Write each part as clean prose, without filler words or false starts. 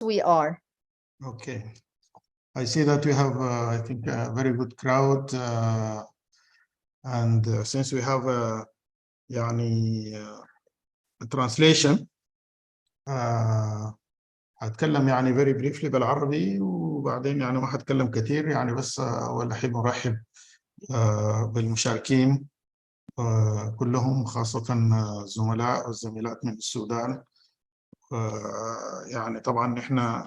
we are. Okay. I see that we have, I think, a very good crowd. And since we have a translation, هتكلم very briefly بالعربي وبعدين ما هتكلم كثير بس أول أحب أرحب بالمشاركين كلهم، خاصة الزملاء والزميلات من السودان. طبعا نحن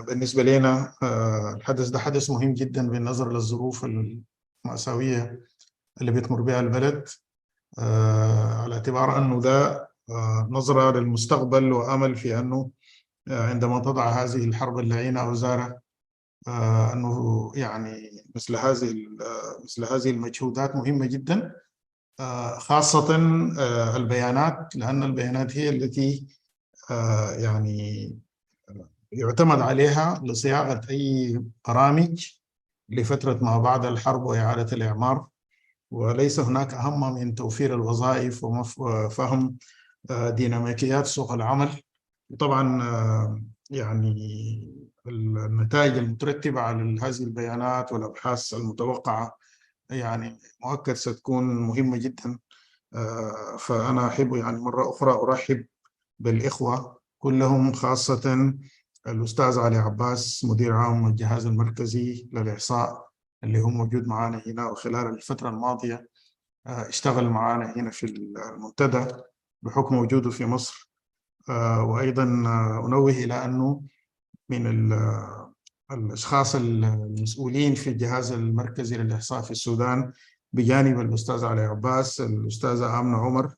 بالنسبة لنا الحدث ده حدث مهم جدا بالنظر للظروف المأساوية اللي بتمر بها البلد، على اعتبار أنه ده نظرة للمستقبل وأمل في أنه عندما تضع هذه الحرب اللعينة أوزارها أنه مثل هذه المجهودات مهمة جدا، خاصة البيانات، لأن البيانات هي التي يعتمد عليها لصياغة أي برامج لفترة ما بعد الحرب وإعادة الإعمار، وليس هناك أهم من توفير الوظائف وفهم ديناميكيات سوق العمل. وطبعا النتائج المترتبة على هذه البيانات والأبحاث المتوقعة مؤكد ستكون مهمة جدا. فأنا أحب مرة أخرى أرحب بالإخوة كلهم، خاصة الأستاذ علي عباس مدير عام الجهاز المركزي للإحصاء اللي هو موجود معنا هنا، وخلال الفترة الماضية اشتغل معنا هنا في المنتدى بحكم وجوده في مصر. وأيضا أنوه إلى أنه من الأشخاص المسؤولين في الجهاز المركزي للإحصاء في السودان بجانب الأستاذ علي عباس الأستاذة آمنة عمر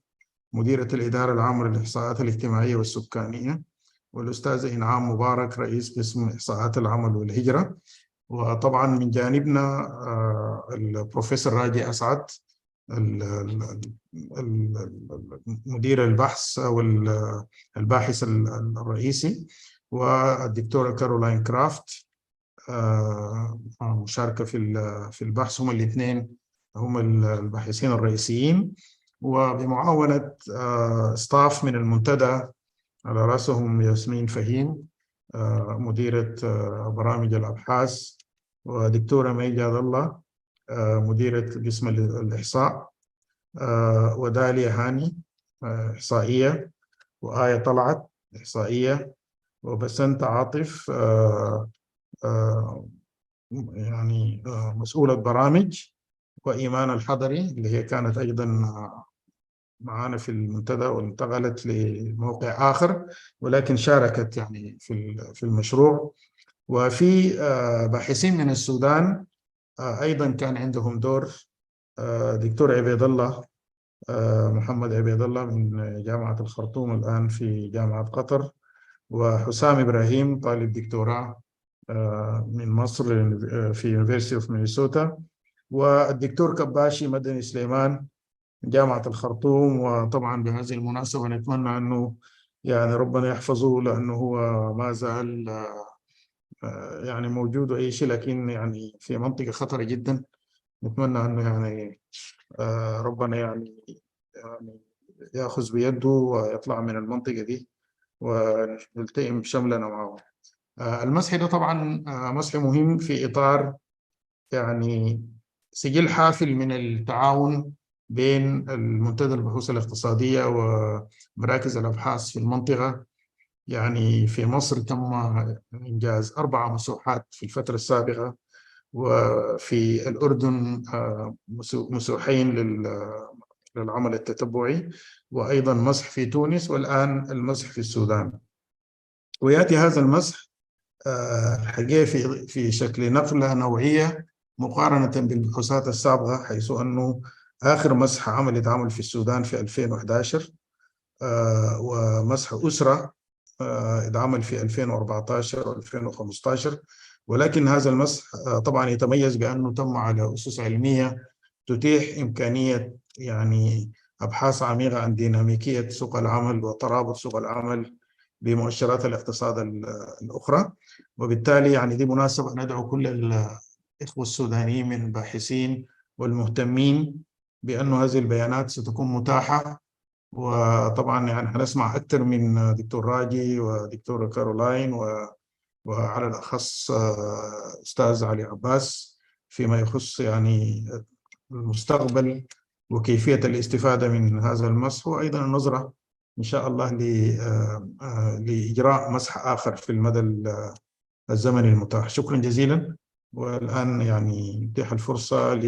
مديرة الإدارة العامة للإحصاءات الاجتماعية والسكانية، والأستاذة إنعام مبارك رئيس قسم إحصاءات العمل والهجرة، وطبعا من جانبنا البروفيسور راجي أسعد مدير البحث أو الباحث الرئيسي، والدكتورة كارولاين كرافت مشاركة في البحث. هم الاثنين هم الباحثين الرئيسيين، وبمعاونة ستاف من المنتدى على رأسهم ياسمين فهيم مديرة برامج الأبحاث، ودكتورة مي جاد الله مديرة قسم الإحصاء، وداليا هاني إحصائية، وآية طلعت إحصائية، وبسنت عاطف مسؤولة برامج، وإيمان الحضري اللي هي كانت أيضا معانا في المنتدى وانتقلت لموقع آخر ولكن شاركت في المشروع. وفي باحثين من السودان أيضا كان عندهم دور، دكتور عبيد الله محمد عبيد الله من جامعة الخرطوم الآن في جامعة قطر، وحسام إبراهيم طالب دكتوراه من مصر في University of Minnesota، والدكتور كباشي مدني سليمان من جامعة الخرطوم. وطبعا بهذه المناسبة نتمنى أنه ربنا يحفظه، لأنه هو ما زال موجود وأي شيء، لكن في منطقة خطرة جدا. نتمنى أنه ربنا يأخذ بيده ويطلع من المنطقة دي ونلتئم شملنا معه. المسح ده طبعا مسح مهم في إطار سجل حافل من التعاون بين المنتدى البحوث الاقتصادية ومراكز الأبحاث في المنطقة. في مصر تم إنجاز 4 مسوحات في الفترة السابقة، وفي الأردن مسوحين للعمل التتبعي، وأيضا مسح في تونس، والآن المسح في السودان. ويأتي هذا المسح حقيقة في شكل نقلة نوعية مقارنة بالبحوثات السابقة، حيث أنه آخر مسح اتعمل في السودان في 2011، ومسح أسرة اتعمل في 2014 و2015. ولكن هذا المسح طبعا يتميز بأنه تم على أسس علمية تتيح إمكانية أبحاث عميقة عن ديناميكية سوق العمل وترابط سوق العمل بمؤشرات الاقتصاد الأخرى. وبالتالي دي مناسبة ندعو كل الإخوة السودانيين من الباحثين والمهتمين بأن هذه البيانات ستكون متاحة وطبعا يعني هنسمع أكثر من دكتور راجي ودكتورة كارولاين وعلى الأخص أستاذ علي عباس فيما يخص يعني المستقبل وكيفية الاستفادة من هذا المسح، وأيضا النظرة إن شاء الله لإجراء مسح آخر في المدى الزمني المتاح. شكرا جزيلا. والآن يعني نتيح الفرصة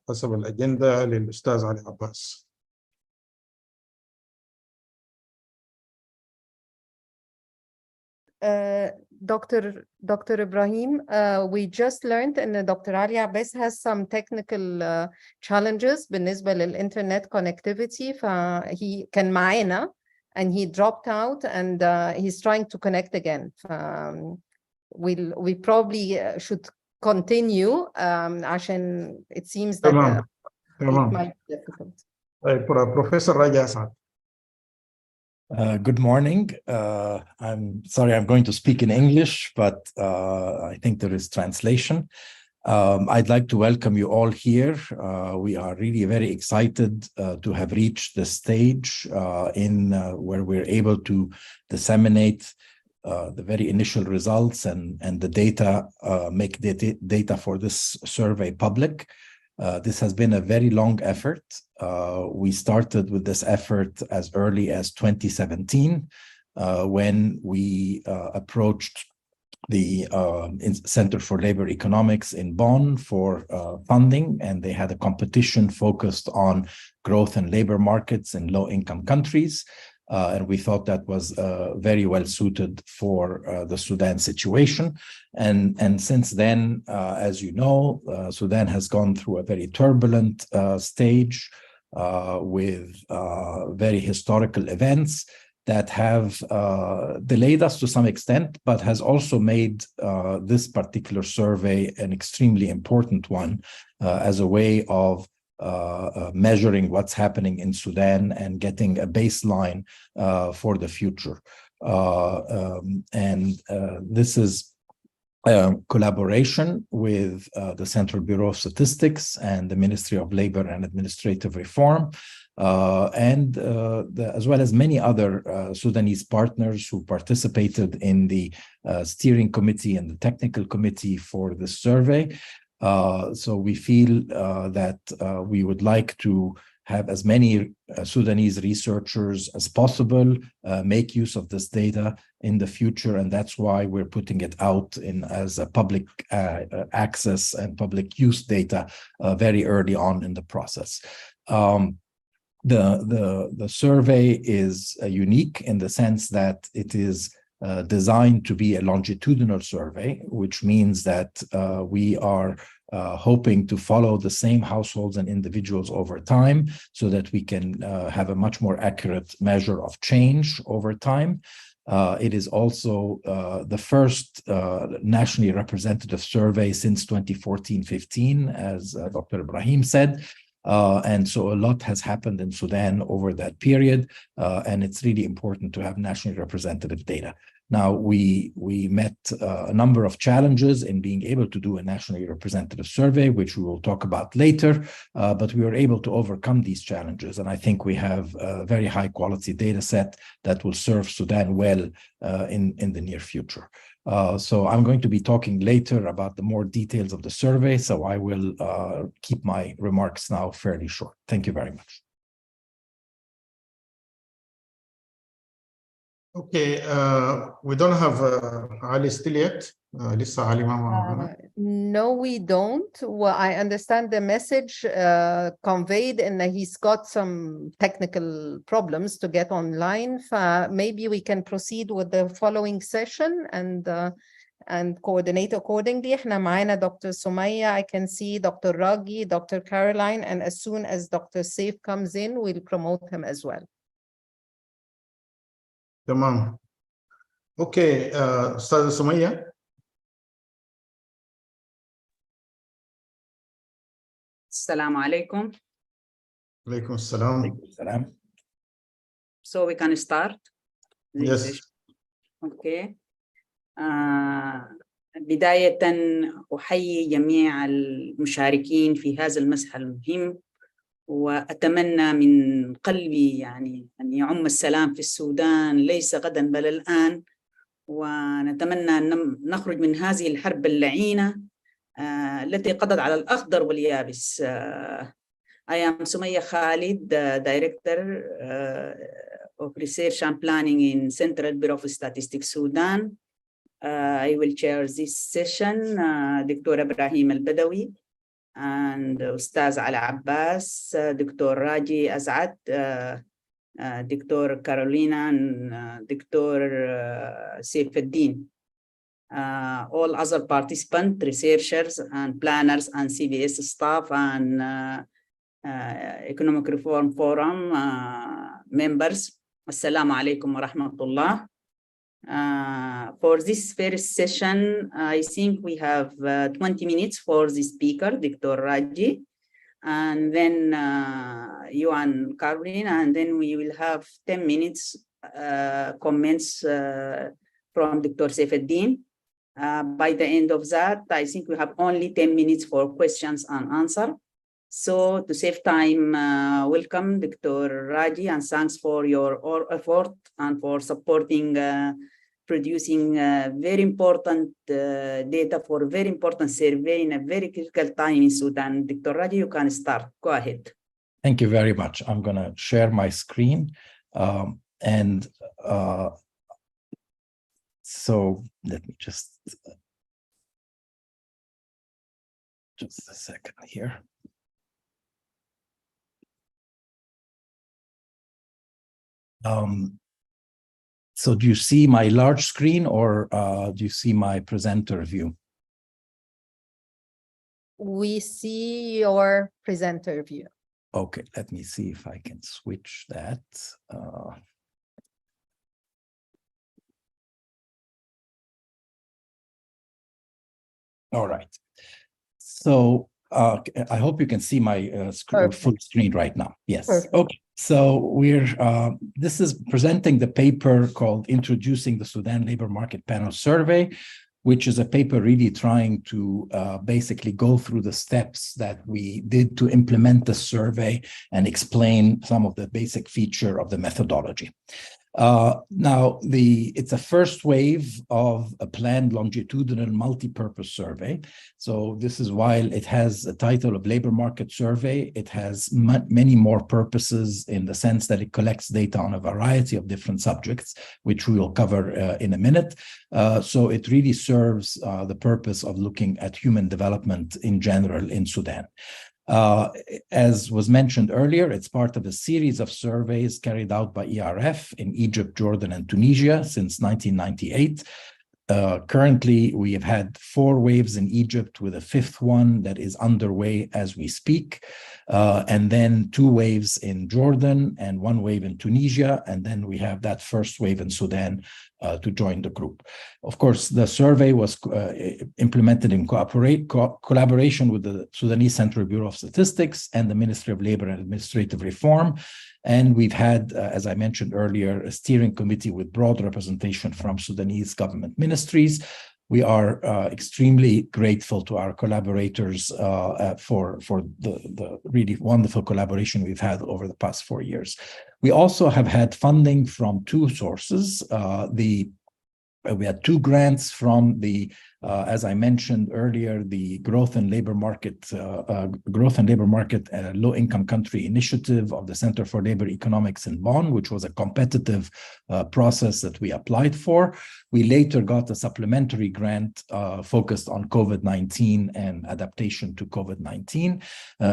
حسب الأجندة للأستاذ علي عباس. Dr. Ibrahim, we just learned that Dr. Ali Abbas has some technical challenges بالنسبة للإنترنت connectivity, فهي كان معانا and he dropped out and he's trying to connect again. We probably should continue عشان it seems that it might be difficult. Professor Ragui Assaad. Good morning. I'm sorry I'm going to speak in English, but I think there is translation. I'd like to welcome you all here. We are really very excited to have reached the stage where we're able to disseminate the very initial results and the data, make the data for this survey public. This has been a very long effort. We started with this effort as early as 2017 when we approached the Center for Labor Economics in Bonn for funding, and they had a competition focused on growth and labor markets in low-income countries. And we thought that was very well suited for the Sudan situation. And since then, as you know, Sudan has gone through a very turbulent stage with very historical events that have delayed us to some extent, but has also made this particular survey an extremely important one as a way of measuring what's happening in Sudan and getting a baseline for the future. This is collaboration with the Central Bureau of Statistics and the Ministry of Labor and Administrative Reform, as well as many other Sudanese partners who participated in the steering committee and the technical committee for this survey. So we feel that we would like to have as many Sudanese researchers as possible make use of this data in the future, and that's why we're putting it out as a public access and public use data very early on in the process. The survey is unique in the sense that it is designed to be a longitudinal survey, which means that we are hoping to follow the same households and individuals over time so that we can have a much more accurate measure of change over time. It is also the first nationally representative survey since 2014-15, as Dr. Ibrahim said. And so a lot has happened in Sudan over that period, and it's really important to have nationally representative data. Now, we met a number of challenges in being able to do a nationally representative survey, which we will talk about later, but we were able to overcome these challenges. And I think we have a very high quality data set that will serve Sudan well in the near future. So I'm going to be talking later about the more details of the survey, so I will keep my remarks now fairly short. Thank you very much. Okay, we don't have Ali still yet. لسه علي ما معنا. No, we don't. Well, I understand the message conveyed and he's got some technical problems to get online. Maybe we can proceed with the following session and coordinate accordingly. احنا معانا Dr. Sumaya, I can see Dr. Ragui, Dr. Caroline, and as soon as Dr. Saif comes in, we'll promote him as well. تمام. Okay, أستاذة سمية. السلام عليكم. عليكم السلام. So we can start? Yes. Okay. بداية أحيي جميع المشاركين في هذا المسح المهم وأتمنى من قلبي يعني أن يعم السلام في السودان ليس غدا بل الآن، ونتمنى أن نخرج من هذه الحرب اللعينة التي قضت على الأخضر واليابس. I am Sumaya Khalid, Director of Research and Planning in Central Bureau of Statistics, Sudan. I will chair this session, Dr. Ibrahim Al-Badawi, and Ustaz Ala Abbas, Dr. Ragui Assaad, Dr. Carolina, and Dr. Saifuddin. All other participants, researchers and planners and CBS staff and Economic Reform Forum members. Assalamu alaikum wa rahmatullah. For this first session, I think we have 20 minutes for the speaker, Dr. Ragui, and then you and Caroline, and then we will have 10 minutes comments from Dr. Saifuddin. By the end of that, I think we have only 10 minutes for questions and answer. So to save time, welcome Dr. Ragui, and thanks for your effort and for supporting producing very important data for a very important survey in a very critical time in Sudan. Dr. Ragui, you can start. Go ahead. Thank you very much. I'm going to share my screen. So let me just a second here. So do you see my large screen, or do you see my presenter view? We see your presenter view. Okay, let me see if I can switch that. All right. So I hope you can see my full screen right now. Yes. Perfect. Okay. So this is presenting the paper called Introducing the Sudan Labor Market Panel Survey, which is a paper really trying to basically go through the steps that we did to implement the survey and explain some of the basic feature of the methodology. Now, it's a first wave of a planned longitudinal multi-purpose survey. So this is, while it has a title of Labor Market Survey, it has many more purposes in the sense that it collects data on a variety of different subjects, which we will cover in a minute. So it really serves the purpose of looking at human development in general in Sudan. As was mentioned earlier, it's part of a series of surveys carried out by ERF in Egypt, Jordan, and Tunisia since 1998. Currently, we have had 4 waves in Egypt, with a 5th one that is underway as we speak, and then 2 waves in Jordan and 1 wave in Tunisia, and then we have that first wave in Sudan to join the group. Of course, the survey was implemented in collaboration with the Sudanese Central Bureau of Statistics and the Ministry of Labor and Administrative Reform. And we've had, as I mentioned earlier, a steering committee with broad representation from Sudanese government ministries. We are extremely grateful to our collaborators for the really wonderful collaboration we've had over the past 4 years. We also have had funding from 2 sources. We had 2 grants from the, as I mentioned earlier, the Growth and Labor Market Low-Income Country Initiative of the Center for Labor Economics in Bonn, which was a competitive process that we applied for. We later got a supplementary grant focused on COVID-19 and adaptation to COVID-19.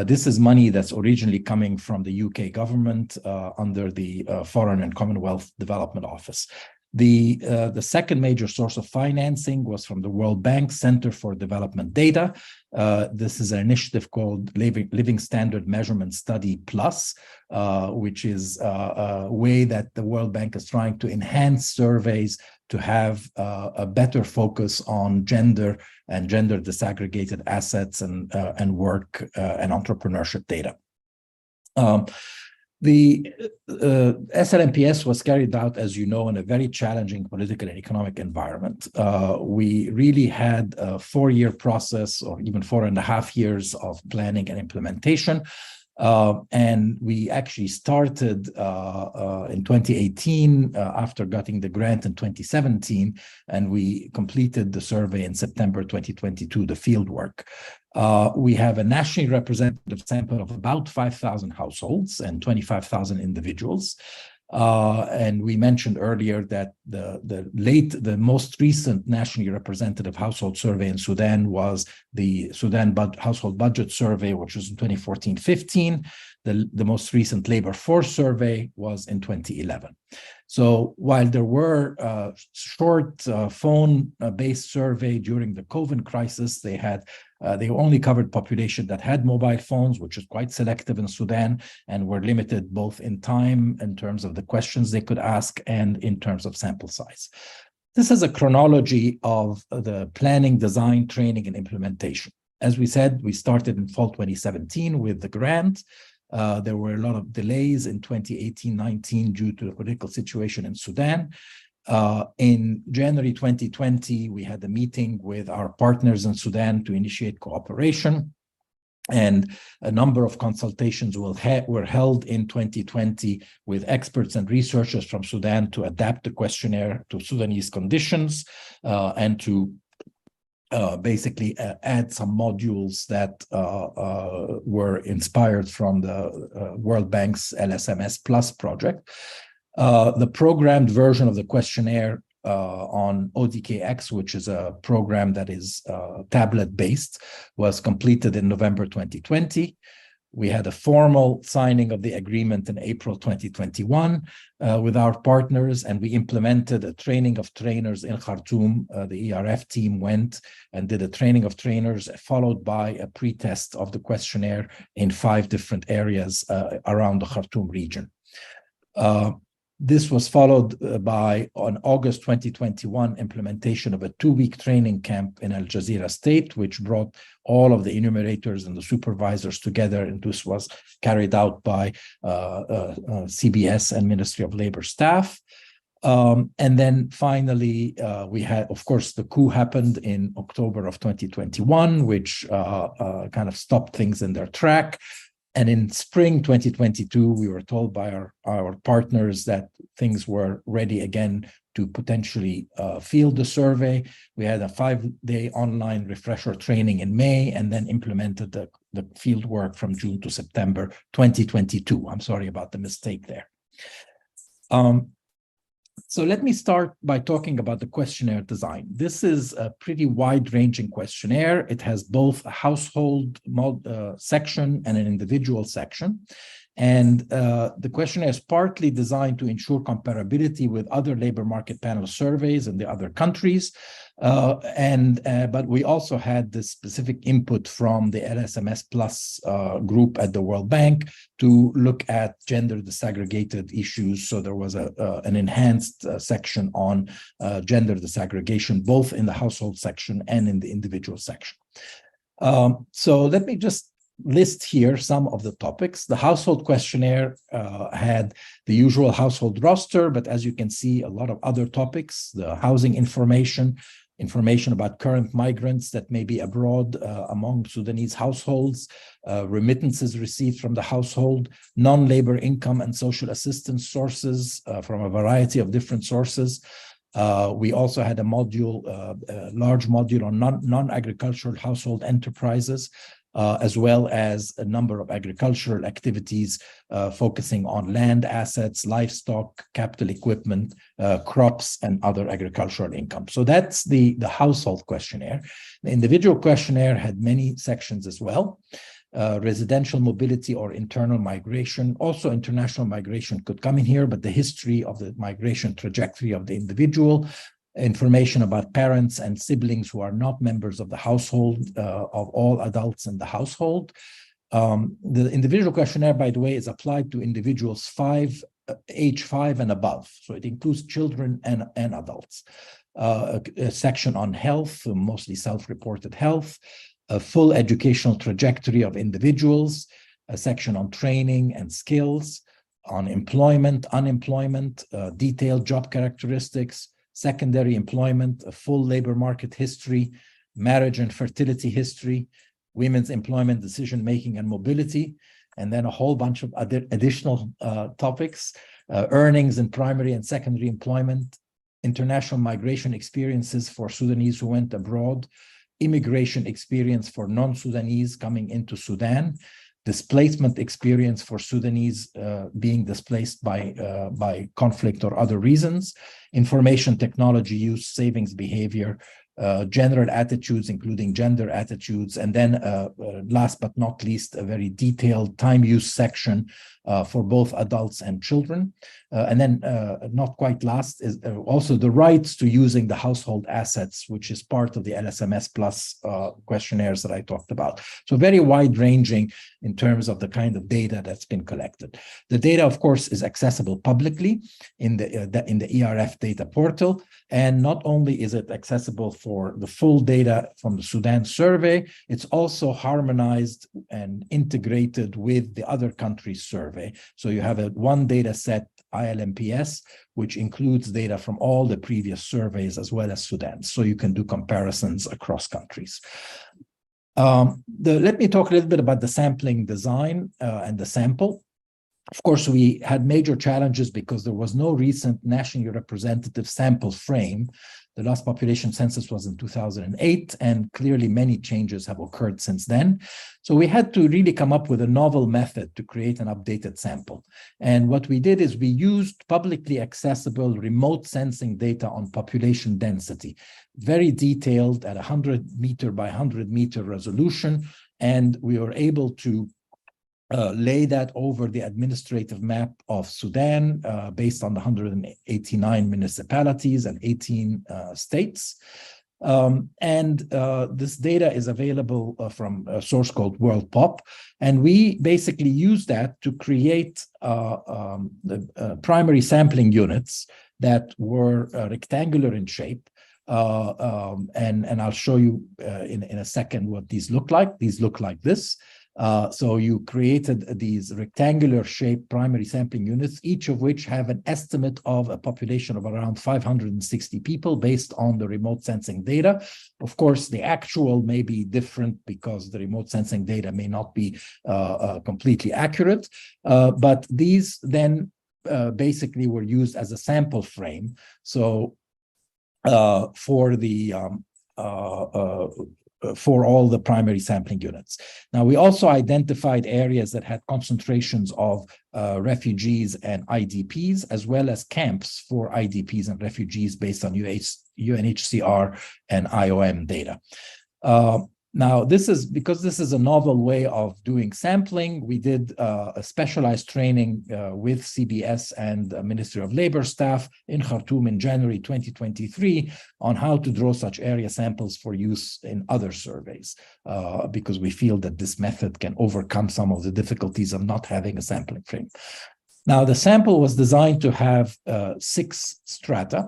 This is money that's originally coming from the UK government under the Foreign and Commonwealth Development Office. The second major source of financing was from the World Bank Center for Development Data. This is an initiative called Living Standard Measurement Study Plus, which is a way that the World Bank is trying to enhance surveys to have a better focus on gender and gender disaggregated assets and work and entrepreneurship data. The SLMPS was carried out, as you know, in a very challenging political and economic environment. We really had a 4-year process, or even 4.5 years of planning and implementation. And we actually started in 2018 after getting the grant in 2017, and we completed the survey in September 2022, the field work. We have a nationally representative sample of about 5,000 households and 25,000 individuals. And we mentioned earlier that the most recent nationally representative household survey in Sudan was the Sudan Household Budget Survey, which was in 2014-15. The most recent labor force survey was in 2011. So while there were short phone-based survey during the COVID crisis, they only covered population that had mobile phones, which is quite selective in Sudan, and were limited both in time in terms of the questions they could ask and in terms of sample size. This is a chronology of the planning, design, training, and implementation. As we said, we started in fall 2017 with the grant. There were a lot of delays in 2018-19 due to the political situation in Sudan. In January 2020, we had a meeting with our partners in Sudan to initiate cooperation, and a number of consultations were held in 2020 with experts and researchers from Sudan to adapt the questionnaire to Sudanese conditions and to basically add some modules that were inspired from the World Bank's LSMS Plus project. The programmed version of the questionnaire on ODKX, which is a program that is tablet-based, was completed in November 2020. We had a formal signing of the agreement in April 2021 with our partners, and we implemented a training of trainers in Khartoum. The ERF team went and did a training of trainers, followed by a pre-test of the questionnaire in 5 different areas around the Khartoum region. This was followed by, on August 2021, implementation of a 2-week training camp in Al Jazeera State, which brought all of the enumerators and the supervisors together, and this was carried out by CBS and Ministry of Labor staff. And then finally, we had, of course, the coup happened in October of 2021, which kind of stopped things in their track. And in spring 2022, we were told by our partners that things were ready again to potentially field the survey. We had a 5-day online refresher training in May, and then implemented the field work from June to September 2022. I'm sorry about the mistake there. So let me start by talking about the questionnaire design. This is a pretty wide-ranging questionnaire. It has both a household section and an individual section. And the questionnaire is partly designed to ensure comparability with other labor market panel surveys in the other countries. But we also had this specific input from the LSMS Plus group at the World Bank to look at gender disaggregated issues. So there was an enhanced section on gender disaggregation, both in the household section and in the individual section. So let me just list here some of the topics. The household questionnaire had the usual household roster, but as you can see, a lot of other topics: the housing information about current migrants that may be abroad among Sudanese households, remittances received from the household, non-labor income and social assistance sources from a variety of different sources. We also had a large module on non-agricultural household enterprises, as well as a number of agricultural activities focusing on land assets, livestock, capital equipment, crops, and other agricultural income. So that's the household questionnaire. The individual questionnaire had many sections as well. Residential mobility or internal migration. Also, international migration could come in here, but the history of the migration trajectory of the individual. Information about parents and siblings who are not members of the household, of all adults in the household. The individual questionnaire, by the way, is applied to individuals age 5 and above. So it includes children and adults. A section on health, mostly self-reported health. A full educational trajectory of individuals. A section on training and skills. On employment, unemployment, detailed job characteristics. Secondary employment, a full labor market history, marriage and fertility history, women's employment, decision-making and mobility, and then a whole bunch of other additional topics, earnings in primary and secondary employment, international migration experiences for Sudanese who went abroad, immigration experience for non-Sudanese coming into Sudan, displacement experience for Sudanese being displaced by conflict or other reasons, information technology use, savings behavior, general attitudes, including gender attitudes, and then last but not least, a very detailed time use section for both adults and children. And then not quite last is also the rights to using the household assets, which is part of the LSMS plus questionnaires that I talked about. So very wide ranging in terms of the kind of data that's been collected. The data, of course, is accessible publicly in the ERF data portal. And not only is it accessible for the full data from the Sudan survey, it's also harmonized and integrated with the other countries' survey. So you have one data set, SLMPS, which includes data from all the previous surveys as well as Sudan. So you can do comparisons across countries. Let me talk a little bit about the sampling design and the sample. Of course, we had major challenges because there was no recent nationally representative sample frame. The last population census was in 2008, and clearly many changes have occurred since then. So we had to really come up with a novel method to create an updated sample. And what we did is we used publicly accessible remote sensing data on population density, very detailed at 100 meter by 100 meter resolution. And we were able to lay that over the administrative map of Sudan based on the 189 municipalities and 18 states. This data is available from a source called WorldPop. And we basically use that to create the primary sampling units that were rectangular in shape. And I'll show you in a second what these look like. These look like this. So you created these rectangular shaped primary sampling units, each of which have an estimate of a population of around 560 people based on the remote sensing data. Of course, the actual may be different because the remote sensing data may not be completely accurate, but these then basically were used as a sample frame. So for all the primary sampling units. Now, we also identified areas that had concentrations of refugees and IDPs, as well as camps for IDPs and refugees based on UNHCR and IOM data. Now, because this is a novel way of doing sampling, we did a specialized training with CBS and Ministry of Labor staff in Khartoum in January 2023 on how to draw such area samples for use in other surveys, because we feel that this method can overcome some of the difficulties of not having a sampling frame. Now, the sample was designed to have 6 strata.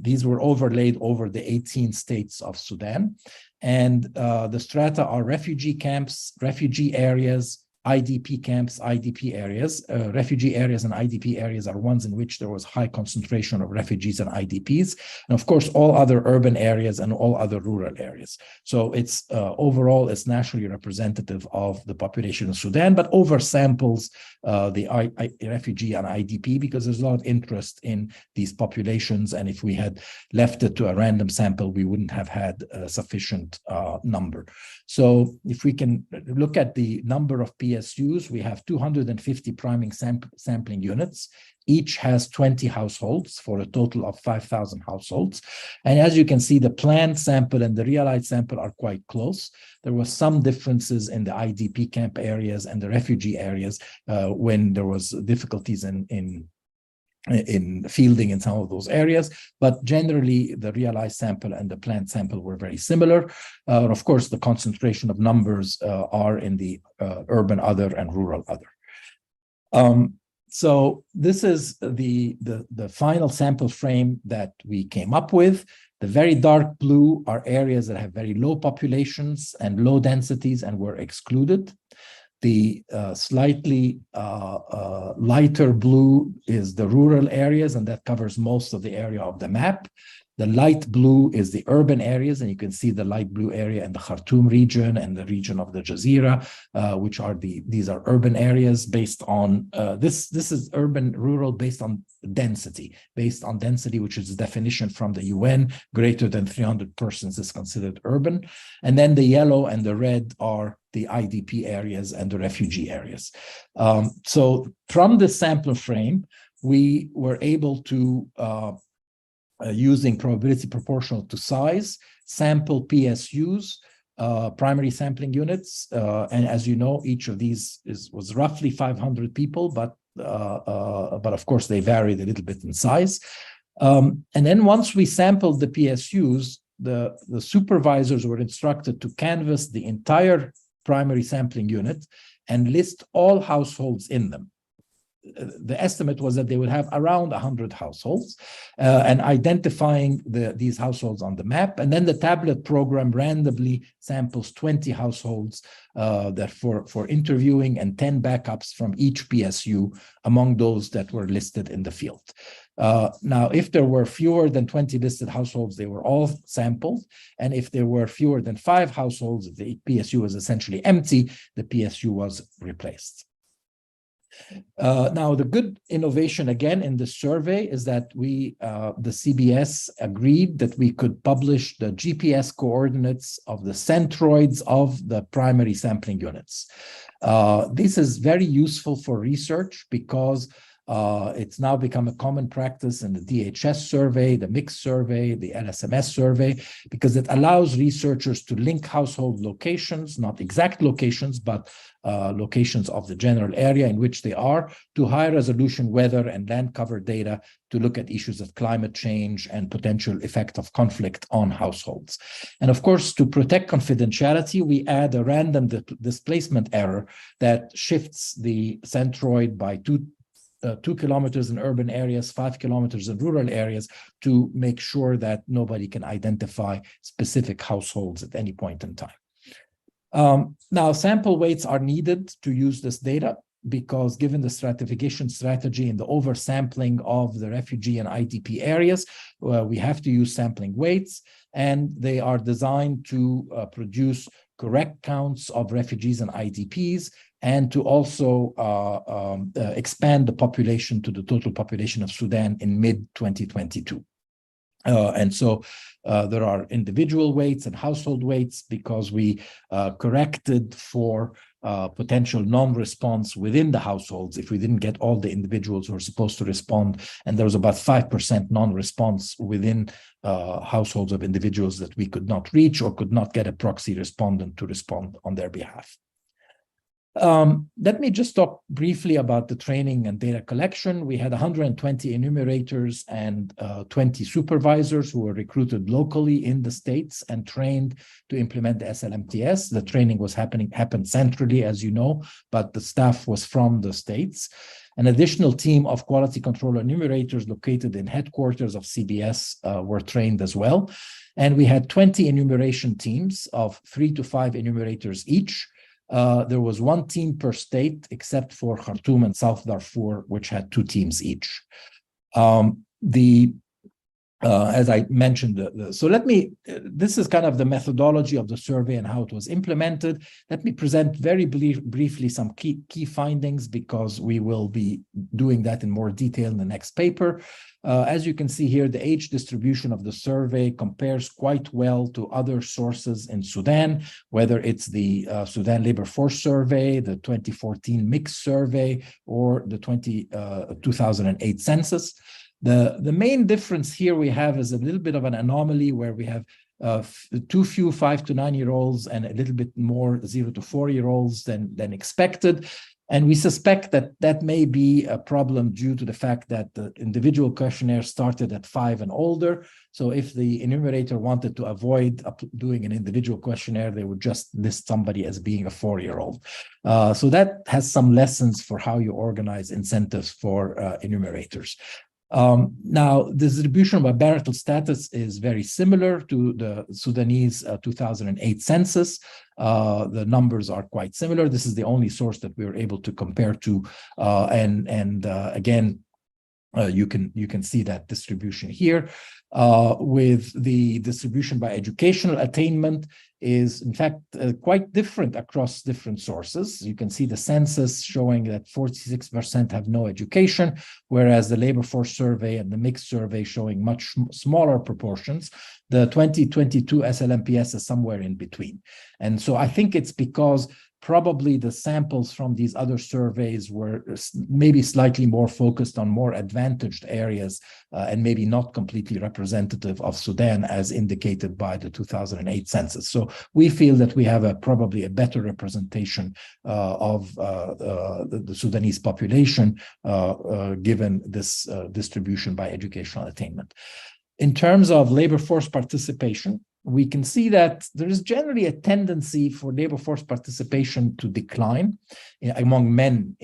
These were overlaid over the 18 states of Sudan. And the strata are refugee camps, refugee areas, IDP camps, IDP areas. Refugee areas and IDP areas are ones in which there was high concentration of refugees and IDPs. And of course, all other urban areas and all other rural areas. So it's overall, it's nationally representative of the population of Sudan, but oversamples the refugee and IDP because there's a lot of interest in these populations. And if we had left it to a random sample, we wouldn't have had a sufficient number. So if we can look at the number of PSUs, we have 250 priming sampling units. Each has 20 households for a total of 5,000 households. And as you can see, the planned sample and the realized sample are quite close. There was some differences in the IDP camp areas and the refugee areas when there was difficulties in fielding in some of those areas, but generally the realized sample and the planned sample were very similar. Of course, the concentration of numbers are in the urban other and rural other. So this is the final sample frame that we came up with. The very dark blue are areas that have very low populations and low densities and were excluded. The slightly lighter blue is the rural areas, and that covers most of the area of the map. The light blue is the urban areas, and you can see the light blue area in the Khartoum region and the region of the Jazeera, which are these are urban areas based on this is urban rural based on density, which is a definition from the UN. Greater than 300 persons is considered urban, and then the yellow and the red are the IDP areas and the refugee areas. So from the sample frame, we were able to using probability proportional to size, sample PSUs, primary sampling units, and as you know, each of these was roughly 500 people, but of course they varied a little bit in size. And then once we sampled the PSUs, the supervisors were instructed to canvass the entire primary sampling unit and list all households in them. The estimate was that they would have around 100 households, and identifying these households on the map. And then the tablet program randomly samples 20 households that for interviewing, and 10 backups from each PSU among those that were listed in the field. Now, if there were fewer than 20 listed households, they were all sampled. And if there were fewer than 5 households, the PSU was essentially empty, the PSU was replaced. Now, the good innovation again in the survey is that the CBS agreed that we could publish the GPS coordinates of the centroids of the primary sampling units. This is very useful for research because it's now become a common practice in the DHS survey, the mixed survey, the LSMS survey, because it allows researchers to link household locations, not exact locations, but locations of the general area in which they are, to high resolution weather and land cover data to look at issues of climate change and potential effect of conflict on households. And of course, to protect confidentiality, we add a random displacement error that shifts the centroid by 2 kilometers in urban areas, 5 kilometers in rural areas, to make sure that nobody can identify specific households at any point in time. Now, sample weights are needed to use this data because given the stratification strategy and the oversampling of the refugee and IDP areas, we have to use sampling weights, and they are designed to produce correct counts of refugees and IDPs, and to also expand the population to the total population of Sudan in mid-2022. And so there are individual weights and household weights because we corrected for potential non-response within the households if we didn't get all the individuals who are supposed to respond. And there was about 5% non-response within households of individuals that we could not reach or could not get a proxy respondent to respond on their behalf. Let me just talk briefly about the training and data collection. We had 120 enumerators and 20 supervisors who were recruited locally in the states and trained to implement the SLMPS. The training happened centrally, as you know, but the staff was from the states. An additional team of quality control enumerators located in headquarters of CBS were trained as well. And we had 20 enumeration teams of 3 to 5 enumerators each. There was 1 team per state, except for Khartoum and South Darfur, which had 2 teams each. As I mentioned, this is kind of the methodology of the survey and how it was implemented. Let me present very briefly some key findings, because we will be doing that in more detail in the next paper. As you can see here, the age distribution of the survey compares quite well to other sources in Sudan, whether it's the Sudan Labor Force Survey, the 2014 Mixed Survey, or the 2008 Census. The main difference here we have is a little bit of an anomaly where we have too few 5 to 9-year-olds and a little bit more 0 to 4-year-olds than expected. And we suspect that that may be a problem due to the fact that the individual questionnaire started at 5 and older. So if the enumerator wanted to avoid doing an individual questionnaire, they would just list somebody as being a 4-year-old. So that has some lessons for how you organize incentives for enumerators. Now, the distribution by marital status is very similar to the Sudanese 2008 census. The numbers are quite similar. This is the only source that we were able to compare to. Again, You can see that distribution here. With the distribution by educational attainment is in fact quite different across different sources. You can see the census showing that 46% have no education, whereas the labor force survey and the mixed survey showing much smaller proportions. The 2022 SLMPS is somewhere in between. And so I think it's because probably the samples from these other surveys were maybe slightly more focused on more advantaged areas and maybe not completely representative of Sudan as indicated by the 2008 census. So we feel that we have probably a better representation of the Sudanese population given this distribution by educational attainment. In terms of labor force participation, we can see that there is generally a tendency for labor force participation to decline among men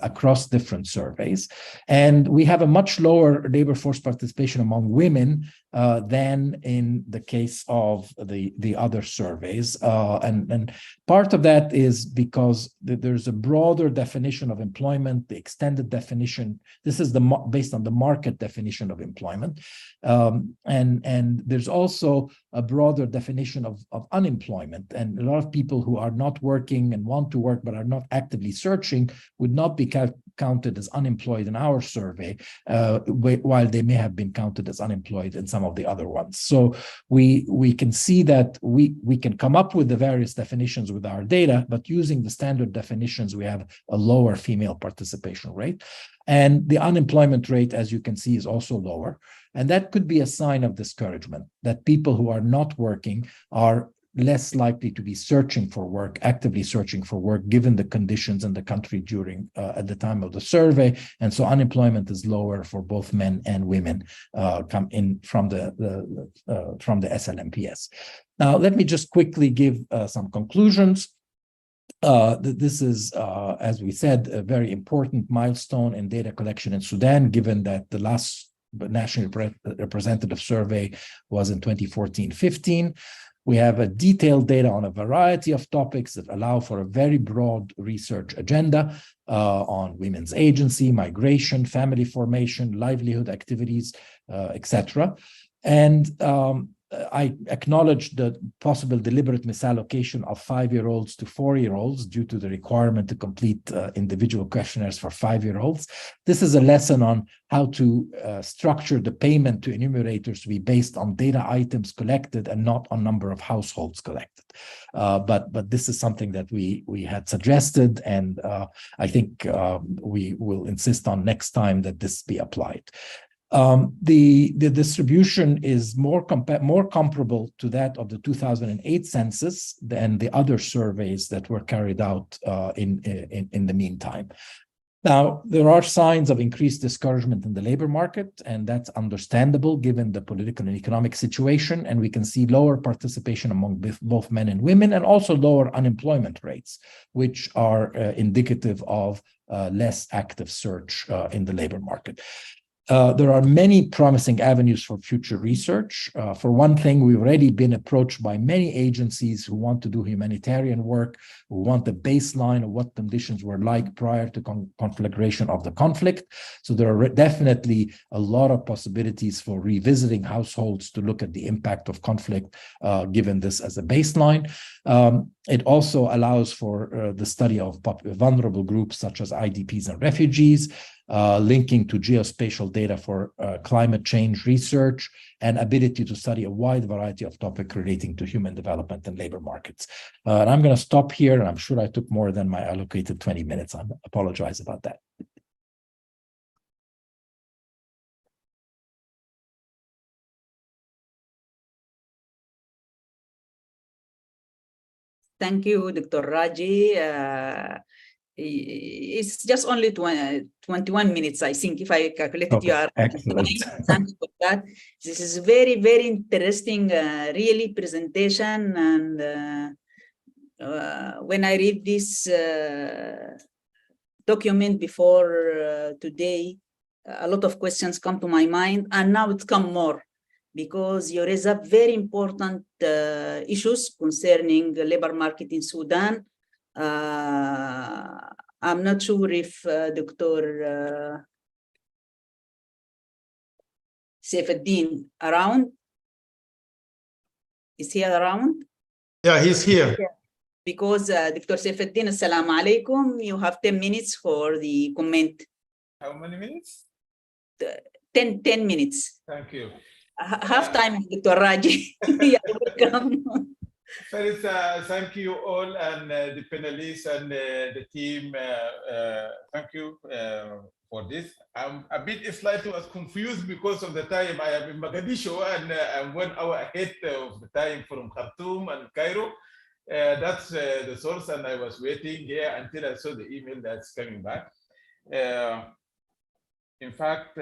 across different surveys. And we have a much lower labor force participation among women than in the case of the other surveys. And part of that is because there's a broader definition of employment, the extended definition. This is based on the market definition of employment. And there's also a broader definition of unemployment. And a lot of people who are not working and want to work but are not actively searching would not be counted as unemployed in our survey, while they may have been counted as unemployed in some of the other ones. So we can see that we can come up with the various definitions with our data, but using the standard definitions, we have a lower female participation rate. And the unemployment rate, as you can see, is also lower. And that could be a sign of discouragement, that people who are not working are less likely to be searching for work, actively searching for work, given the conditions in the country during at the time of the survey. And so unemployment is lower for both men and women come in from the SLMPS. Now, let me just quickly give some conclusions. This is, as we said, a very important milestone in data collection in Sudan, given that the last national representative survey was in 2014-15. We have a detailed data on a variety of topics that allow for a very broad research agenda on women's agency, migration, family formation, livelihood activities, etc. And I acknowledge the possible deliberate misallocation of 5-year-olds to 4-year-olds due to the requirement to complete individual questionnaires for 5-year-olds. This is a lesson on how to structure the payment to enumerators to be based on data items collected and not on number of households collected. But this is something that we had suggested, and I think we will insist on next time that this be applied. The distribution is more comparable to that of the 2008 census than the other surveys that were carried out in the meantime. Now, there are signs of increased discouragement in the labor market, and that's understandable given the political and economic situation. And we can see lower participation among both men and women, and also lower unemployment rates, which are indicative of less active search in the labor market. There are many promising avenues for future research. For one thing, we've already been approached by many agencies who want to do humanitarian work, who want the baseline of what conditions were like prior to conflagration of the conflict. So there are definitely a lot of possibilities for revisiting households to look at the impact of conflict, given this as a baseline. It also allows for the study of vulnerable groups such as IDPs and refugees, linking to geospatial data for climate change research, and ability to study a wide variety of topics relating to human development and labor markets. And I'm going to stop here, and I'm sure I took more than my allocated 20 minutes. I apologize about that. Thank you, Dr. Raji. It's just only 21 minutes, I think, if I calculated. Okay, you are excellent. Thanks for that. This is very, very interesting, really presentation. And when I read this document before today, a lot of questions come to my mind, and now it's come more, because you raise up very important issues concerning the labor market in Sudan. I'm not sure if Dr. Saifuddin around? Is he around? Yeah, he's here. Because Dr. Saifuddin, assalamu alaikum. You have 10 minutes for the comment. How many minutes? 10 minutes. Thank you. Half time, Dr. Raji. You're welcome. First, thank you all and the panelists and the team. Thank you for this. I'm a bit slightly confused because of the time. I am in Mogadishu and I'm 1 hour ahead of the time from Khartoum and Cairo. That's the source, and I was waiting here until I saw the email that's coming back. In fact,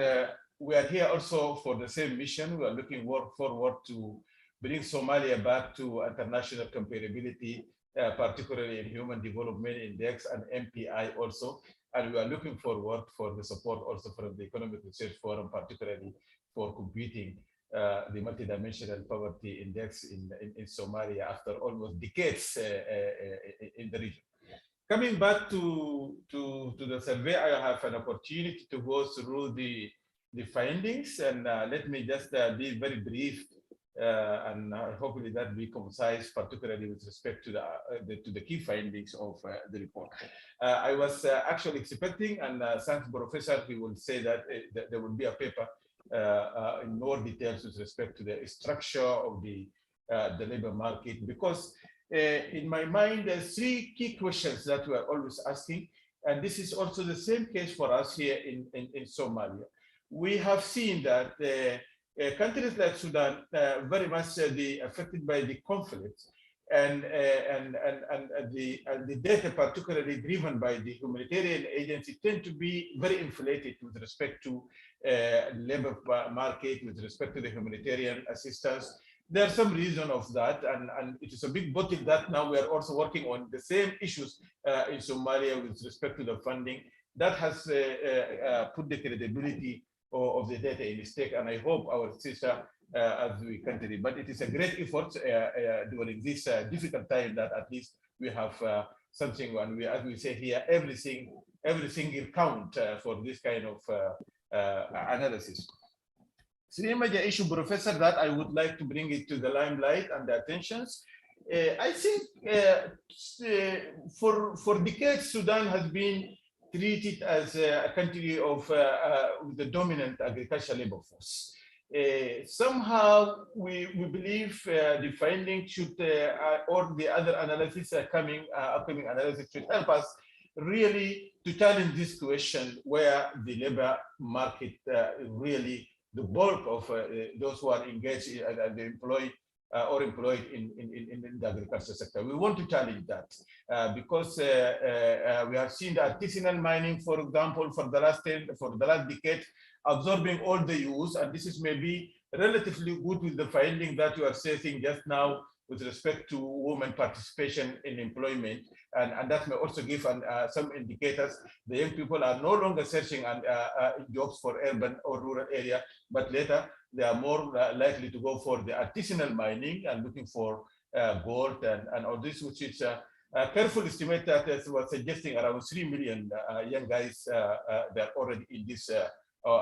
we are here also for the same mission. We are looking forward to bring Somalia back to international comparability, particularly in Human Development Index and MPI also. And we are looking forward for the support also from the Economic Research Forum, particularly for computing the multidimensional poverty index in Somalia after almost decades in the region. Coming back to the survey, I have an opportunity to go through the findings, and let me just be very brief, and hopefully that be concise, particularly with respect to the key findings of the report. I was actually expecting, and thanks Professor, he will say that there will be a paper in more details with respect to the structure of the labor market, because in my mind, there's 3 key questions that we are always asking, and this is also the same case for us here in Somalia. We have seen that countries like Sudan very much affected by the conflict, and the data, particularly driven by the humanitarian agency, tend to be very inflated with respect to labor market, with respect to the humanitarian assistance. There's some reason of that, and it is a big bottleneck that now we are also working on the same issues in Somalia with respect to the funding. That has put the credibility of the data in stake, and I hope our sister as we continue. But it is a great effort during this difficult time that at least we have something, and we, as we say here, every single count for this kind of analysis. So the major issue, Professor, that I would like to bring it to the limelight and the attentions. I think for decades, Sudan has been treated as a country of with the dominant agricultural labor force. Somehow we believe the findings should, or the other analysis upcoming analysis should help us really to challenge this question, where the labor market really the bulk of those who are engaged as employed or employed in the agriculture sector. We want to challenge that because we have seen the artisanal mining, for example, for the last decade, absorbing all the use, and this is maybe relatively good with the finding that you are saying just now with respect to women participation in employment, and that may also give some indicators. The young people are no longer searching jobs for urban or rural area, but later they are more likely to go for the artisanal mining and looking for gold and all this, which is a careful estimate that was suggesting around 3 million young guys that are already in this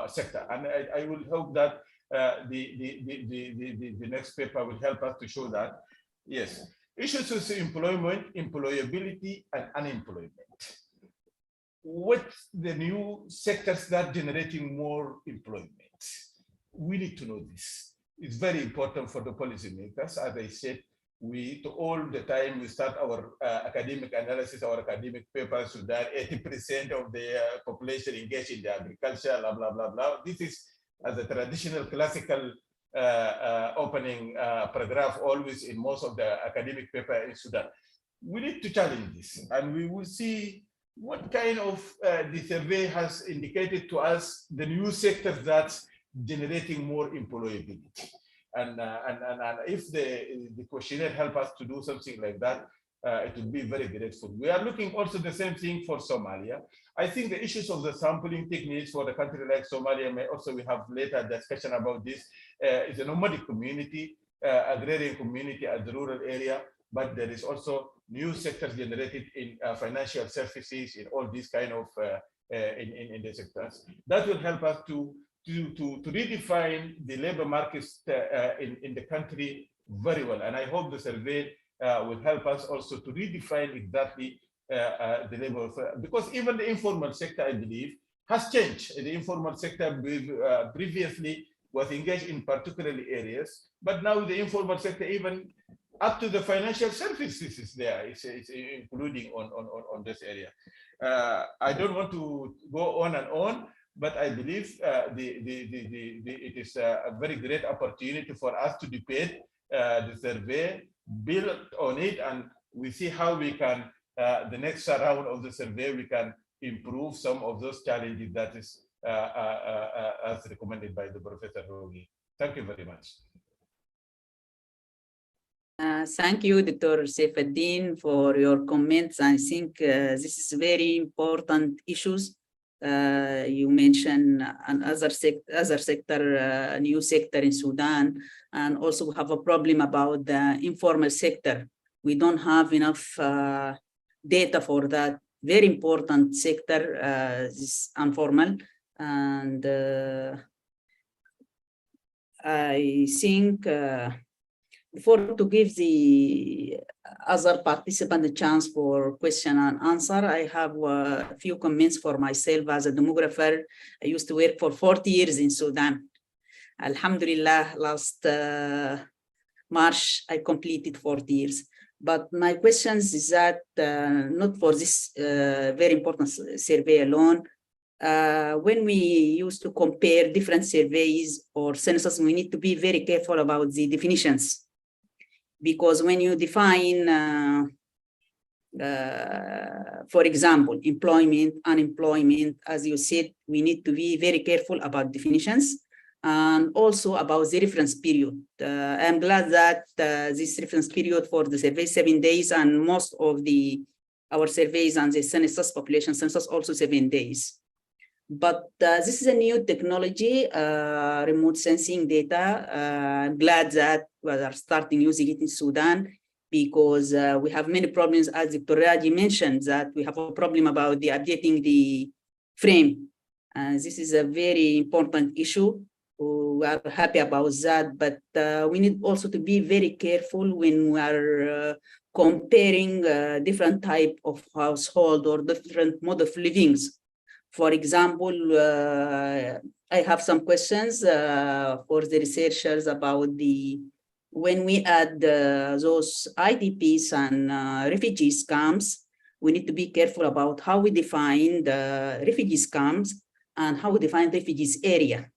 sector. And I will hope that the next paper will help us to show that. Yes, issues with employment, employability, and unemployment. What's the new sectors that are generating more employment? We need to know this. It's very important for the policymakers. As I said, we all the time we start our academic analysis, our academic papers, so that 80% of the population engaged in the agriculture, blah, blah, blah, blah. This is as a traditional classical opening paragraph always in most of the academic paper in Sudan. We need to challenge this, and we will see what kind of the survey has indicated to us the new sectors that's generating more employability. And if the questionnaire help us to do something like that, it would be very grateful. We are looking also the same thing for Somalia. I think the issues of the sampling techniques for the country like Somalia may also, we have later discussion about this. It's a nomadic community, agrarian community at the rural area, but there is also new sectors generated in financial services, in all these kind of in the sectors. That will help us to to redefine the labor markets in the country very well. And I hope the survey will help us also to redefine exactly the labor, because even the informal sector, I believe, has changed. The informal sector previously was engaged in particular areas, but now the informal sector, even up to the financial services, is there. It's including on this area. I don't want to go on and on, but I believe it is a very great opportunity for us to debate the survey, build on it, and we see how we can, the next round of the survey, we can improve some of those challenges that is as recommended by the Professor Ragui. Thank you very much. Thank you, Dr. Saifuddin, for your comments. I think this is very important issues. You mentioned another sector, new sector in Sudan, and also we have a problem about the informal sector. We don't have enough data for that very important sector, this informal. And I think before to give the other participant a chance for question and answer, I have a few comments for myself as a demographer. I used to work for 40 years in Sudan. Alhamdulillah, last March, I completed 40 years. But my questions is that not for this very important survey alone. When we used to compare different surveys or census, we need to be very careful about the definitions. Because when you define, for example, employment, unemployment, as you said, we need to be very careful about definitions and also about the reference period. I'm glad that this reference period for the survey 7 days, and most of our surveys and the census, population census, also 7 days. But this is a new technology, remote sensing data. I'm glad that we are starting using it in Sudan, because we have many problems, as Dr. Ragui mentioned, that we have a problem about the updating the frame. This is a very important issue. We are happy about that, but we need also to be very careful when we are comparing different type of household or different mode of livings. For example, I have some questions for the researchers about when we add those IDPs and refugees camps, we need to be careful about how we define the refugees camps and how we define refugees area.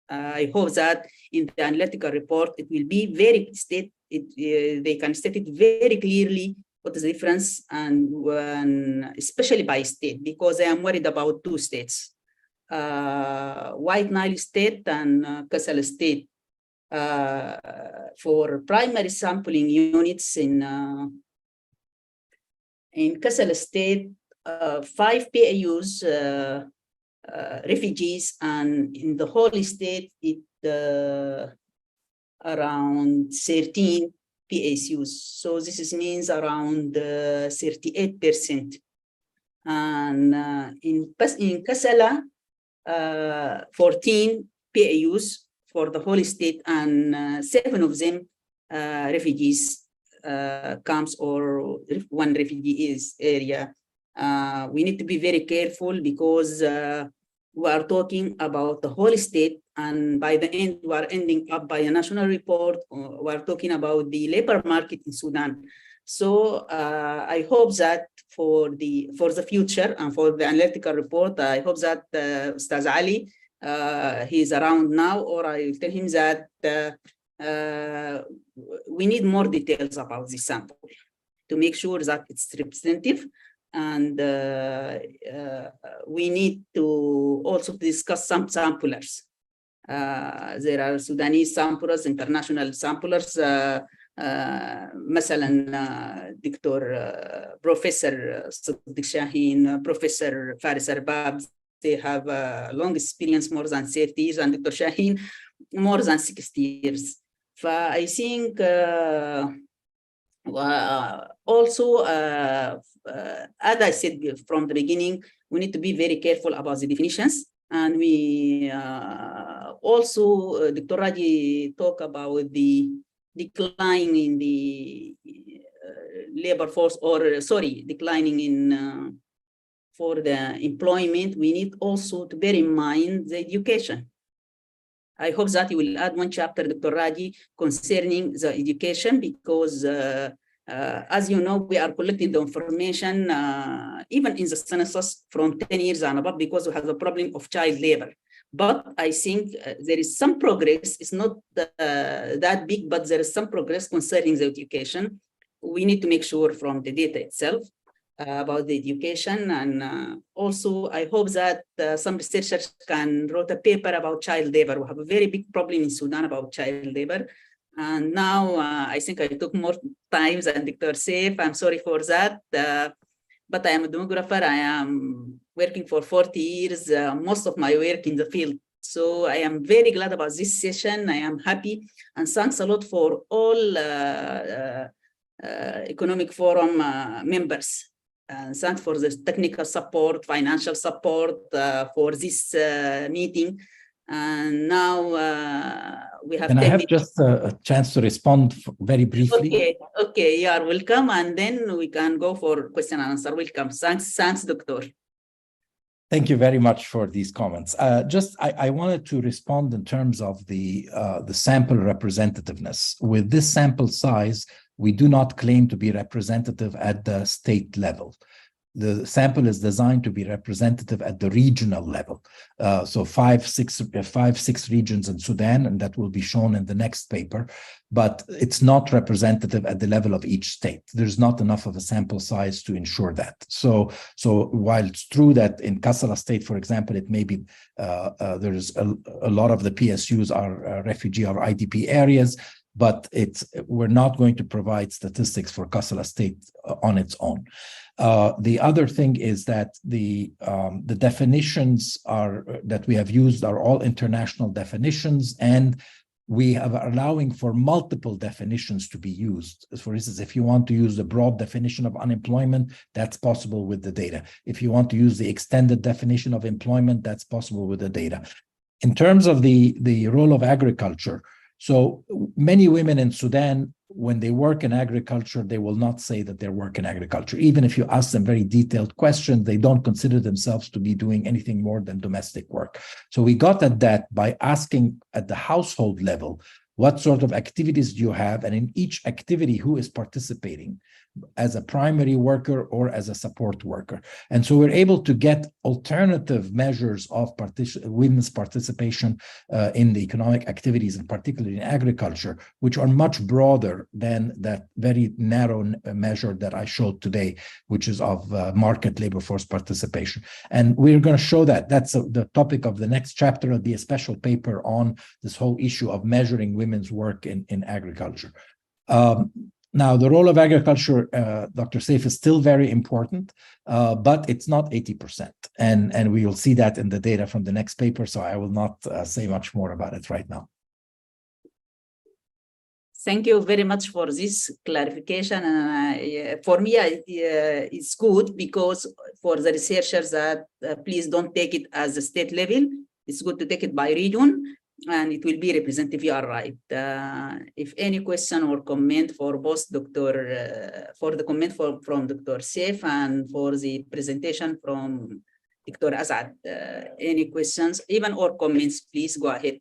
I hope that in the analytical report, it will be very they can state it very clearly what is the difference, and especially by state, because I am worried about 2 states, White Nile state and Kassala state. For primary sampling units in Kassala state, 5 PAUs refugees, and in the whole state, it around 13 PACUs. So this means around 38%. And in Kassala, 14 PAUs for the whole state, and 7 of them refugees camps or 1 refugee area. We need to be very careful, because we are talking about the whole state, and by the end, we are ending up by a national report. We are talking about the labor market in Sudan. So I hope that for the future and for the analytical report, I hope that Ustaz Ali, he is around now, or I will tell him that we need more details about this sample to make sure that it's representative. And we need to also discuss some samplers. There are Sudanese samplers, international samplers, مثلا Dr. Professor Shaines, Professor Faris Arbab, they have a long experience, more than 30 years, and Dr. Shaines, more than 60 years. I think also, as I said from the beginning, we need to be very careful about the definitions, and we Also, Dr. Raji talked about the decline in the labor force, or declining in for the employment. We need also to bear in mind the education. I hope that you will add one chapter, Dr. Raji, concerning the education, because as you know, we are collecting the information even in the census from 10 years and above, because we have a problem of child labor. But I think there is some progress. It's not that big, but there is some progress concerning the education. We need to make sure from the data itself about the education. And also, I hope that some researchers can write a paper about child labor. We have a very big problem in Sudan about child labor. And now I think I took more time than Dr. Saif. I'm sorry for that. But I am a demographer. I am working for 40 years, most of my work in the field. So I am very glad about this session. I am happy. And thanks a lot for all Economic Forum members. Thanks for the technical support, financial support for this meeting. And now we have. And I have just a chance to respond very briefly. Okay, you are welcome. And then we can go for question and answer. Welcome. Thanks, Doctor. Thank you very much for these comments. I wanted to respond in terms of the sample representativeness. With this sample size, we do not claim to be representative at the state level. The sample is designed to be representative at the regional level. So five, six regions in Sudan, and that will be shown in the next paper, but it's not representative at the level of each state. There's not enough of a sample size to ensure that. So while it's true that in Kassala state, for example, it may be, there's a lot of the PSUs are refugee or IDP areas, but we're not going to provide statistics for Kassala state on its own. The other thing is that the definitions that we have used are all international definitions, and we are allowing for multiple definitions to be used. For instance, if you want to use the broad definition of unemployment, that's possible with the data. If you want to use the extended definition of employment, that's possible with the data. In terms of the role of agriculture, so many women in Sudan, when they work in agriculture, they will not say that they work in agriculture. Even if you ask them very detailed questions, they don't consider themselves to be doing anything more than domestic work. So we got at that by asking at the household level, what sort of activities do you have? And in each activity, who is participating as a primary worker or as a support worker? And so we're able to get alternative measures of women's participation in the economic activities, and particularly in agriculture, which are much broader than that very narrow measure that I showed today, which is of market labor force participation. And we're going to show that. That's the topic of the next chapter. It'll be a special paper on this whole issue of measuring women's work in agriculture. Now, the role of agriculture, Dr. Saif, is still very important, but it's not 80%. And we will see that in the data from the next paper, so I will not say much more about it right now. Thank you very much for this clarification. For me, it's good, because for the researchers that please don't take it as a state level. It's good to take it by region, and it will be representative. You are right. If any question or comment for both for the comment from Dr. Saif and for the presentation from Dr. Assaad, any questions, even or comments, please go ahead.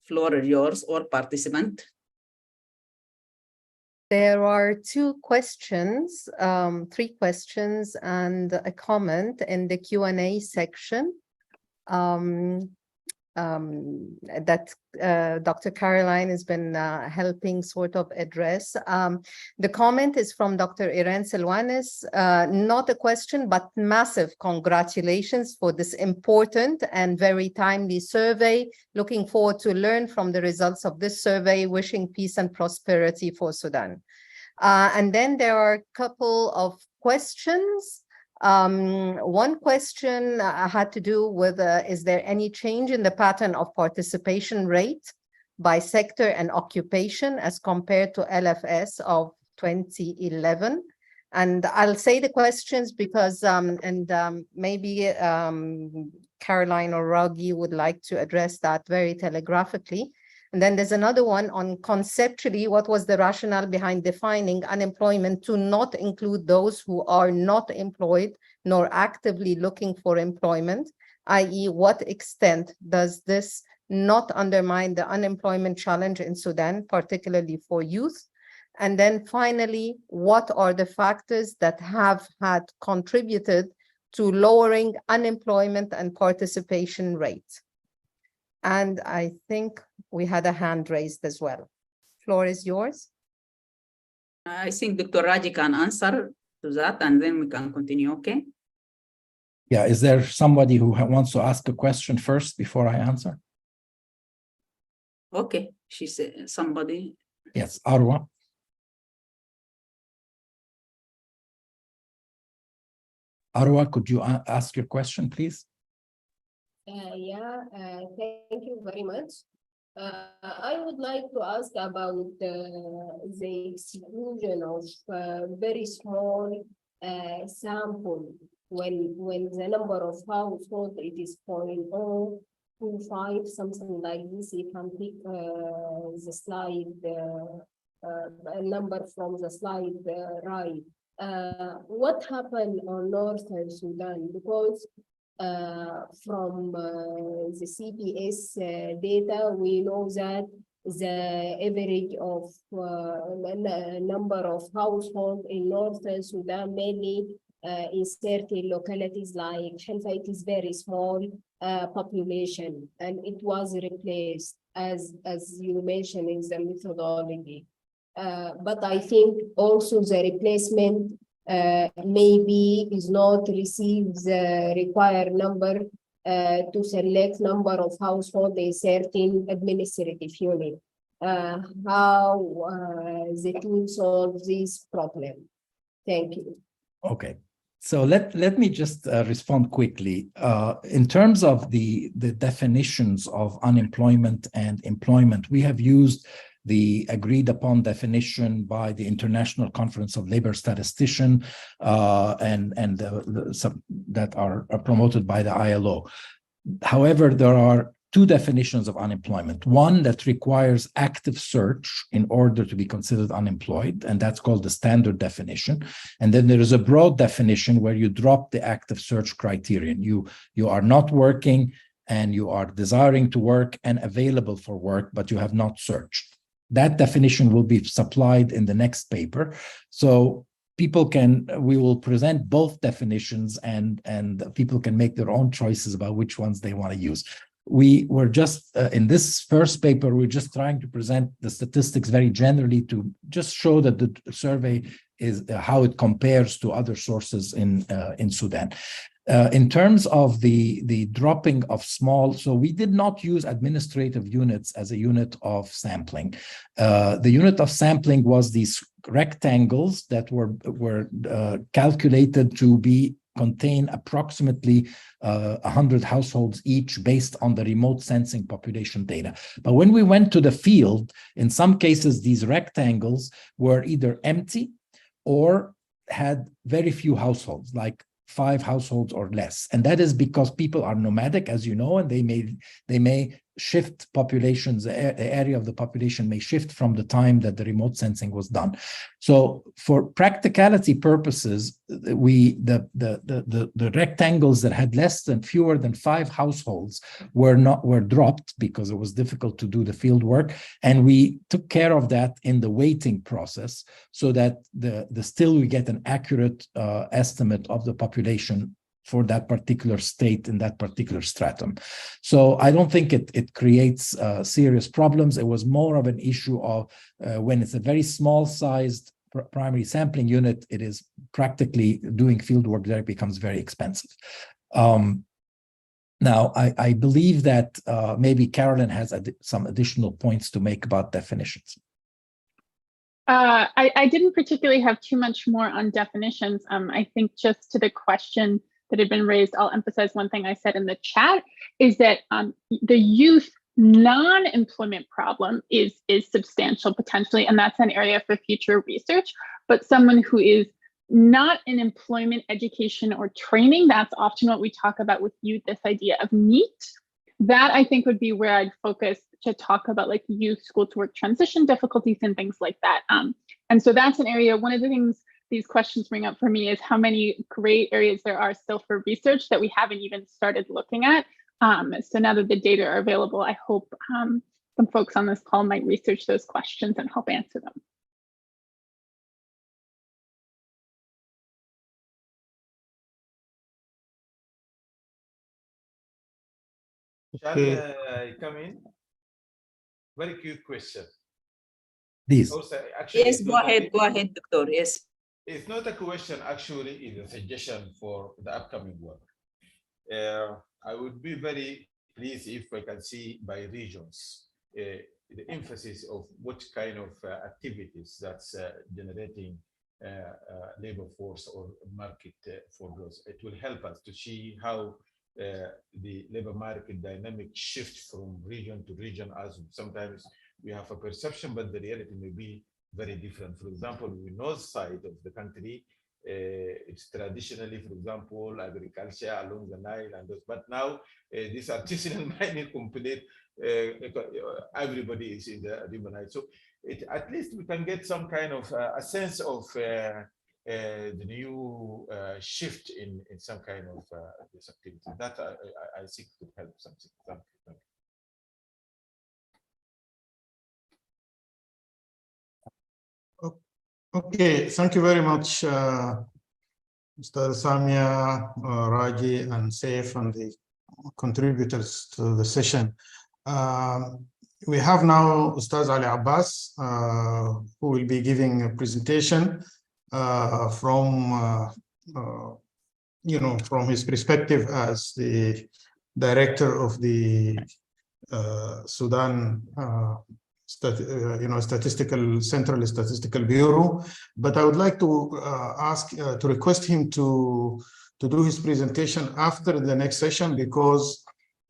Floor is yours, or participant. There are two questions, 3 questions and a comment in the Q&A section that Dr. Caroline has been helping sort of address. The comment is from Dr. Iran Selwanis, not a question, but massive congratulations for this important and very timely survey. Looking forward to learn from the results of this survey, wishing peace and prosperity for Sudan. And then there are a couple of questions. One question had to do with, is there any change in the pattern of participation rate by sector and occupation as compared to LFS of 2011? And I'll say the questions because, maybe Caroline or Ragui would like to address that very telegraphically. And then there's another one on conceptually, what was the rationale behind defining unemployment to not include those who are not employed nor actively looking for employment, i.e. what extent does this not undermine the unemployment challenge in Sudan, particularly for youth? And then finally, what are the factors that have had contributed to lowering unemployment and participation rates? And I think we had a hand raised as well. Floor is yours. I think Dr. Raji can answer to that, and then we can continue, okay? Yeah, is there somebody who wants to ask a question first before I answer? Okay, she said somebody. Yes, Arwa. Arwa, could you ask your question, please? Thank you very much. I would like to ask about the exclusion of very small sample when the number of households it is 0.025, something like this. You can pick the slide number from the slide right. What happened on Northern Sudan? Because from the CPS data, we know that the average of number of households in Northern Sudan, mainly in certain localities like Halfa, it is very small population, and it was replaced as you mentioned in the methodology. But I think also the replacement maybe is not receive the required number to select number of household in certain administrative unit. How the team solve this problem? Thank you. Okay, so let me just respond quickly. In terms of the definitions of unemployment and employment, we have used the agreed upon definition by the International Conference of Labor Statisticians and some that are promoted by the ILO. However, there are two definitions of unemployment. One that requires active search in order to be considered unemployed, and that's called the standard definition. And then there is a broad definition where you drop the active search criterion. You are not working and you are desiring to work and available for work, but you have not searched. That definition will be supplied in the next paper. So we will present both definitions and people can make their own choices about which ones they want to use. We were just, in this first paper, we're just trying to present the statistics very generally to just show that the survey is how it compares to other sources in Sudan. In terms of the dropping of small, so we did not use administrative units as a unit of sampling. The unit of sampling was these rectangles that were calculated to contain approximately 100 households each based on the remote sensing population data. But when we went to the field, in some cases, these rectangles were either empty or had very few households, like 5 households or less. And that is because people are nomadic, as you know, and they may shift populations, the area of the population may shift from the time that the remote sensing was done. So for practicality purposes, the rectangles that had fewer than 5 households were dropped because it was difficult to do the field work. And we took care of that in the weighting process so that still we get an accurate estimate of the population for that particular state in that particular stratum. So I don't think it creates serious problems. It was more of an issue of when it's a very small sized primary sampling unit, it is practically doing field work there becomes very expensive. Now, I believe that maybe Carolyn has some additional points to make about definitions. I didn't particularly have too much more on definitions. I think just to the question that had been raised, I'll emphasize one thing I said in the chat, is that the youth non-employment problem is substantial potentially, and that's an area for future research. But someone who is not in employment, education, or training. That's often what we talk about with youth, this idea of NEET. That I think would be where I'd focus to talk about like youth school to work transition difficulties and things like that. And so that's an area, one of the things these questions bring up for me is how many great areas there are still for research that we haven't even started looking at. So now that the data are available, I hope some folks on this call might research those questions and help answer them. Shall I come in? Very quick question. Please. Also, actually, Yes, go ahead, Doctor. Yes. It's not a question, actually, it's a suggestion for the upcoming work. I would be very pleased if I can see by regions the emphasis of what kind of activities that's generating labor force or market for those. It will help us to see how the labor market dynamic shifts from region to region, as sometimes we have a perception, but the reality may be very different. For example, the north side of the country, it's traditionally, for example, agriculture along the Nile and those, but now this artisanal mining complete, everybody is in the river Nile. So at least we can get some kind of a sense of the new shift in some kind of this activity. That I think could help something. Thank you. Okay, thank you very much, Mr. Samia, Raji, and Saif, and the contributors to the session. We have now Ustaz Ali Abbas, who will be giving a presentation from his perspective as the director of the Sudan Central Statistical Bureau. But I would like to request him to do his presentation after the next session, because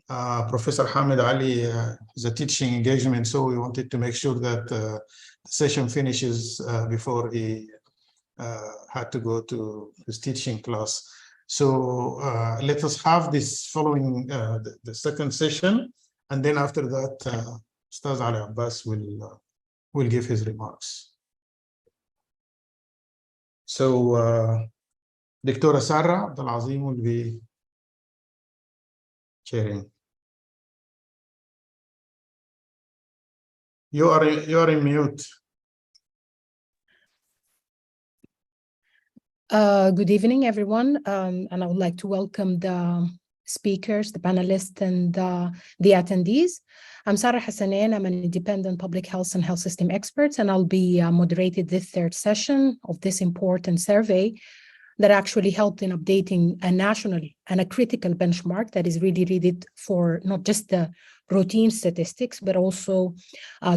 Professor Ahmed Ali is a teaching engagement, so we wanted to make sure that the session finishes before he had to go to his teaching class. So let us have this following the second session, and then after that, Ustaz Ali Abbas will give his remarks. So Dr. Sarah Abdul Azim will be chairing. You are in mute. Good evening, everyone, and I would like to welcome the speakers, the panelists, and the attendees. I'm Sarah Hassanein. I'm an independent public health and health system expert, and I'll be moderating this third session of this important survey that actually helped in updating a national and a critical benchmark that is really needed for not just the routine statistics, but also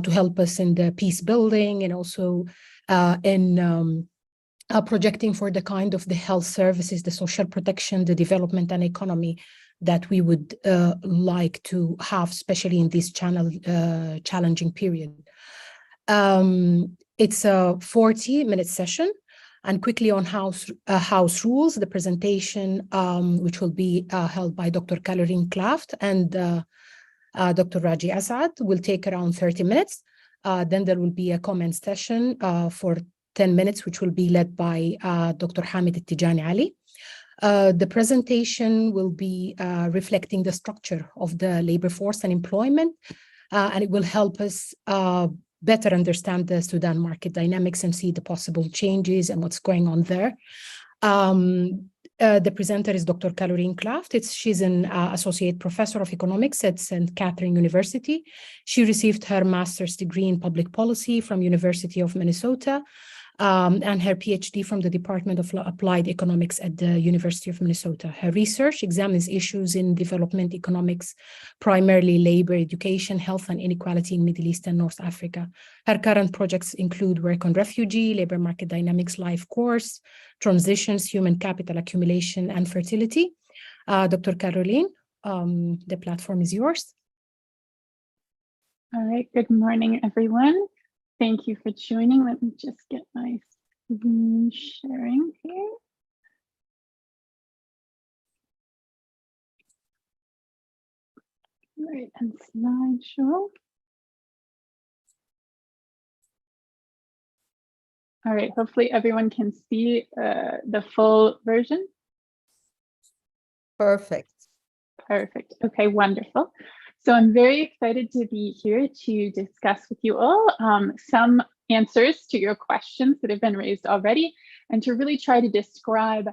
to help us in the peace building and also in projecting for the kind of the health services, the social protection, the development and economy that we would like to have, especially in this challenging period. It's a 40-minute session, and quickly on house rules, the presentation, which will be held by Dr. Krafft and Dr. Ragui Assaad, will take around 30 minutes. Then there will be a comment session for 10 minutes, which will be led by Dr. Hamid Tijani Ali. The presentation will be reflecting the structure of the labor force and employment, and it will help us better understand the Sudan market dynamics and see the possible changes and what's going on there. The presenter is Dr. Krafft. She's an associate professor of economics at St. Catherine University. She received her master's degree in public policy from University of Minnesota, and her PhD from the Department of Applied Economics at the University of Minnesota. Her research examines issues in development economics, primarily labor, education, health, and inequality in Middle East and North Africa. Her current projects include work on refugee, labor market dynamics, life course, transitions, human capital accumulation, and fertility. Dr. Caroline, the platform is yours. All right, good morning, everyone. Thank you for joining. Let me just get my screen sharing here. Right, and slideshow. All right, hopefully everyone can see the full version. Perfect. Perfect. Okay, wonderful. So I'm very excited to be here to discuss with you all some answers to your questions that have been raised already, and to really try to describe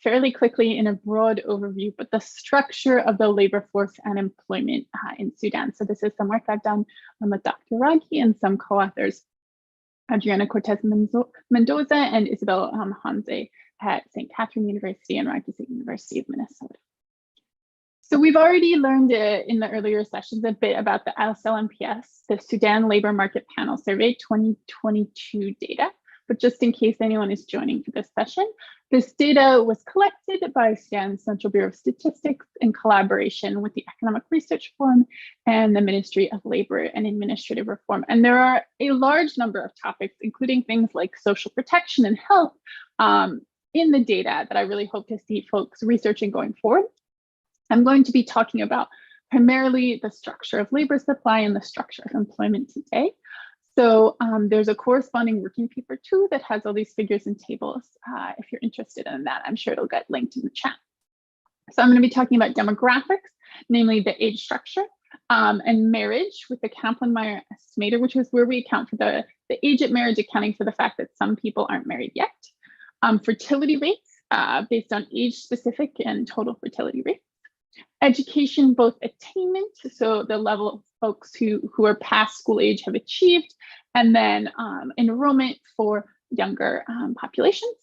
fairly quickly in a broad overview, but the structure of the labor force and employment in Sudan. So this is some work I've done with Dr. Ragui and some co-authors, Adriana Cortez Mendoza and Isabel Hanze at St. Catherine University and Ragui State University of Minnesota. So we've already learned in the earlier sessions a bit about the SLMPS, the Sudan Labor Market Panel Survey 2022 data. But just in case anyone is joining for this session, this data was collected by Sudan's Central Bureau of Statistics in collaboration with the Economic Research Forum and the Ministry of Labor and Administrative Reform. And there are a large number of topics, including things like social protection and health in the data that I really hope to see folks researching going forward. I'm going to be talking about primarily the structure of labor supply and the structure of employment today. So there's a corresponding working paper too that has all these figures and tables. If you're interested in that, I'm sure it'll get linked in the chat. So I'm going to be talking about demographics, namely the age structure, and marriage with the Kaplan-Meier estimator, which is where we account for the age at marriage, accounting for the fact that some people aren't married yet. Fertility rates based on age-specific and total fertility rates. Education, both attainment, so the level of folks who are past school age have achieved, and then enrollment for younger populations.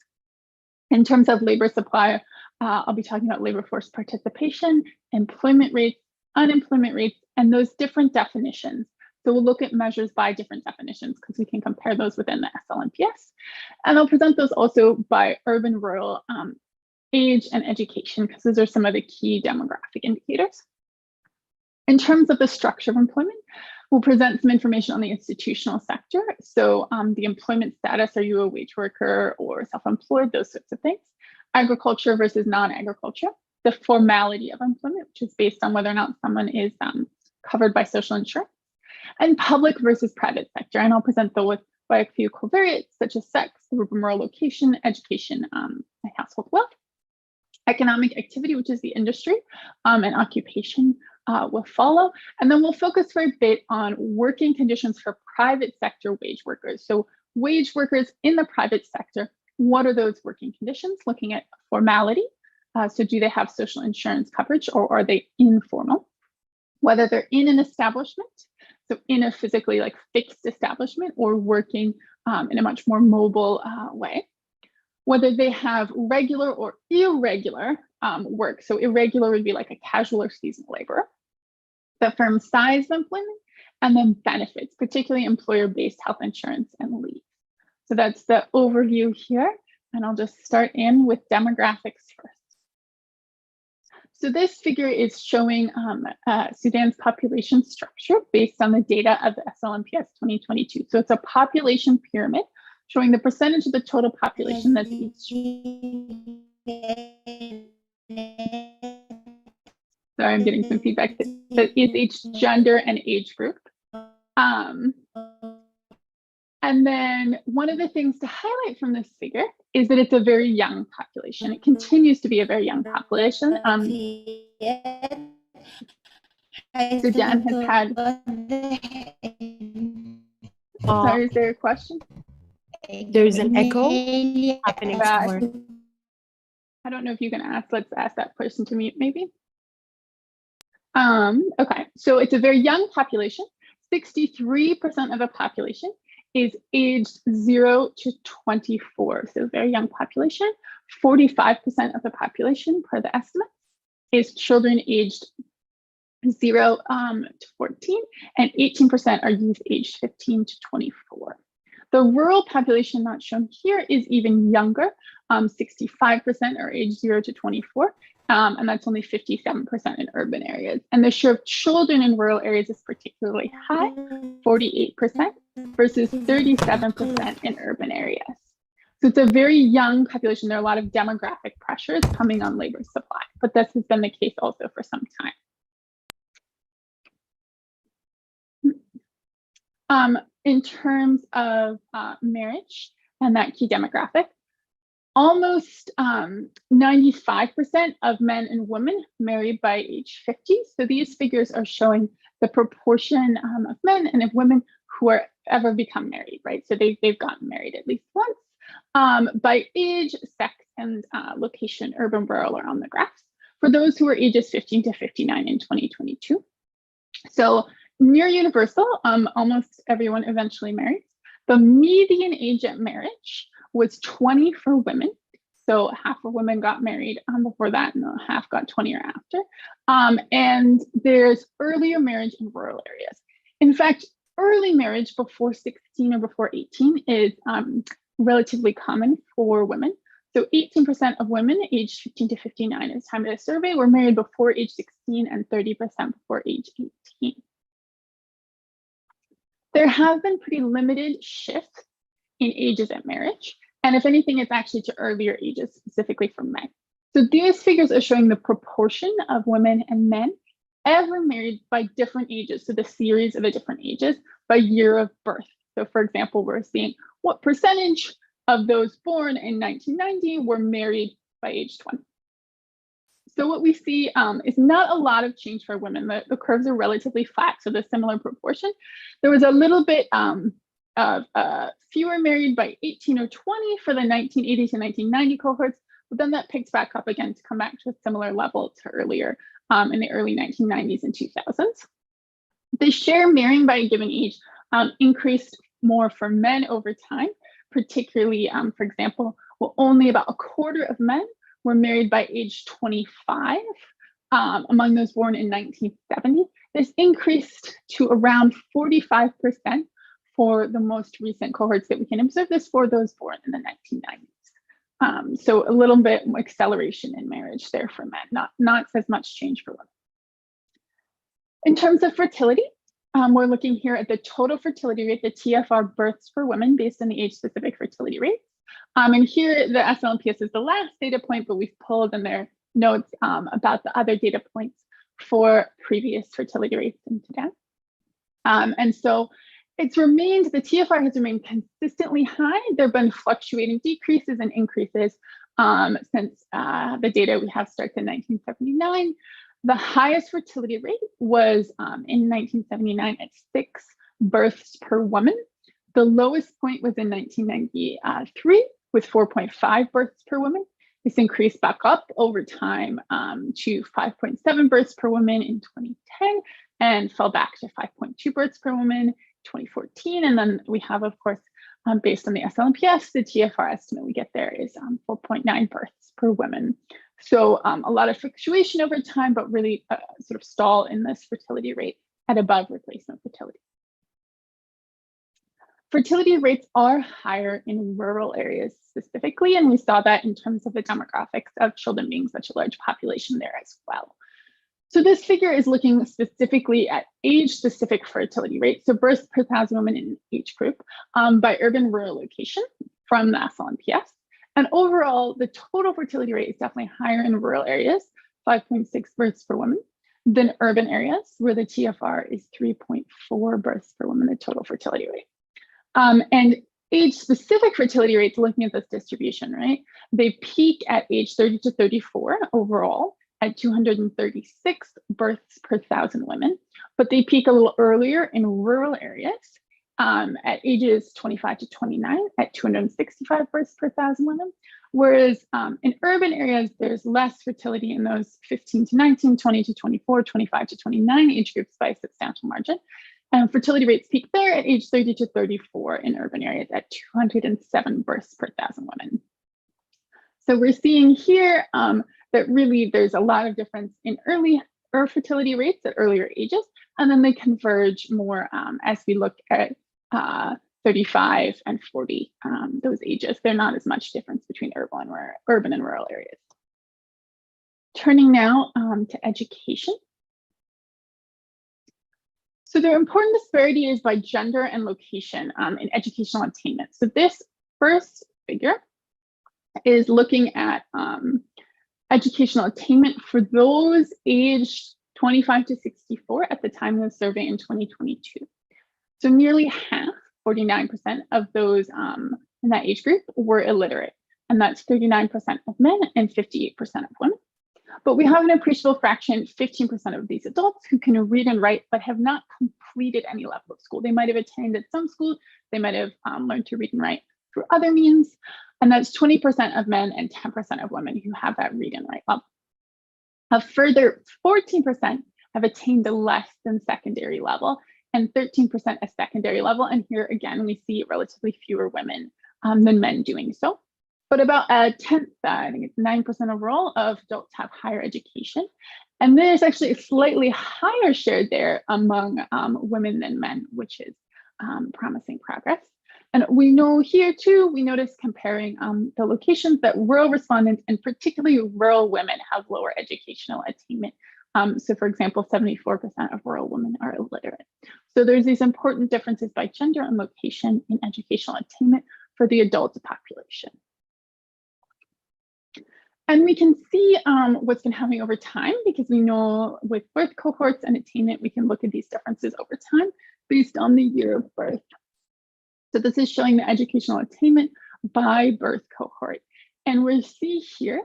In terms of labor supply, I'll be talking about labor force participation, employment rates, unemployment rates, and those different definitions. So we'll look at measures by different definitions because we can compare those within the SLMPS. And I'll present those also by urban, rural, age, and education, because those are some of the key demographic indicators. In terms of the structure of employment, we'll present some information on the institutional sector. So the employment status, are you a wage worker or self-employed, those sorts of things. Agriculture versus non-agriculture. The formality of employment, which is based on whether or not someone is covered by social insurance. And public versus private sector. And I'll present those by a few covariates such as sex, urban rural location, education, and household wealth. Economic activity, which is the industry, and occupation will follow. And then we'll focus for a bit on working conditions for private sector wage workers. So wage workers in the private sector, what are those working conditions? Looking at formality. So do they have social insurance coverage or are they informal? Whether they're in an establishment, so in a physically like fixed establishment or working in a much more mobile way. Whether they have regular or irregular work. So irregular would be like a casual or seasonal laborer. The firm size of employment, and then benefits, particularly employer-based health insurance and leave. So that's the overview here. And I'll just start in with demographics first. So this figure is showing Sudan's population structure based on the data of the SLMPS 2022. So it's a population pyramid showing the percentage of the total population that's each. Sorry, I'm getting some feedback that is each gender and age group. And then one of the things to highlight from this figure is that it's a very young population. It continues to be a very young population. Sudan has had. Sorry, is there a question? There's an echo happening somewhere. I don't know if you can ask. Let's ask that person to mute, maybe. Okay, so it's a very young population. 63% of the population is aged 0 to 24, so very young population. 45% of the population, per the estimate, is children aged 0 to 14, and 18% are youth aged 15 to 24. The rural population not shown here is even younger. 65% are aged 0 to 24, and that's only 57% in urban areas. And the share of children in rural areas is particularly high, 48% versus 37% in urban areas. So it's a very young population. There are a lot of demographic pressures coming on labor supply, but this has been the case also for some time. In terms of marriage and that key demographic, almost 95% of men and women married by age 50. So these figures are showing the proportion of men and of women who are ever become married, right? So they've gotten married at least once. By age, sex, and location, urban, rural, are on the graphs. For those who are ages 15 to 59 in 2022. So near universal, almost everyone eventually marries. The median age at marriage was 20 for women. So half of women got married before that, and half got 20 or after. And there's earlier marriage in rural areas. In fact, early marriage before 16 or before 18 is relatively common for women. So 18% of women aged 15 to 59 at the time of the survey were married before age 16 and 30% before age 18. There have been pretty limited shifts in ages at marriage. And if anything, it's actually to earlier ages, specifically for men. So these figures are showing the proportion of women and men ever married by different ages. So the series of the different ages by year of birth. So for example, we're seeing what percentage of those born in 1990 were married by age 20. So what we see is not a lot of change for women. The curves are relatively flat, so the similar proportion. There was a little bit of fewer married by 18 or 20 for the 1980 to 1990 cohorts, but then that picks back up again to come back to a similar level to earlier in the early 1990s and 2000s. The share marrying by a given age increased more for men over time, particularly, for example, well, only about a quarter of men were married by age 25 among those born in 1970. This increased to around 45% for the most recent cohorts that we can observe this for those born in the 1990s. So a little bit acceleration in marriage there for men, not as much change for women. In terms of fertility, we're looking here at the total fertility rate, the TFR births for women based on the age-specific fertility rates. And here the SLMPS is the last data point, but we've pulled in their notes about the other data points for previous fertility rates in Sudan. And so it's remained, the TFR has remained consistently high. There have been fluctuating decreases and increases since the data we have starts in 1979. The highest fertility rate was in 1979 at 6 births per woman. The lowest point was in 1993 with 4.5 births per woman. This increased back up over time to 5.7 births per woman in 2010 and fell back to 5.2 births per woman in 2014. And then we have, of course, based on the SLMPS, the TFR estimate we get there is 4.9 births per woman. So a lot of fluctuation over time, but really sort of stall in this fertility rate at above replacement fertility. Fertility rates are higher in rural areas specifically, and we saw that in terms of the demographics of children being such a large population there as well. So this figure is looking specifically at age-specific fertility rates, so births per 1,000 women in each group by urban-rural location from the SLMPS. And overall, the total fertility rate is definitely higher in rural areas, 5.6 births per woman, than urban areas, where the TFR is 3.4 births per woman, the total fertility rate. And age-specific fertility rates, looking at this distribution, right? They peak at age 30 to 34 overall at 236 births per 1,000 women, but they peak a little earlier in rural areas at ages 25 to 29 at 265 births per 1,000 women, whereas in urban areas, there's less fertility in those 15 to 19, 20 to 24, 25 to 29 age groups by a substantial margin. And fertility rates peak there at age 30 to 34 in urban areas at 207 births per 1,000 women. So we're seeing here that really there's a lot of difference in early fertility rates at earlier ages, and then they converge more as we look at 35 and 40, those ages. There's not as much difference between urban and rural areas. Turning now to education. So there are important disparities by gender and location in educational attainment. So this first figure is looking at educational attainment for those aged 25 to 64 at the time of the survey in 2022. So nearly half, 49% of those in that age group were illiterate, and that's 39% of men and 58% of women. But we have an appreciable fraction, 15% of these adults who can read and write, but have not completed any level of school. They might have attended some school, they might have learned to read and write through other means, and that's 20% of men and 10% of women who have that read and write level. A further 14% have attained a less than secondary level, and 13% a secondary level. And here again, we see relatively fewer women than men doing so. But about a tenth, I think it's 9% overall of adults have higher education. And there's actually a slightly higher share there among women than men, which is promising progress. And we know here too, we notice comparing the locations that rural respondents and particularly rural women have lower educational attainment. So for example, 74% of rural women are illiterate. So there's these important differences by gender and location in educational attainment for the adult population. And we can see what's been happening over time, because we know with birth cohorts and attainment, we can look at these differences over time based on the year of birth. So this is showing the educational attainment by birth cohort. And we see here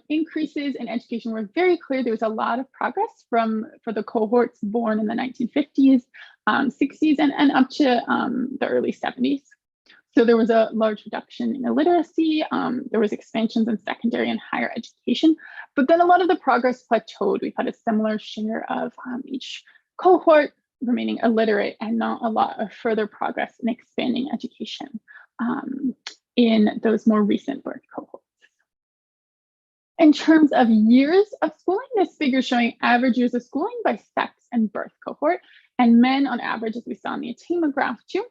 increases in education were very clear. There was a lot of progress for the cohorts born in the 1950s, 60s, and up to the early 70s. So there was a large reduction in illiteracy. There was expansions in secondary and higher education, but then a lot of the progress plateaued. We've had a similar share of each cohort remaining illiterate and not a lot of further progress in expanding education in those more recent birth cohorts. In terms of years of schooling, this figure is showing average years of schooling by sex and birth cohort. And men on average, as we saw in the attainment graph too,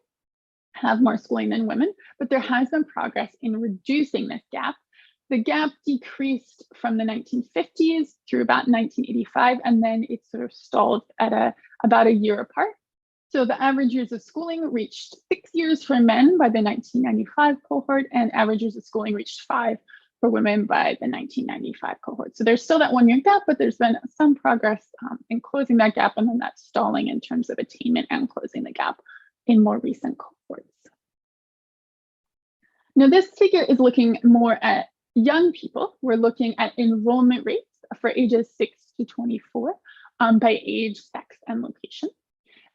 have more schooling than women, but there has been progress in reducing this gap. The gap decreased from the 1950s through about 1985, and then it sort of stalled at about a year apart. So the average years of schooling reached 6 years for men by the 1995 cohort, and average years of schooling reached 5 for women by the 1995 cohort. So there's still that 1 year gap, but there's been some progress in closing that gap, and then that stalling in terms of attainment and closing the gap in more recent cohorts. Now this figure is looking more at young people. We're looking at enrollment rates for ages 6 to 24 by age, sex, and location.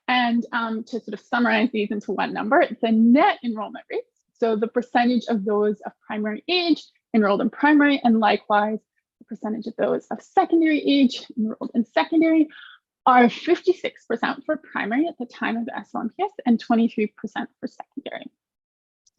And to sort of summarize these into one number, it's the net enrollment rates. So the percentage of those of primary age enrolled in primary, and likewise, the percentage of those of secondary age enrolled in secondary are 56% for primary at the time of the SLMPS and 23% for secondary.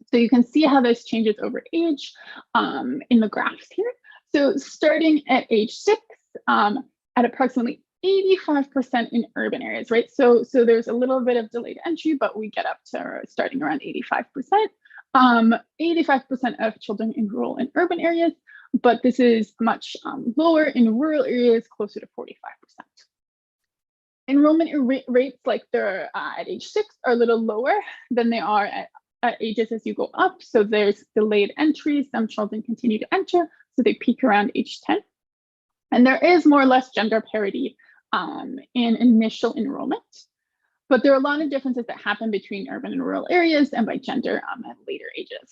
So you can see how this changes over age in the graphs here. So starting at age 6, at approximately 85% in urban areas, right? So there's a little bit of delayed entry, but we get up to starting around 85%. 85% of children enroll in urban areas, but this is much lower in rural areas, closer to 45%. Enrollment rates, like they're at age 6, are a little lower than they are at ages as you go up. So there's delayed entry. Some children continue to enter, so they peak around age 10. And there is more or less gender parity in initial enrollment. But there are a lot of differences that happen between urban and rural areas and by gender at later ages.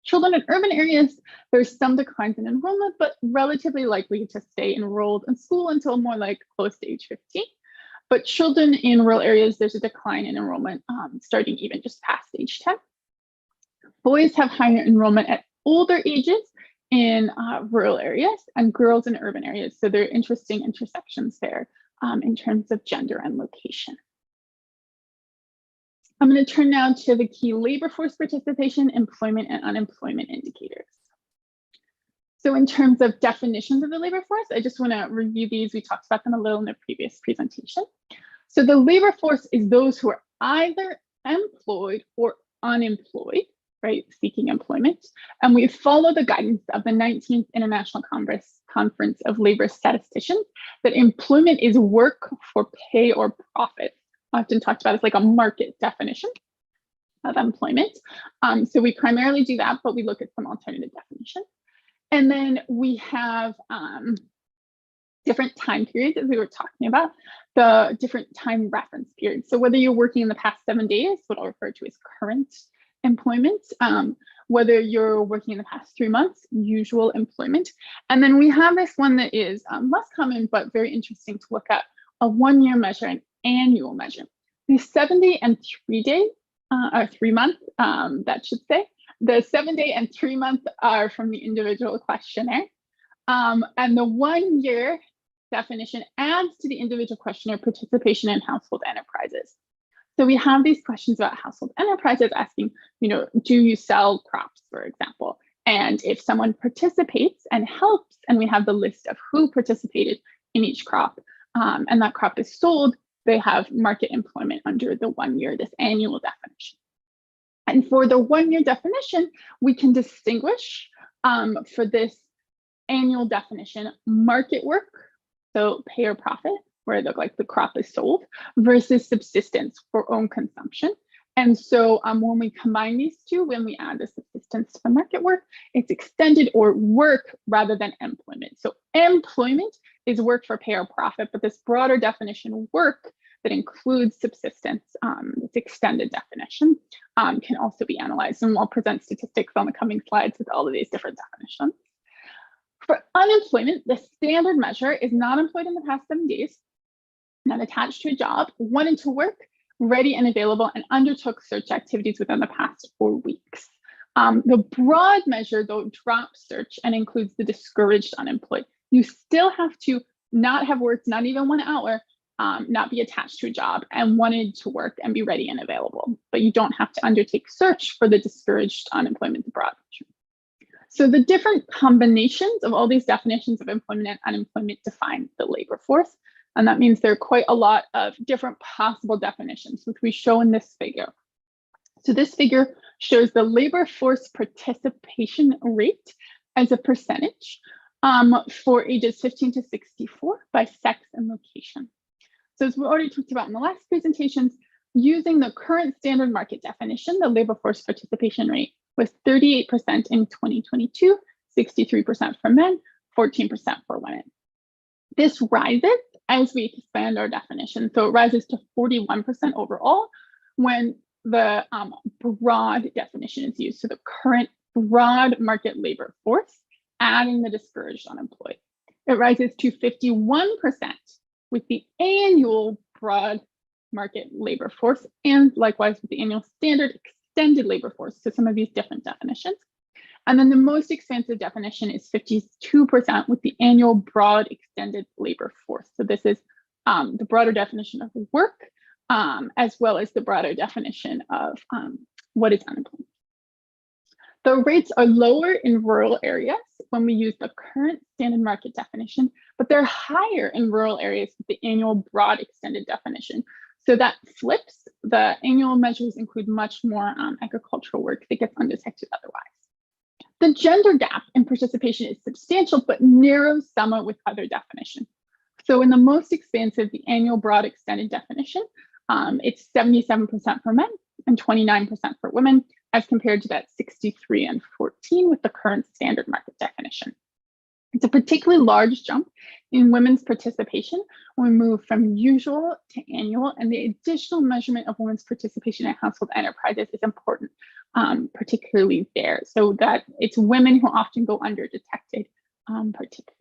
Children in urban areas, there's some declines in enrollment, but relatively likely to stay enrolled in school until more like close to age 15. But children in rural areas, there's a decline in enrollment starting even just past age 10. Boys have higher enrollment at older ages in rural areas and girls in urban areas. So there are interesting intersections there in terms of gender and location. I'm going to turn now to the key labor force participation, employment, and unemployment indicators. So in terms of definitions of the labor force, I just want to review these. We talked about them a little in the previous presentation. So the labor force is those who are either employed or unemployed, right, seeking employment. And we follow the guidance of the 19th International Conference of Labor Statisticians that employment is work for pay or profit, often talked about as like a market definition of employment. So we primarily do that, but we look at some alternative definitions. And then we have different time periods, as we were talking about, the different time reference periods. So whether you're working in the past 7 days, what I'll refer to as current employment, whether you're working in the past 3 months, usual employment. And then we have this one that is less common, but very interesting to look at, a 1-year measure, an annual measure. The 7-day and 3-day, or 3 month, that should say, the 7-day and 3 month are from the individual questionnaire. And the 1-year definition adds to the individual questionnaire participation in household enterprises. So we have these questions about household enterprises asking, do you sell crops, for example? And if someone participates and helps, and we have the list of who participated in each crop, and that crop is sold, they have market employment under the 1-year, this annual definition. And for the 1-year definition, we can distinguish for this annual definition, market work, so pay or profit, where the crop is sold, versus subsistence for own consumption. And so when we combine these two, when we add the subsistence to the market work, it's extended or work rather than employment. So employment is work for pay or profit, but this broader definition, work, that includes subsistence, this extended definition, can also be analyzed. And we'll present statistics on the coming slides with all of these different definitions. For unemployment, the standard measure is not employed in the past 7 days, not attached to a job, wanted to work, ready and available, and undertook search activities within the past 4 weeks. The broad measure, though, drops search and includes the discouraged unemployed. You still have to not have worked, not even 1 hour, not be attached to a job, and wanted to work and be ready and available. But you don't have to undertake search for the discouraged unemployment, the broad measure. So the different combinations of all these definitions of employment and unemployment define the labor force. And that means there are quite a lot of different possible definitions, which we show in this figure. So this figure shows the labor force participation rate as a percentage for ages 15 to 64 by sex and location. So as we already talked about in the last presentations, using the current standard market definition, the labor force participation rate was 38% in 2022, 63% for men, 14% for women. This rises as we expand our definition. So it rises to 41% overall when the broad definition is used. So the current broad market labor force, adding the discouraged unemployed. It rises to 51% with the annual broad market labor force, and likewise with the annual standard extended labor force, so some of these different definitions. And then the most expansive definition is 52% with the annual broad extended labor force. So this is the broader definition of work, as well as the broader definition of what is unemployment. The rates are lower in rural areas when we use the current standard market definition, but they're higher in rural areas with the annual broad extended definition. So that flips. The annual measures include much more agricultural work that gets undetected otherwise. The gender gap in participation is substantial, but narrows somewhat with other definitions. So in the most expansive, the annual broad extended definition, it's 77% for men and 29% for women, as compared to that 63 and 14 with the current standard market definition. It's a particularly large jump in women's participation when we move from usual to annual, and the additional measurement of women's participation in household enterprises is important, particularly there. So that it's women who often go under-detected, particularly.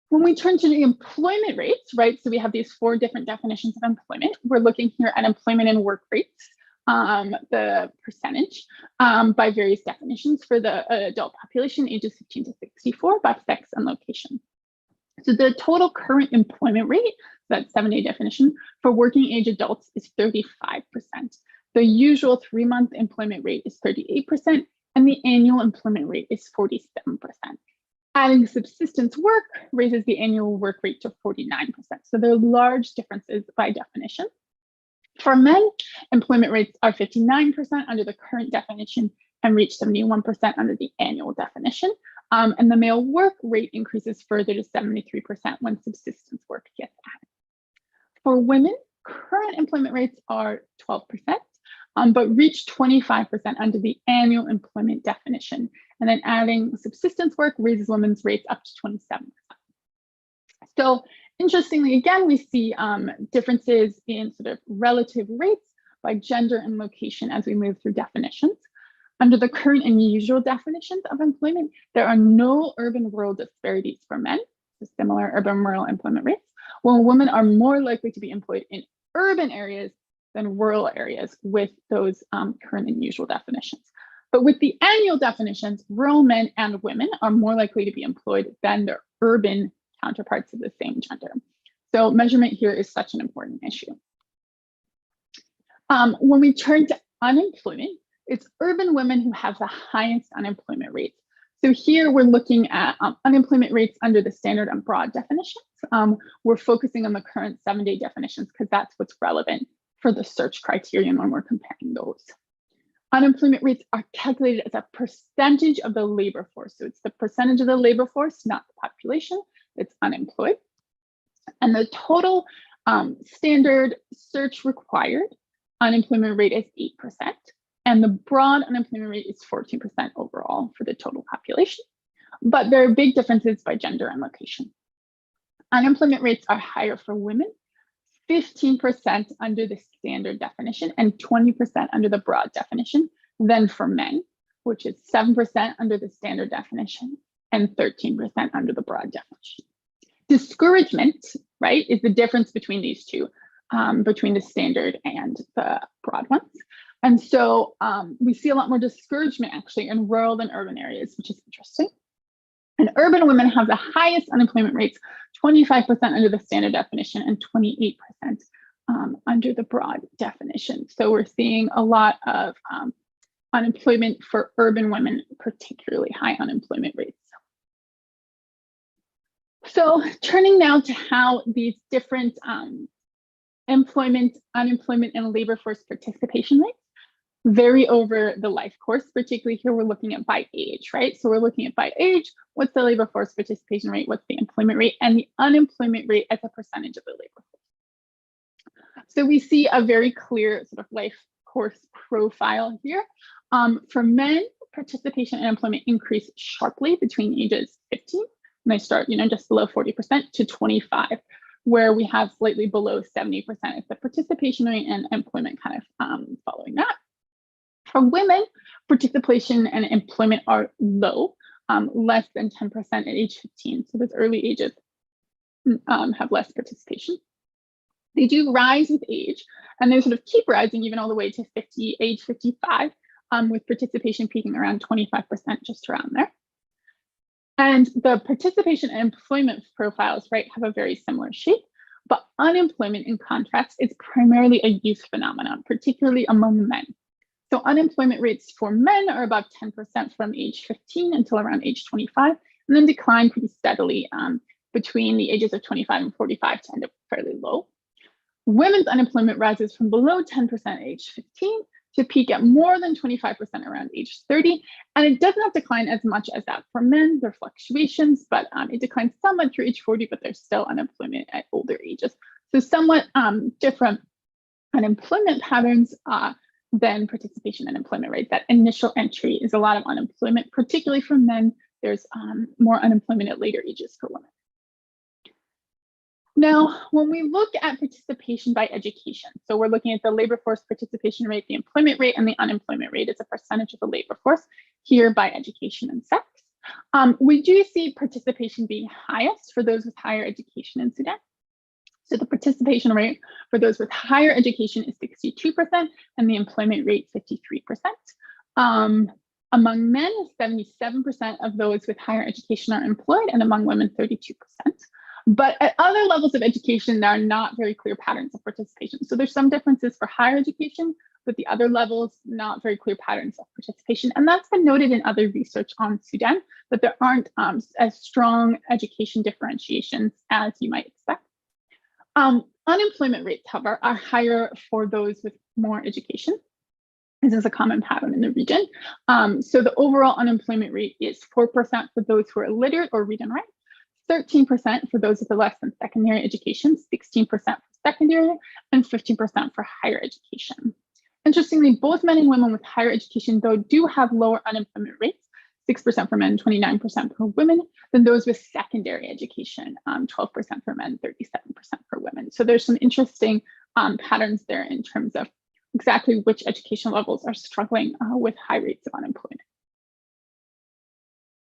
When we turn to the employment rates, right, so we have these 4 different definitions of employment. We're looking here at employment and work rates, the percentage by various definitions for the adult population ages 15 to 64 by sex and location. So the total current employment rate, that 7-day definition, for working age adults is 35%. The usual 3-month employment rate is 38%, and the annual employment rate is 47%. Adding subsistence work raises the annual work rate to 49%. So there are large differences by definition. For men, employment rates are 59% under the current definition and reach 71% under the annual definition. And the male work rate increases further to 73% when subsistence work gets added. For women, current employment rates are 12%, but reach 25% under the annual employment definition. And then adding subsistence work raises women's rates up to 27%. So interestingly, again, we see differences in sort of relative rates by gender and location as we move through definitions. Under the current and usual definitions of employment, there are no urban-rural disparities for men, so similar urban-rural employment rates, while women are more likely to be employed in urban areas than rural areas with those current and usual definitions. But with the annual definitions, rural men and women are more likely to be employed than their urban counterparts of the same gender. So measurement here is such an important issue. When we turn to unemployment, it's urban women who have the highest unemployment rates. So here we're looking at unemployment rates under the standard and broad definitions. We're focusing on the current 7-day definitions because that's what's relevant for the search criterion when we're comparing those. Unemployment rates are calculated as a percentage of the labor force. So it's the percentage of the labor force, not the population, that's unemployed. And the total standard search required unemployment rate is 8%. And the broad unemployment rate is 14% overall for the total population. But there are big differences by gender and location. Unemployment rates are higher for women, 15% under the standard definition and 20% under the broad definition than for men, which is 7% under the standard definition and 13% under the broad definition. Discouragement, right, is the difference between these two, between the standard and the broad ones. And so we see a lot more discouragement actually in rural than urban areas, which is interesting. And urban women have the highest unemployment rates, 25% under the standard definition and 28% under the broad definition. So we're seeing a lot of unemployment for urban women, particularly high unemployment rates. So turning now to how these different employment, unemployment, and labor force participation rates vary over the life course. Particularly here, we're looking at by age, right? So we're looking at by age, what's the labor force participation rate, what's the employment rate, and the unemployment rate as a percentage of the labor force. So we see a very clear sort of life course profile here. For men, participation in employment increased sharply between ages 15, and they start, just below 40% to 25, where we have slightly below 70% as the participation rate and employment kind of following that. For women, participation and employment are low, less than 10% at age 15. So those early ages have less participation. They do rise with age, and they sort of keep rising even all the way to age 55, with participation peaking around 25%, just around there. And the participation and employment profiles, right, have a very similar shape, but unemployment, in contrast, is primarily a youth phenomenon, particularly among men. So unemployment rates for men are about 10% from age 15 until around age 25, and then decline pretty steadily between the ages of 25 and 45 to end up fairly low. Women's unemployment rises from below 10% at age 15 to peak at more than 25% around age 30. And it does not decline as much as that for men. There are fluctuations, but it declines somewhat through age 40, but there's still unemployment at older ages. So somewhat different unemployment patterns than participation and employment rates. That initial entry is a lot of unemployment, particularly for men. There's more unemployment at later ages for women. Now, when we look at participation by education, so we're looking at the labor force participation rate, the employment rate, and the unemployment rate as a percentage of the labor force here by education and sex. We do see participation being highest for those with higher education in Sudan. So the participation rate for those with higher education is 62%, and the employment rate 53%. Among men, 77% of those with higher education are employed, and among women, 32%. But at other levels of education, there are not very clear patterns of participation. So there's some differences for higher education, but the other levels, not very clear patterns of participation. And that's been noted in other research on Sudan, that there aren't as strong education differentiations as you might expect. Unemployment rates, however, are higher for those with more education. This is a common pattern in the region. So the overall unemployment rate is 4% for those who are illiterate or read and write, 13% for those with less than secondary education, 16% for secondary, and 15% for higher education. Interestingly, both men and women with higher education, though, do have lower unemployment rates, 6% for men, 29% for women. Then those with secondary education, 12% for men, 37% for women. So there's some interesting patterns there in terms of exactly which education levels are struggling with high rates of unemployment.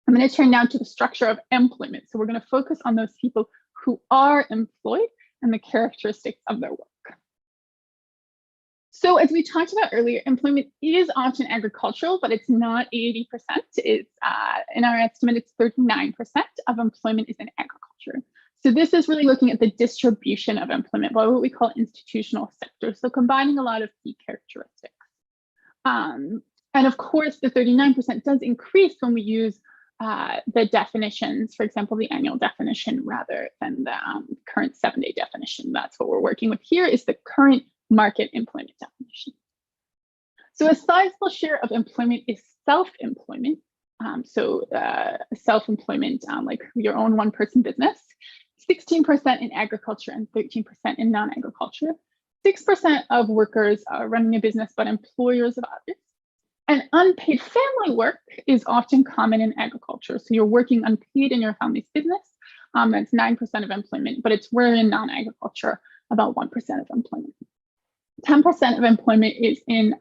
I'm going to turn now to the structure of employment. So we're going to focus on those people who are employed and the characteristics of their work. So as we talked about earlier, employment is often agricultural, but it's not 80%. It's, in our estimate, it's 39% of employment is in agriculture. So this is really looking at the distribution of employment by what we call institutional sectors. So combining a lot of key characteristics. And of course, the 39% does increase when we use the definitions, for example, the annual definition rather than the current 7-day definition. That's what we're working with here is the current market employment definition. So a sizable share of employment is self-employment. Self-employment, like your own one-person business, 16% in agriculture and 13% in non-agriculture. 6% of workers are running a business, but employers of others. And unpaid family work is often common in agriculture. So you're working unpaid in your family's business. That's 9% of employment, but it's rare in non-agriculture, about 1% of employment. 10% of employment is in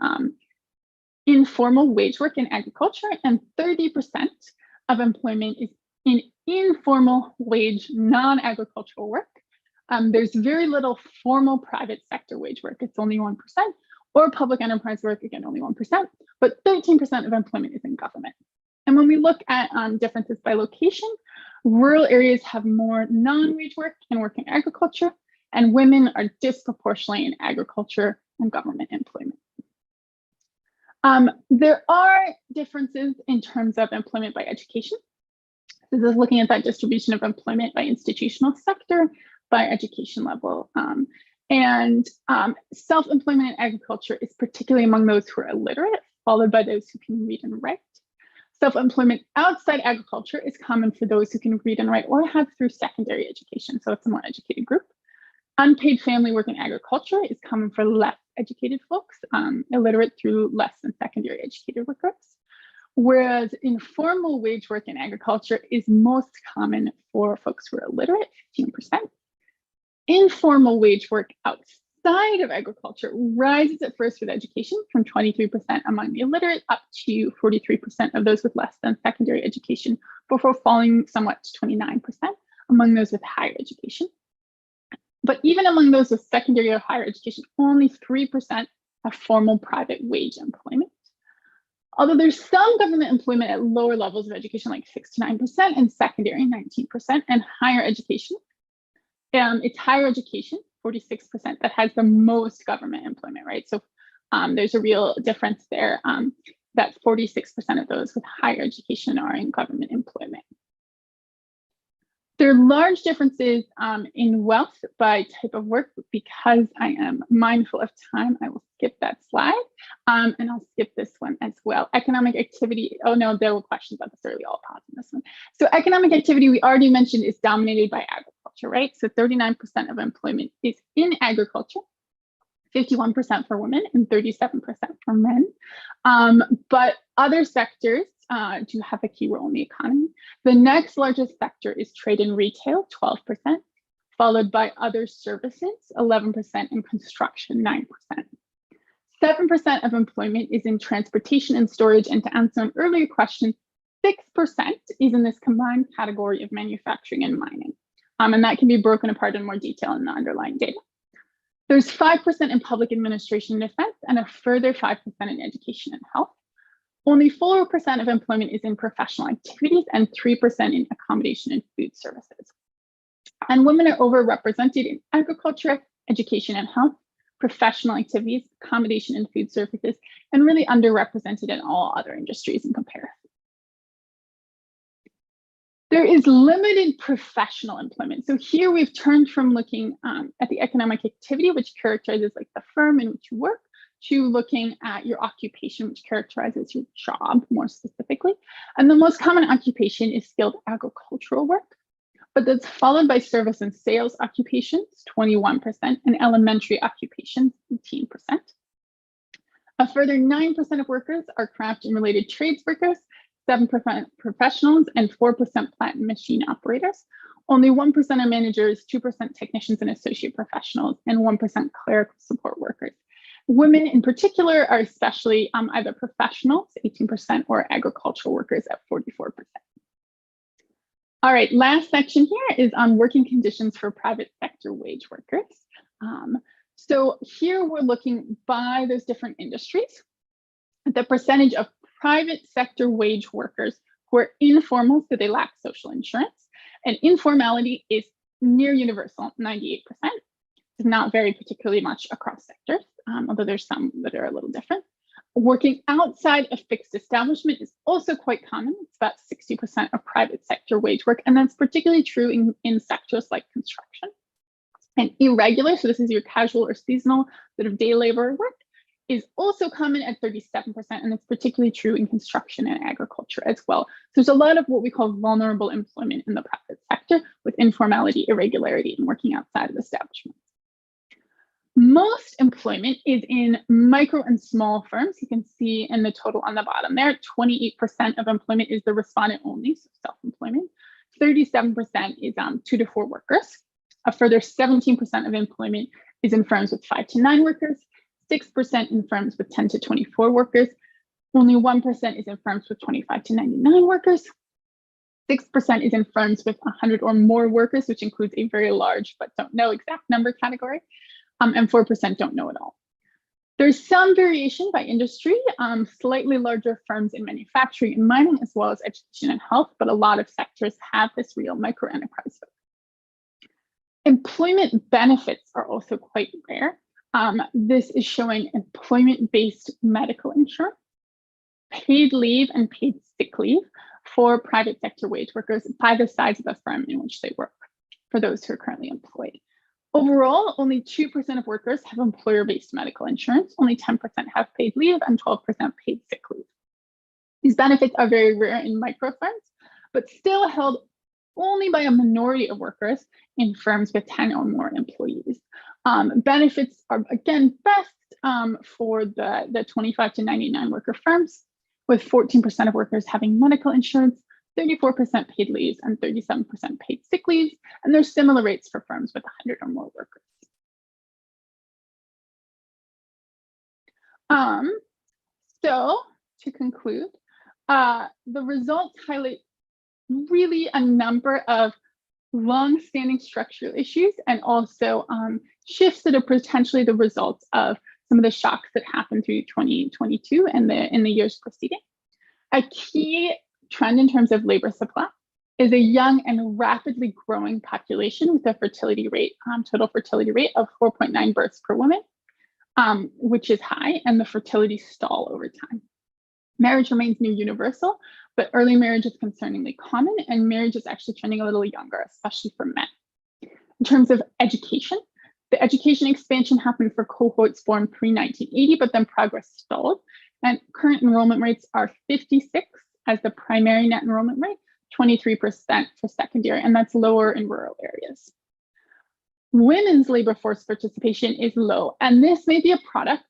informal wage work in agriculture, and 30% of employment is in informal wage non-agricultural work. There's very little formal private sector wage work. It's only 1%, or public enterprise work, again, only 1%, but 13% of employment is in government. And when we look at differences by location, rural areas have more non-wage work and work in agriculture, and women are disproportionately in agriculture and government employment. There are differences in terms of employment by education. This is looking at that distribution of employment by institutional sector, by education level. Self-employment in agriculture is particularly among those who are illiterate, followed by those who can read and write. Self-employment outside agriculture is common for those who can read and write or have through secondary education, so it's a more educated group. Unpaid family work in agriculture is common for less educated folks, illiterate through less than secondary educated workers. Whereas informal wage work in agriculture is most common for folks who are illiterate, 15%. Informal wage work outside of agriculture rises at first with education from 23% among the illiterate up to 43% of those with less than secondary education before falling somewhat to 29% among those with higher education. But even among those with secondary or higher education, only 3% have formal private wage employment. Although there's some government employment at lower levels of education, like 6 to 9%, and secondary, 19%, and higher education. It's higher education, 46%, that has the most government employment, right? So there's a real difference there that 46% of those with higher education are in government employment. There are large differences in wealth by type of work. Because I am mindful of time, I will skip that slide and I'll skip this one as well. Economic activity, oh no, there were questions about this earlier, I'll pause on this one. So economic activity, we already mentioned, is dominated by agriculture, right? So 39% of employment is in agriculture, 51% for women and 37% for men. But other sectors do have a key role in the economy. The next largest sector is trade and retail, 12%, followed by other services, 11%, and construction, 9%. 7% of employment is in transportation and storage, and to answer an earlier question, 6% is in this combined category of manufacturing and mining. And that can be broken apart in more detail in the underlying data. There's 5% in public administration and defense, and a further 5% in education and health. Only 4% of employment is in professional activities and 3% in accommodation and food services. And women are overrepresented in agriculture, education and health, professional activities, accommodation and food services, and really underrepresented in all other industries in comparison. There is limited professional employment. So here we've turned from looking at the economic activity, which characterizes like the firm in which you work, to looking at your occupation, which characterizes your job more specifically. And the most common occupation is skilled agricultural work, but that's followed by service and sales occupations, 21%, and elementary occupations, 18%. A further 9% of workers are craft and related trades workers, 7% professionals, and 4% plant and machine operators. Only 1% are managers, 2% technicians and associate professionals, and 1% clerical support workers. Women in particular are especially either professionals, 18%, or agricultural workers at 44%. All right, last section here is on working conditions for private sector wage workers. So here we're looking by those different industries, the percentage of private sector wage workers who are informal, so they lack social insurance, and informality is near universal, 98%. It's not very particularly much across sectors, although there's some that are a little different. Working outside a fixed establishment is also quite common. It's about 60% of private sector wage work, and that's particularly true in sectors like construction. And irregular, so this is your casual or seasonal sort of day labor work, is also common at 37%, and it's particularly true in construction and agriculture as well. So there's a lot of what we call vulnerable employment in the private sector with informality, irregularity, and working outside of establishments. Most employment is in micro and small firms. You can see in the total on the bottom there, 28% of employment is the respondent only, so self-employment. 37% is 2 to 4 workers. A further 17% of employment is in firms with 5 to 9 workers, 6% in firms with 10 to 24 workers. Only 1% is in firms with 25 to 99 workers. 6% is in firms with 100 or more workers, which includes a very large but don't know exact number category. And 4% don't know at all. There's some variation by industry, slightly larger firms in manufacturing and mining, as well as education and health, but a lot of sectors have this real micro enterprise. Employment benefits are also quite rare. This is showing employment-based medical insurance, paid leave and paid sick leave for private sector wage workers by the size of the firm in which they work, for those who are currently employed. Overall, only 2% of workers have employer-based medical insurance, only 10% have paid leave, and 12% paid sick leave. These benefits are very rare in micro firms, but still held only by a minority of workers in firms with 10 or more employees. Benefits are, again, best for the 25 to 99 worker firms, with 14% of workers having medical insurance, 34% paid leaves, and 37% paid sick leaves, and there's similar rates for firms with 100 or more workers. So to conclude, the results highlight really a number of long-standing structural issues and also shifts that are potentially the results of some of the shocks that happened through 2022 and in the years preceding. A key trend in terms of labor supply is a young and rapidly growing population with a fertility rate, total fertility rate of 4.9 births per woman, which is high, and the fertility stall over time. Marriage remains near universal, but early marriage is concerningly common, and marriage is actually trending a little younger, especially for men. In terms of education, the education expansion happened for cohorts born pre-1980, but then progress stalled, and current enrollment rates are 56 as the primary net enrollment rate, 23% for secondary, and that's lower in rural areas. Women's labor force participation is low, and this may be a product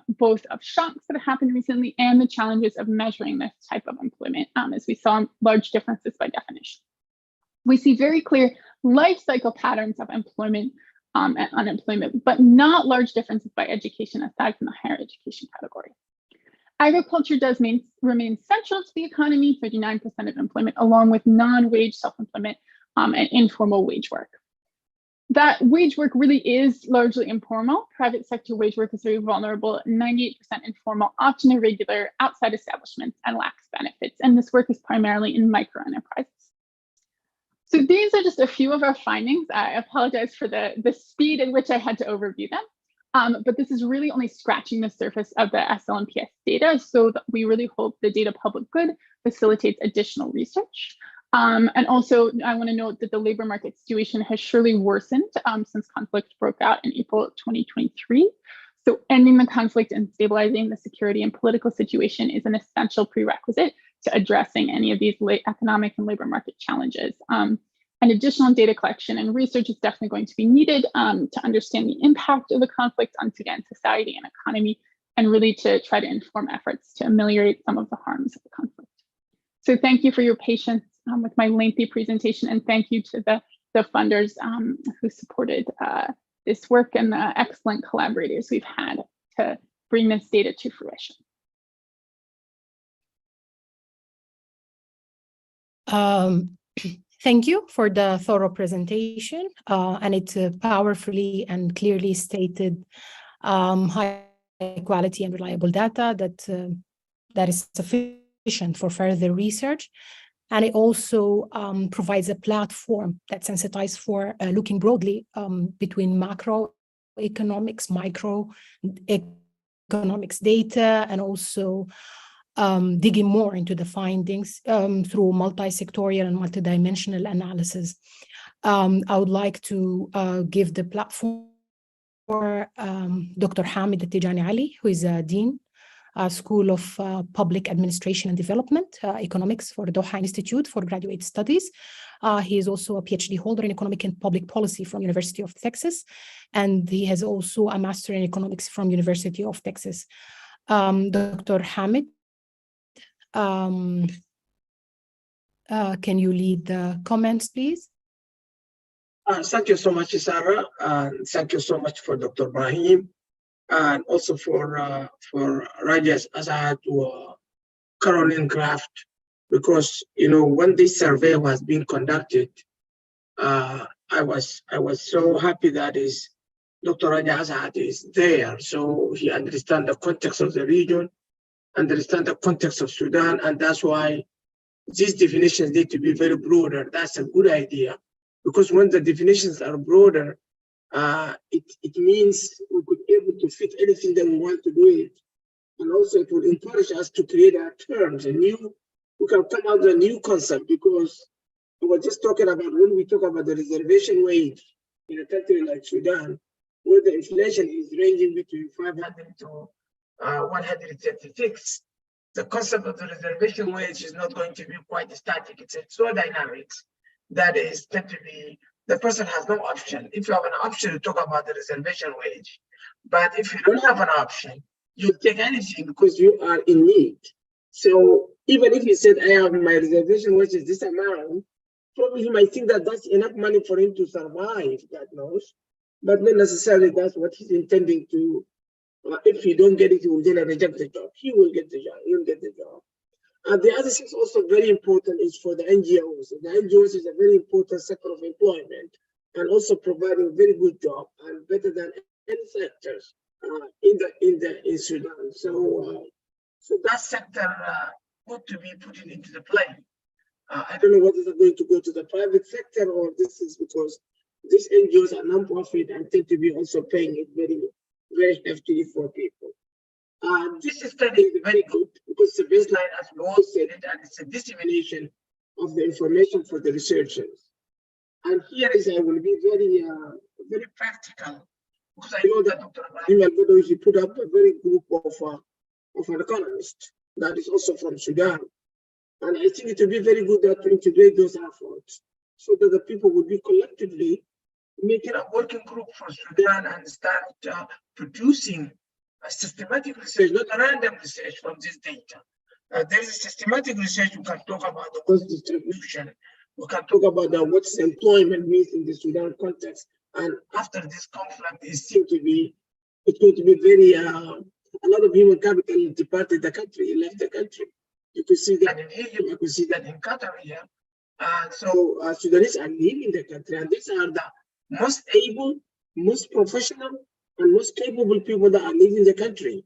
both of shocks that have happened recently and the challenges of measuring this type of employment, as we saw large differences by definition. We see very clear life cycle patterns of employment and unemployment, but not large differences by education aside from the higher education category. Agriculture does remain central to the economy, 39% of employment, along with non-wage self-employment and informal wage work. That wage work really is largely informal. Private sector wage work is very vulnerable, 98% informal, often irregular, outside establishments, and lacks benefits. And this work is primarily in micro enterprises. So these are just a few of our findings. I apologize for the speed in which I had to overview them. But this is really only scratching the surface of the SLMPS data, so that we really hope the data public good facilitates additional research. And also, I want to note that the labor market situation has surely worsened since conflict broke out in April 2023. So ending the conflict and stabilizing the security and political situation is an essential prerequisite to addressing any of these economic and labor market challenges. And additional data collection and research is definitely going to be needed to understand the impact of the conflict on Sudan society and economy, and really to try to inform efforts to ameliorate some of the harms of the conflict. So thank you for your patience with my lengthy presentation, and thank you to the funders who supported this work and the excellent collaborators we've had to bring this data to fruition. Thank you for the thorough presentation, and it's powerfully and clearly stated high quality and reliable data that is sufficient for further research. And it also provides a platform that's sensitized for looking broadly between macroeconomics, microeconomics data, and also digging more into the findings through multi-sectorial and multidimensional analysis. I would like to give the platform for Dr. Ahmed Tijani Ali, who is a Dean, School of Public Administration and Development, Economics for the Doha Institute for Graduate Studies. He is also a PhD holder in Economic and Public Policy from University of Texas, and he has also a Master in Economics from University of Texas. Dr. Ahmed, can you lead the comments, please? Thank you so much, Sarah, and thank you so much for Dr. Ibrahim, and also for Ragui Assaad to Caroline Krafft, because when this survey was being conducted, I was so happy that Dr. Ragui Assaad is there, so he understands the context of the region, understand the context of Sudan, and that's why these definitions need to be very broader. That's a good idea, because when the definitions are broader, it means we could be able to fit anything that we want to do it. And also it will encourage us to create our terms, we can come out with a new concept, because we were just talking about when we talk about the reservation wage in a country like Sudan, where the inflation is ranging between 500 to 136. The concept of the reservation wage is not going to be quite static. It's so dynamic that is tend to be, the person has no option. If you have an option to talk about the reservation wage, but if you don't have an option, you take anything because you are in need. So even if he said, I have my reservation wage is this amount, probably he might think that that's enough money for him to survive, God knows. But not necessarily that's what he's intending to. If he don't get it, he will then reject the job. He will get the job. He will get the job. And the other thing also very important is for the NGOs. The NGOs is a very important sector of employment, and also providing a very good job and better than any sectors in Sudan. So that sector ought to be put into the play. I don't know whether they're going to go to the private sector, or this is because these NGOs are non-profit and tend to be also paying it very, very heftily for people. This study is very good because the baseline, as we all said it, and it's a dissemination of the information for the researchers. And here is I will be very, very practical, because I know that Dr. Ibrahim, he put up a very group of an economist that is also from Sudan. And I think it will be very good that to integrate those efforts so that the people would be collectively making a working group for Sudan and start producing a systematic research, not a random research from this data. There is a systematic research. We can talk about the wealth distribution. We can talk about what employment means in the Sudan context. And after this conflict, it's going to be very, a lot of human capital departed the country, left the country. You could see that in Egypt, you could see that in Qatar here. So Sudanese are leaving the country, and these are the most able, most professional, and most capable people that are leaving the country.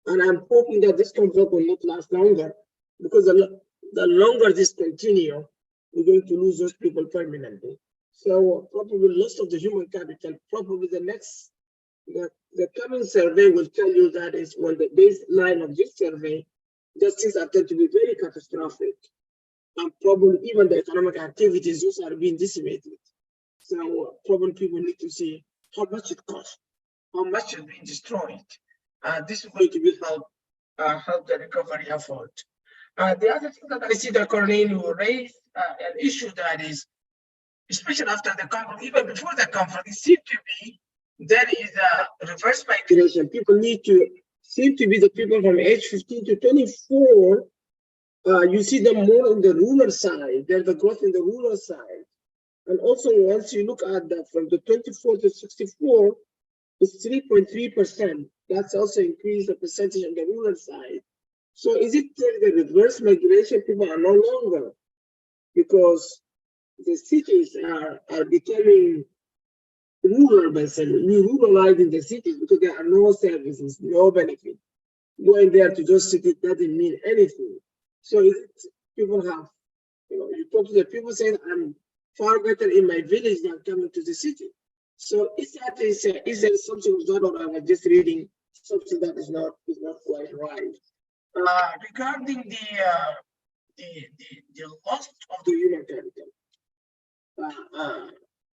And I'm hoping that this conflict will not last longer, because the longer this continues, we're going to lose those people permanently. So probably loss of the human capital, probably the coming survey will tell you that is when the baseline of this survey, those things are tend to be very catastrophic. And probably even the economic activities, those are being decimated. So probably people need to see how much it costs, how much is being destroyed. This is going to be help the recovery effort. The other thing that I see that Caroline will raise an issue that is, especially after the conflict, even before the conflict, it seems to be there is a reverse migration. People seem to be the people from age 15 to 24 You see them more on the rural side. There's the growth in the rural side. And also, once you look at that from the 24 to 64, it's 3.3%. That's also increased the percentage on the rural side. So is it the reverse migration? People are no longer, because the cities are becoming rural, basically. We ruralize in the cities because there are no services, no benefit. Going there to just sit, it doesn't mean anything. So is it, people have, you talk to the people saying, I'm far better in my village than coming to the city. So is there something of that, or am I just reading something that is not quite right? Regarding the loss of the human capital,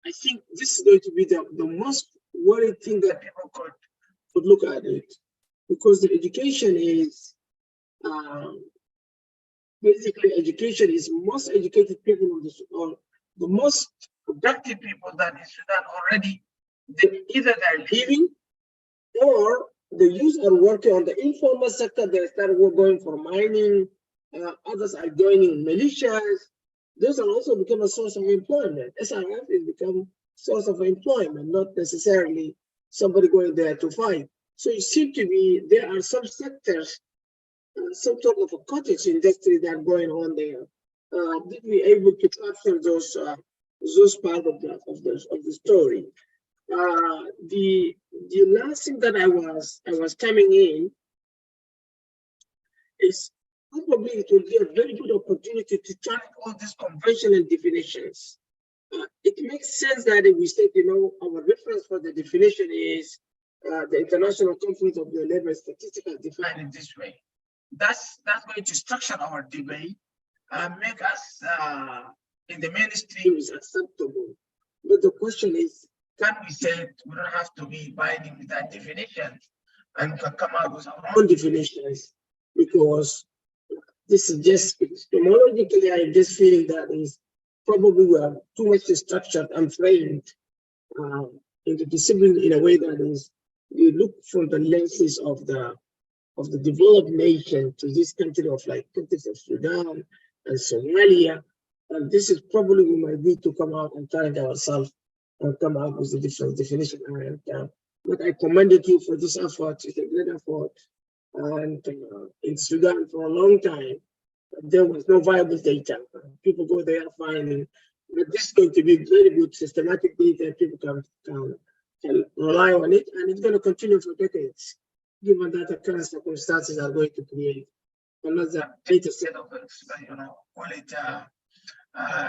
I think this is going to be the most worried thing that people could look at it, because the education is basically education is most educated people or the most productive people that in Sudan already, either they're leaving or the youth are working on the informal sector. They start going for mining. Others are joining militias. Those are also become a source of employment. SRF has become source of employment, not necessarily somebody going there to fight. So it seems to be there are some sectors, some sort of a cottage industry that are going on there. Did we able to capture those part of the story? The last thing that I was coming in is probably it will be a very good opportunity to challenge all these conventional definitions. It makes sense that if we say, our reference for the definition is the International Conference of the Labor Statistics defined in this way. That's going to structure our debate, make us in the mainstream is acceptable. But the question is, can we say we don't have to be binding with that definition and can come out with our own definitions? Because this is just etymologically, I'm just feeling that is probably we are too much structured and framed into discipline in a way that is, you look from the lenses of the developed nation to this country of like countries of Sudan and Somalia. And this is probably we might need to come out and challenge ourselves and come out with a different definition. But I commended you for this effort. It's a great effort. And in Sudan for a long time, there was no viable data. People go there finding, but this is going to be very good systematic data. People can rely on it, and it's going to continue for decades, given that the current circumstances are going to create another data set of, call it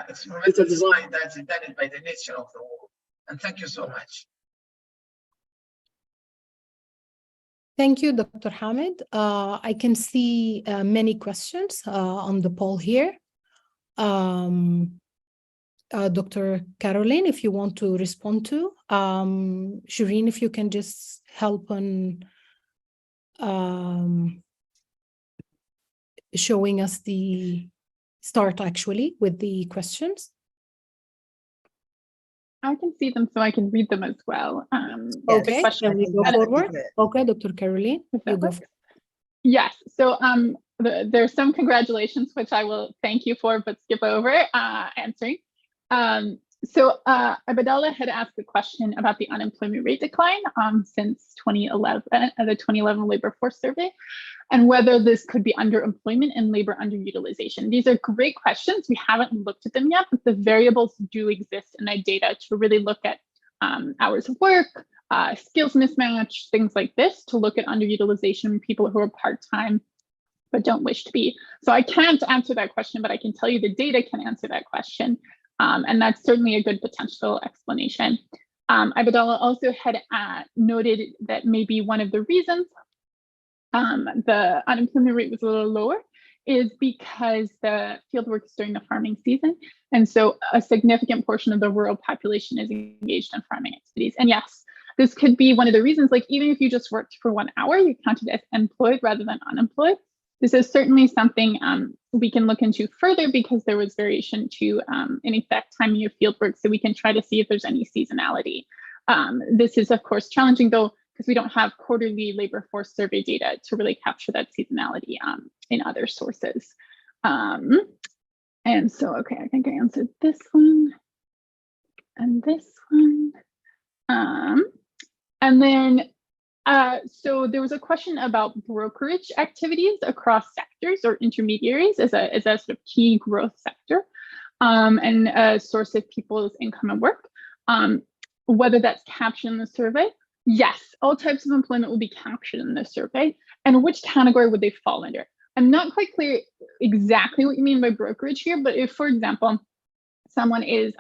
experimental design that's intended by the nature of the world. And thank you so much. Thank you, Dr. Ahmed. I can see many questions on the poll here. Dr. Caroline, if you want to respond to. Shireen, if you can just help on showing us the start actually with the questions. I can see them, so I can read them as well. Okay, can we go forward? Okay, Dr. Caroline, you go. Yes, so there's some congratulations, which I will thank you for, but skip over answering. So Abdallah had asked a question about the unemployment rate decline since 2011, the 2011 labor force survey, and whether this could be underemployment and labor underutilization. These are great questions. We haven't looked at them yet, but the variables do exist in the data to really look at hours of work, skills mismatch, things like this, to look at underutilization in people who are part-time but don't wish to be. So I can't answer that question, but I can tell you the data can answer that question. And that's certainly a good potential explanation. Abdallah also had noted that maybe one of the reasons the unemployment rate was a little lower is because the field work is during the farming season. And so a significant portion of the rural population is engaged in farming activities. And yes, this could be one of the reasons, like even if you just worked for 1 hour, you're counted as employed rather than unemployed. This is certainly something we can look into further because there was variation to in exact timing of field work. So we can try to see if there's any seasonality. This is of course challenging though, because we don't have quarterly labor force survey data to really capture that seasonality in other sources. And so, okay, I think I answered this one and this one. And then, so there was a question about brokerage activities across sectors or intermediaries as a sort of key growth sector, and a source of people's income and work. Whether that's captured in the survey, yes, all types of employment will be captured in the survey. And which category would they fall under? I'm not quite clear exactly what you mean by brokerage here, but if, for example, someone is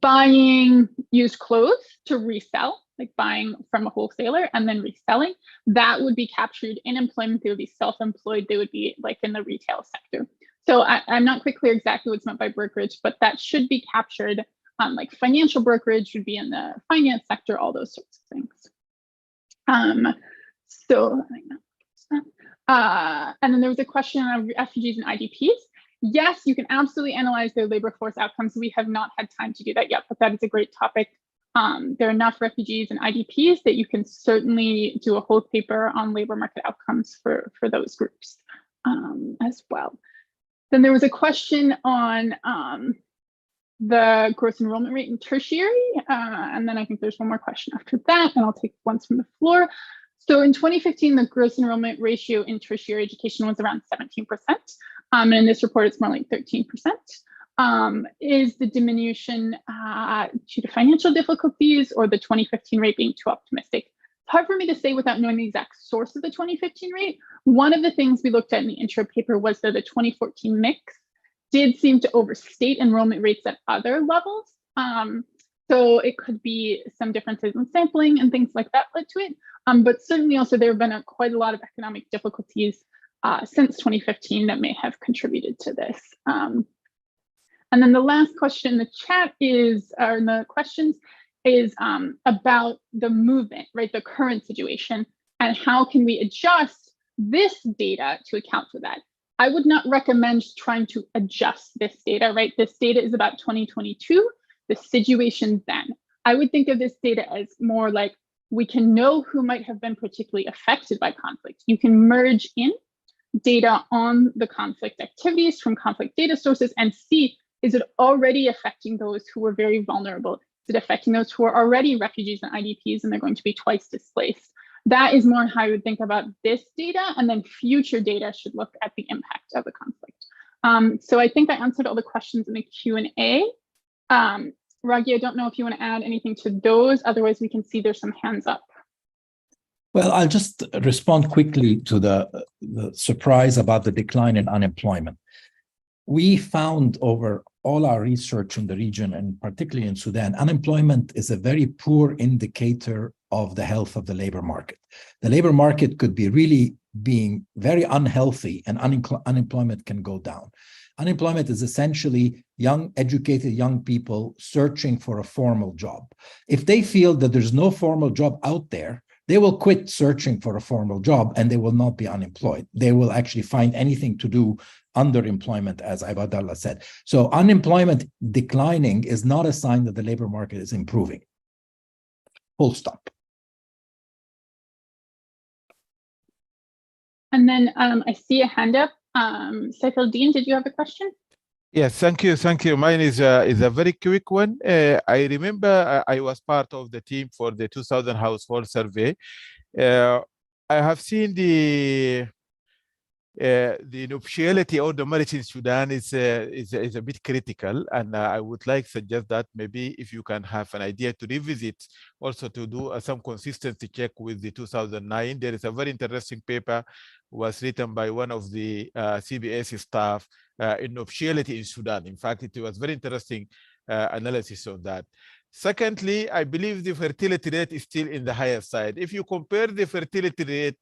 buying used clothes to resell, like buying from a wholesaler and then reselling, that would be captured in employment. They would be self-employed. They would be like in the retail sector. So I'm not quite clear exactly what's meant by brokerage, but that should be captured. Like financial brokerage would be in the finance sector, all those sorts of things. And then there was a question on refugees and IDPs. Yes, you can absolutely analyze their labor force outcomes. We have not had time to do that yet, but that is a great topic. There are enough refugees and IDPs that you can certainly do a whole paper on labor market outcomes for those groups as well. Then there was a question on the gross enrollment rate in tertiary. And then I think there's one more question after that, and I'll take ones from the floor. So in 2015, the gross enrollment ratio in tertiary education was around 17%. And in this report, it's more like 13%. Is the diminution due to financial difficulties or the 2015 rate being too optimistic? It's hard for me to say without knowing the exact source of the 2015 rate. One of the things we looked at in the intro paper was that the 2014 mix did seem to overstate enrollment rates at other levels. So it could be some differences in sampling and things like that led to it. But certainly also there have been quite a lot of economic difficulties since 2015 that may have contributed to this. And then the last question in the chat is, or in the questions, is about the movement, right? The current situation, and how can we adjust this data to account for that? I would not recommend trying to adjust this data, right? This data is about 2022, the situation then. I would think of this data as more like we can know who might have been particularly affected by conflict. You can merge in data on the conflict activities from conflict data sources and see, is it already affecting those who are very vulnerable? Is it affecting those who are already refugees and IDPs and they're going to be twice displaced? That is more how I would think about this data, and then future data should look at the impact of the conflict. So I think I answered all the questions in the Q&A. Ragui, I don't know if you want to add anything to those, otherwise we can see there's some hands up. Well, I'll just respond quickly to the surprise about the decline in unemployment. We found over all our research in the region, and particularly in Sudan, unemployment is a very poor indicator of the health of the labor market. The labor market could be really being very unhealthy, and unemployment can go down. Unemployment is essentially young, educated young people searching for a formal job. If they feel that there's no formal job out there, they will quit searching for a formal job and they will not be unemployed. They will actually find anything to do underemployment, as Ibadallah said. So unemployment declining is not a sign that the labor market is improving. Full stop. And then I see a hand up. Saifuddin, did you have a question? Yes, thank you. Thank you. Mine is a very quick one. I remember I was part of the team for the 2000 household survey. I have seen the nuptiality or the marriage in Sudan is a bit critical, and I would like to suggest that maybe if you can have an idea to revisit, also to do some consistency check with the 2009. There is a very interesting paper was written by one of the CBS staff in nuptiality in Sudan. In fact, it was very interesting analysis on that. Secondly, I believe the fertility rate is still in the higher side. If you compare the fertility rate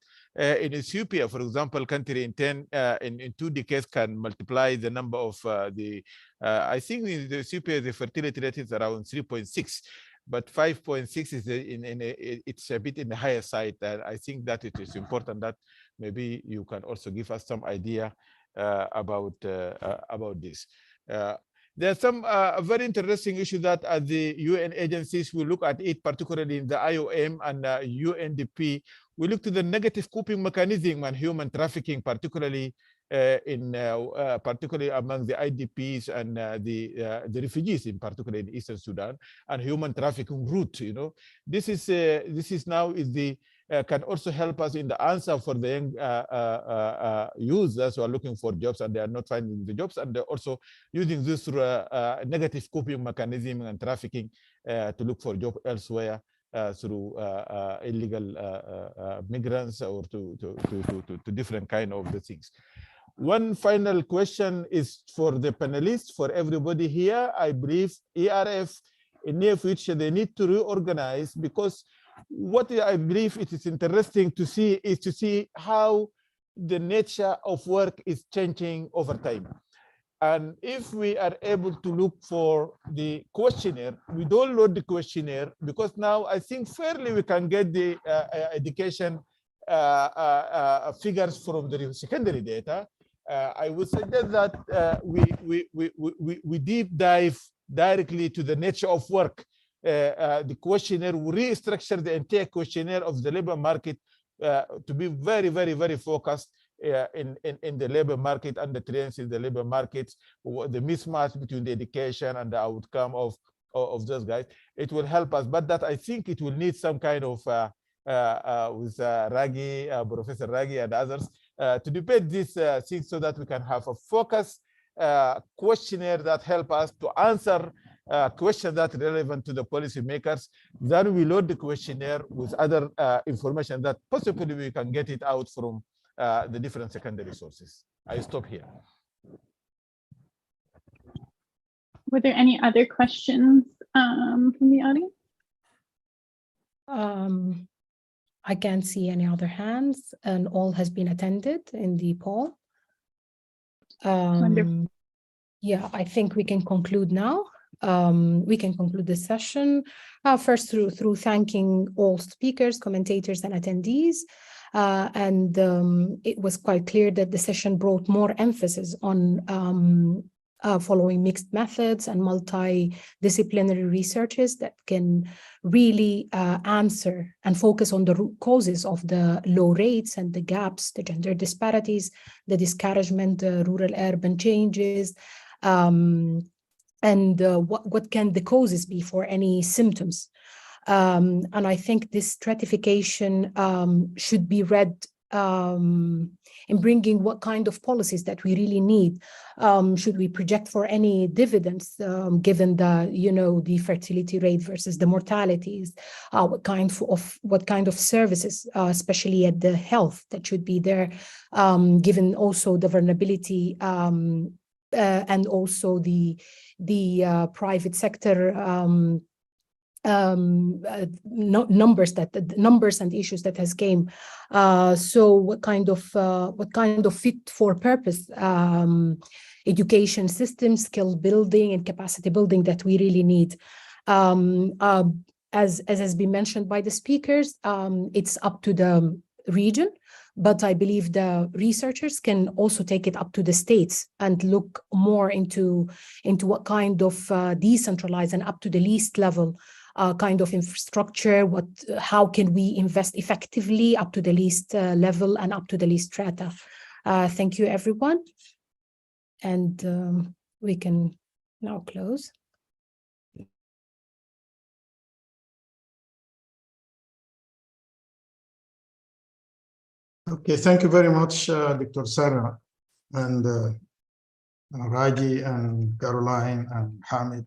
in Ethiopia, for example, country in 2 decades can multiply the number of I think in Ethiopia the fertility rate is around 3.6, but 5.6 is it's a bit in the higher side. And I think that it is important that maybe you can also give us some idea about this. There's some very interesting issue that the UN agencies will look at it, particularly in the IOM and UNDP. We look to the negative coping mechanism and human trafficking, particularly particularly among the IDPs and the refugees, in particular in Eastern Sudan, and human trafficking route. You know, this is can also help us in the answer for the young users who are looking for jobs and they are not finding the jobs, and they're also using this through negative coping mechanism and trafficking to look for job elsewhere through illegal migrants or to different kind of the things. One final question is for the panelists, for everybody here. I believe ERF in near future, they need to reorganize, because what I believe it is interesting to see is to see how the nature of work is changing over time. And if we are able to look for the questionnaire, we download the questionnaire, because now I think fairly we can get the education figures from the secondary data. I would suggest that we deep dive directly to the nature of work. The questionnaire, we restructure the entire questionnaire of the labor market to be very, very, very focused in the labor market and the trends in the labor markets, the mismatch between the education and the outcome of those guys. It will help us, but that I think it will need some kind of with Ragui, Professor Ragui and others to debate these things so that we can have a focused questionnaire that help us to answer questions that are relevant to the policymakers. Then we load the questionnaire with other information that possibly we can get it out from the different secondary sources. I stop here. Were there any other questions from the audience? I can't see any other hands, and all has been attended in the poll. Yeah, I think we can conclude now. We can conclude this session first through thanking all speakers, commentators, and attendees. It was quite clear that the session brought more emphasis on following mixed methods and multidisciplinary researches that can really answer and focus on the root causes of the low rates and the gaps, the gender disparities, the discouragement, the rural-urban changes, and what can the causes be for any symptoms. And I think this stratification should be read in bringing what kind of policies that we really need. Should we project for any dividends given the the fertility rate versus the mortalities? What kind of services, especially at the health, that should be there, given also the vulnerability and also the private sector numbers and issues that has came. So what kind of fit for purpose education system, skill building and capacity building that we really need. As has been mentioned by the speakers, it's up to the region, but I believe the researchers can also take it up to the states and look more into what kind of decentralized and up to the least level kind of infrastructure, how can we invest effectively up to the least level and up to the least strata. Thank you, everyone. And we can now close. Okay, thank you very much, Dr. Sarah and Ragui and Caroline and Ahmed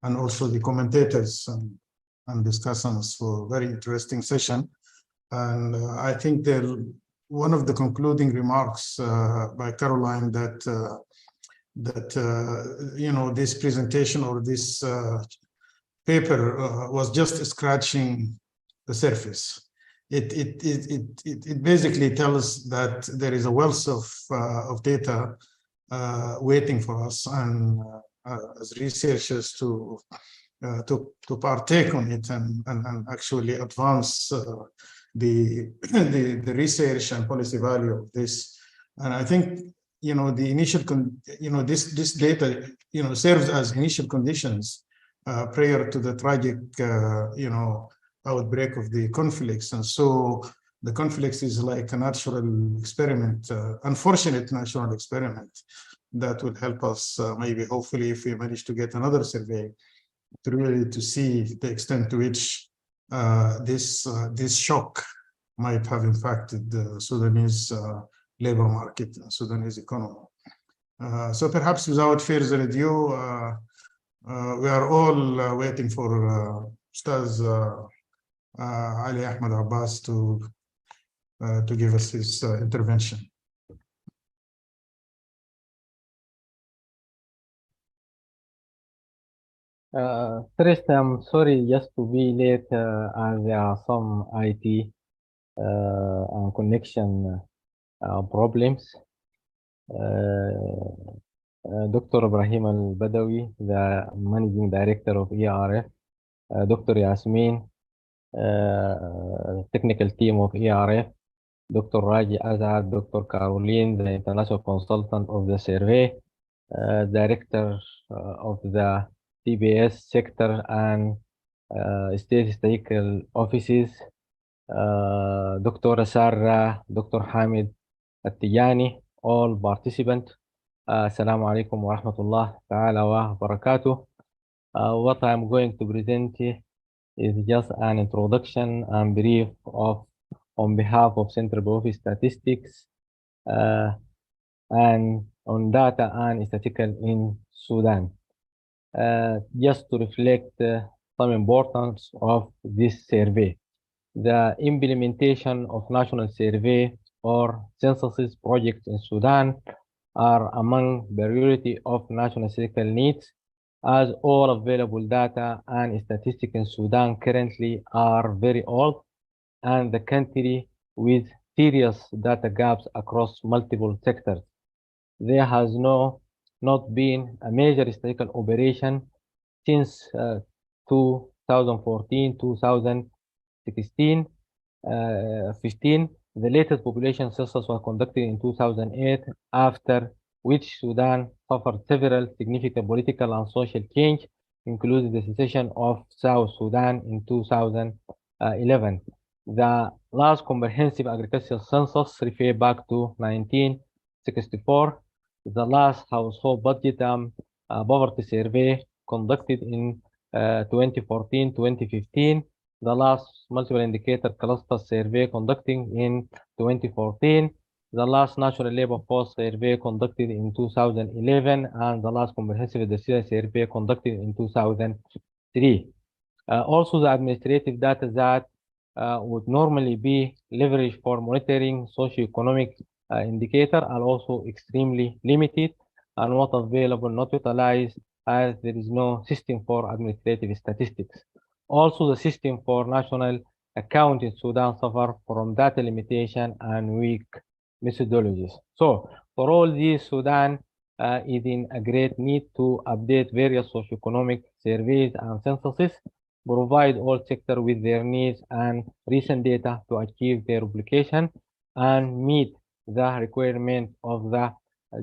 and also the commentators and discussants for a very interesting session. And I think one of the concluding remarks by Caroline that this presentation or this paper was just scratching the surface. It basically tells that there is a wealth of data waiting for us and as researchers to partake on it and actually advance the research and policy value of this. And I think the initial this data serves as initial conditions prior to the tragic outbreak of the conflicts. And so the conflicts is like a natural experiment, unfortunate natural experiment that would help us maybe, hopefully, if we manage to get another survey to really to see the extent to which this shock might have impacted the Sudanese labor market and Sudanese economy. So perhaps without further ado, we are all waiting for Ustaz Ali Ahmed Abbas to give us his intervention. First, I'm sorry just to be late as there are some IT and connection problems. Dr. Ibrahim Al-Badawi, the Managing Director of ERF, Dr. Yasmin, technical team of ERF, Dr. Ragui Assaad, Dr. Caroline, the international consultant of the survey, Director of the CBS sector and statistical offices, Dr. Sarah, Dr. Hamid At-Tijani, all participants. Assalamu alaikum wa rahmatullah ta'ala wa barakatuh. What I'm going to present is just an introduction and brief on behalf of Central Bureau of Statistics and on data and statistical in Sudan. Just to reflect some importance of this survey. The implementation of national survey or census projects in Sudan are among priority of national statistical needs, as all available data and statistics in Sudan currently are very old, and the country with serious data gaps across multiple sectors. There has not been a major statistical operation since 2014, 2016, 15. The latest population census was conducted in 2008, after which Sudan suffered several significant political and social change, including the secession of South Sudan in 2011. The last comprehensive agricultural census referred back to 1964. The last household budget poverty survey conducted in 2014-2015. The last multiple indicator cluster survey conducted in 2014. The last national labor force survey conducted in 2011, and the last comprehensive decision survey conducted in 2003. Also, the administrative data that would normally be leveraged for monitoring socioeconomic indicator are also extremely limited and not available, not utilized, as there is no system for administrative statistics. Also, the system for national account in Sudan suffer from data limitation and weak methodologies. So, for all these, Sudan is in a great need to update various socioeconomic surveys and censuses, provide all sectors with their needs and recent data to achieve their obligation, and meet the requirement of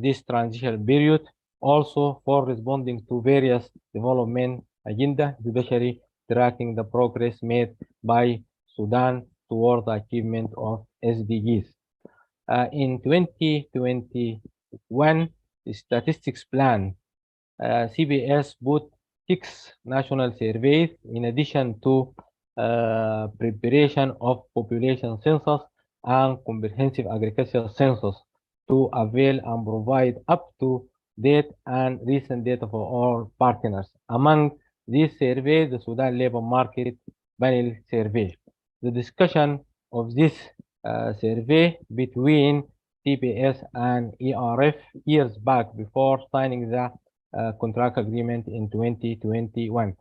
this transitional period. Also, for responding to various development agenda, especially tracking the progress made by Sudan toward the achievement of SDGs. In 2021 statistics plan, CBS put 6 national surveys in addition to preparation of population census and comprehensive agricultural census to avail and provide up-to-date and recent data for all partners. Among these surveys, the Sudan Labor Market Panel Survey. The discussion of this survey between CBS and ERF years back before signing the contract agreement in 2021.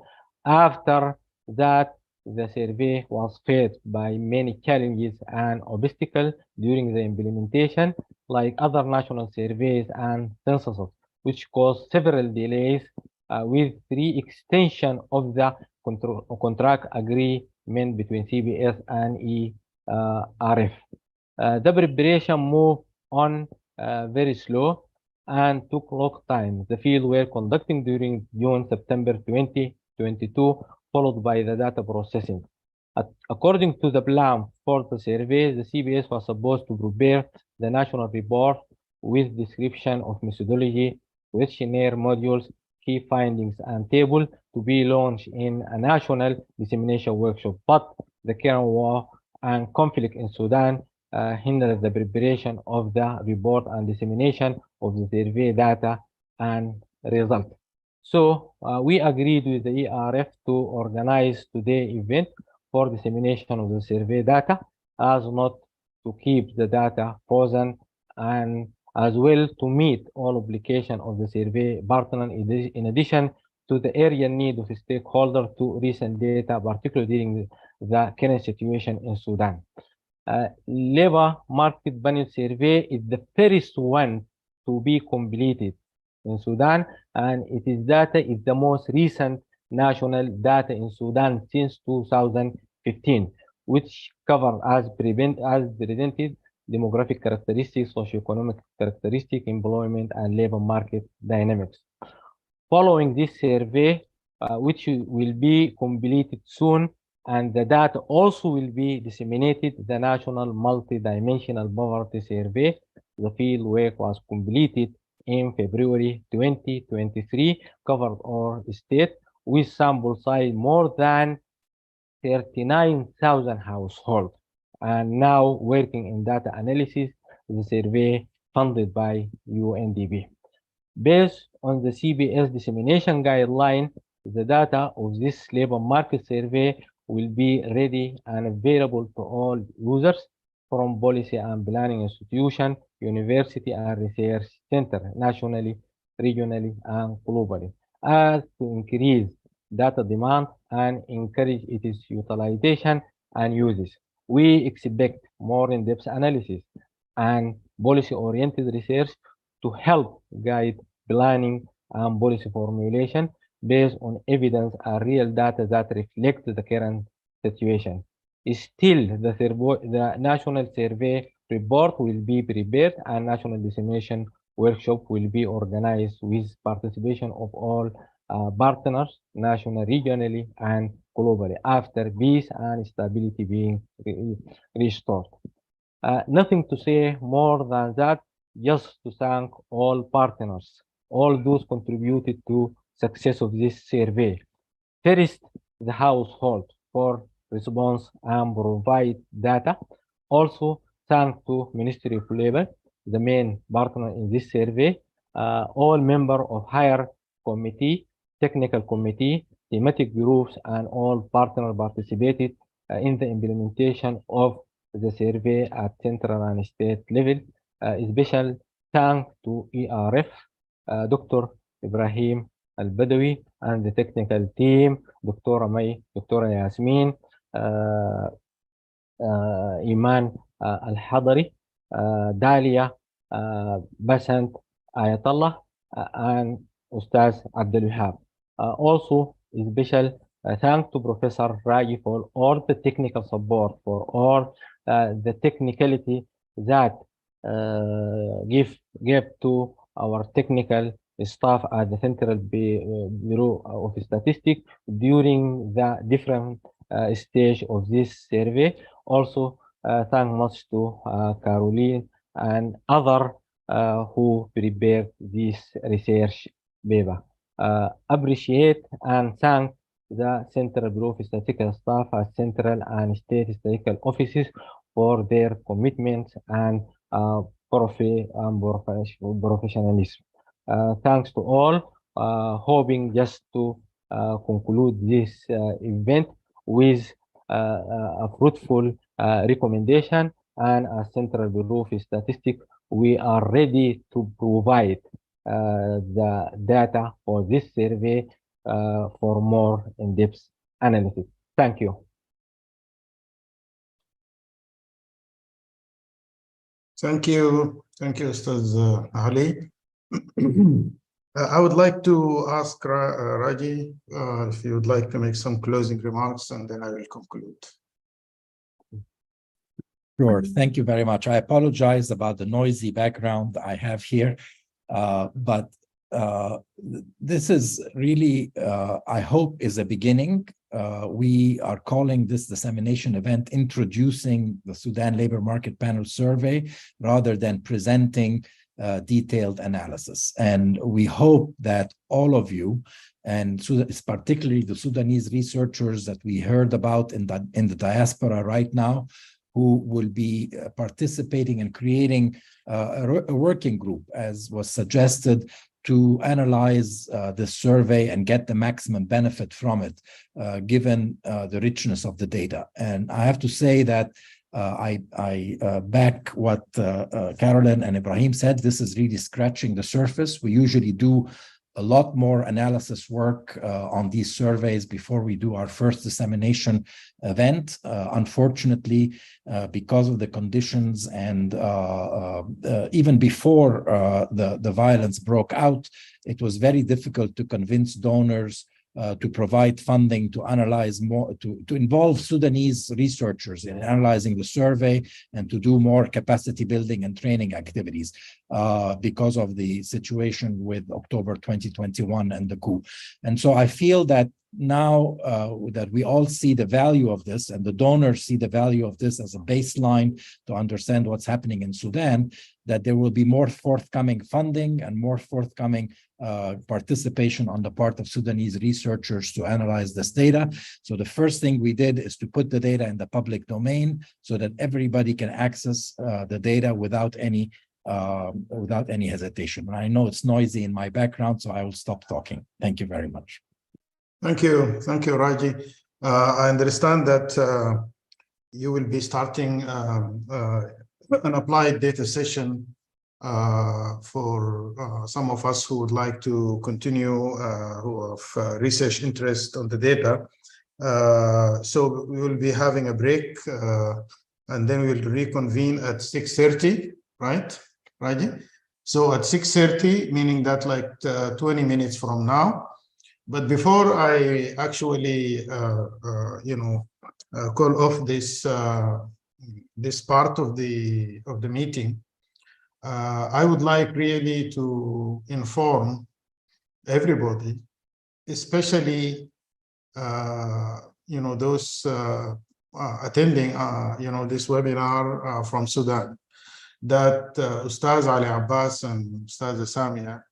After that, the survey was faced by many challenges and obstacles during the implementation, like other national surveys and censuses, which caused several delays with extension of the contract agreement between CBS and ERF. The preparation moved on very slow and took long time. The field work conducting during June, September 2022, followed by the data processing. According to the plan for the survey, the CBS was supposed to prepare the national report with description of methodology, questionnaire modules, key findings, and table to be launched in a national dissemination workshop. But the current war and conflict in Sudan hindered the preparation of the report and dissemination of the survey data and results. So we agreed with the ERF to organize today's event for dissemination of the survey data, as not to keep the data frozen, and as well to meet all obligations of the survey partner in addition to the area need of stakeholders to recent data, particularly during the current situation in Sudan. Labor market panel survey is the first one to be completed in Sudan, and its data is the most recent national data in Sudan since 2015, which cover as presented demographic characteristics, socioeconomic characteristics, employment, and labor market dynamics. Following this survey, which will be completed soon, and the data also will be disseminated, the National Multidimensional Poverty Survey, the field work was completed in February 2023, covered our state with sample size more than 39,000 households, and now working in data analysis, the survey funded by UNDP. Based on the CBS dissemination guideline, the data of this labor market survey will be ready and available to all users from policy and planning institution, university and research center, nationally, regionally, and globally, as to increase data demand and encourage its utilization and uses. We expect more in-depth analysis and policy-oriented research to help guide planning and policy formulation based on evidence and real data that reflect the current situation. Still, the national survey report will be prepared and national dissemination workshop will be organized with participation of all partners, nationally, regionally, and globally, after peace and stability being restored. Nothing to say more than that, just to thank all partners, all those contributed to success of this survey. First, the household for response and provide data. Also, thank to Ministry of Labor, the main partner in this survey, all members of higher committee, technical committee, thematic groups, and all partners participated in the implementation of the survey at central and state level. Special thanks to ERF, Dr. Ibrahim Al-Badawi, and the technical team, Dr. May, Dr. Yasmin, Iman Al-Hadari, Dalia, Basant Ayatollah, and Ustaz Abdul Wahab. Also, special thanks to Professor Ragui for all the technical support, for all the technicality that gave to our technical staff at the Central Bureau of Statistics during the different stage of this survey. Also, thank much to Caroline and other who prepared this research paper. Appreciate and thank the Central Bureau of Statistical staff at central and state statistical offices for their commitment and professionalism. Thanks to all, hoping just to conclude this event with a fruitful recommendation, and as Central Bureau of Statistics, we are ready to provide the data for this survey for more in-depth analysis. Thank you. Thank you, Ustaz Ali. I would like to ask Raji if you would like to make some closing remarks, and then I will conclude. Sure. Thank you very much. I apologize about the noisy background I have here, but this is really, I hope, is a beginning we are calling this dissemination event introducing the Sudan Labor Market Panel Survey rather than presenting detailed analysis. And we hope that all of you, and particularly the Sudanese researchers that we heard about in the diaspora right now, who will be participating in creating a working group, as was suggested, to analyze this survey and get the maximum benefit from it, given the richness of the data. And I have to say that I back what Carolyn and Ibrahim said. This is really scratching the surface. We usually do a lot more analysis work on these surveys before we do our first dissemination event. Unfortunately, because of the conditions and even before the violence broke out, it was very difficult to convince donors to provide funding to analyze more, to involve Sudanese researchers in analyzing the survey and to do more capacity building and training activities because of the situation with October 2021 and the coup. And so I feel that now that we all see the value of this and the donors see the value of this as a baseline to understand what's happening in Sudan, that there will be more forthcoming funding and more forthcoming participation on the part of Sudanese researchers to analyze this data. So the first thing we did is to put the data in the public domain so that everybody can access the data without any hesitation. And I know it's noisy in my background, so I will stop talking. Thank you very much. Thank you, Raji. I understand that you will be starting an applied data session for some of us who would like to continue, who have research interest on the data. So we will be having a break and then we'll reconvene at 6:30, right, Raji? So at 6:30, meaning that like 20 minutes from now. But before I actually, call off this this part of the meeting, I would like really to inform everybody, especially those attending this webinar from Sudan, that Ustaz Ali Abbas and Ustaz Samia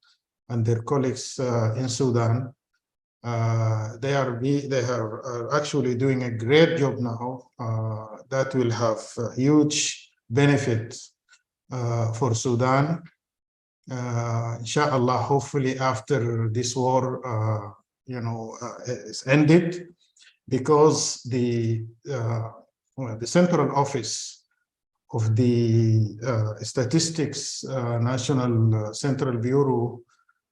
and their colleagues in Sudan, they are actually doing a great job now that will have huge benefit for Sudan. Inshallah, hopefully after this war is ended, because the central office of the Statistics National Central Bureau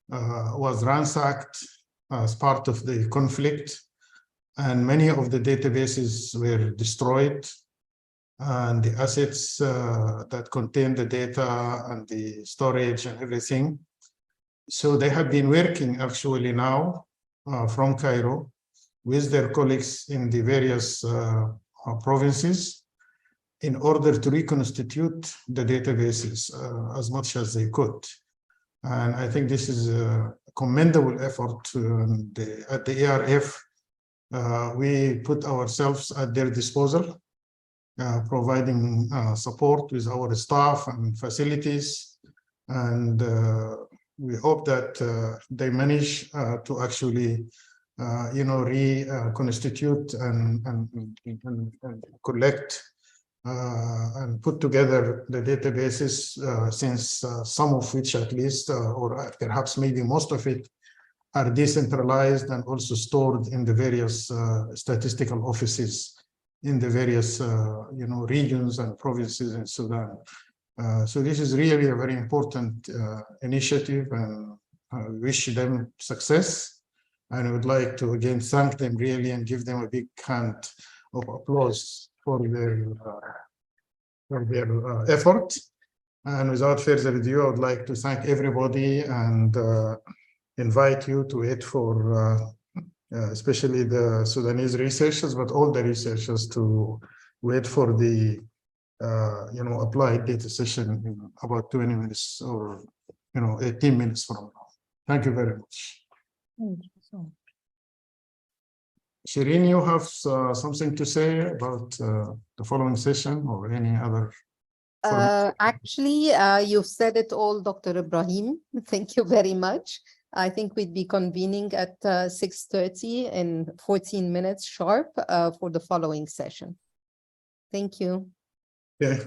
was ransacked as part of the conflict, and many of the databases were destroyed, and the assets that contain the data and the storage and everything. So they have been working actually now from Cairo with their colleagues in the various provinces in order to reconstitute the databases as much as they could. And I think this is a commendable effort at the ARF. We put ourselves at their disposal, providing support with our staff and facilities. And we hope that they manage to actually, reconstitute and collect and put together the databases, since some of which at least, or perhaps maybe most of it, are decentralized and also stored in the various statistical offices in the various regions and provinces in Sudan. So this is really a very important initiative, and I wish them success. And I would like to again thank them really and give them a big hand of applause for their effort. And without further ado, I would like to thank everybody and invite you to wait for especially the Sudanese researchers, but all the researchers to wait for the applied data session in about 20 minutes or 18 minutes from now. Thank you very much. Thank you so much. Shireen, you have something to say about the following session or any other? Actually, you've said it all, Dr. Ibrahim. Thank you very much. I think we'd be convening at 6:30 in 14 minutes sharp for the following session. Thank you. Yeah.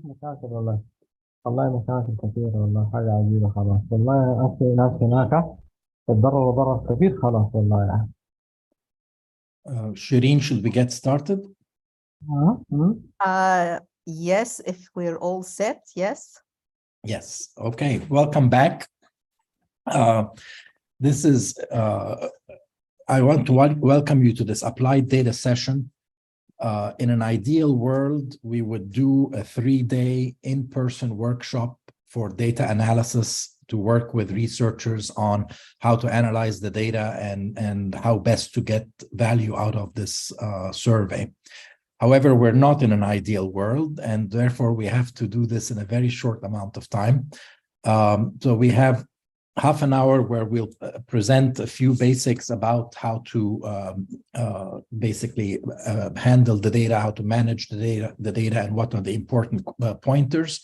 مشاكل والله مشاكل كثيرة والله حاجة عجيبة خلاص والله أكثر ناس هناك تضرروا ضرر كبير خلاص والله يعني. Shireen, should we get started? Yes, if we're all set, yes. Yes. Okay. Welcome back. This is, I want to welcome you to this applied data session. In an ideal world, we would do a 3-day in-person workshop for data analysis to work with researchers on how to analyze the data and how best to get value out of this survey. However, we're not in an ideal world, and therefore we have to do this in a very short amount of time. So we have half an hour where we'll present a few basics about how to basically handle the data, how to manage the data, and what are the important pointers.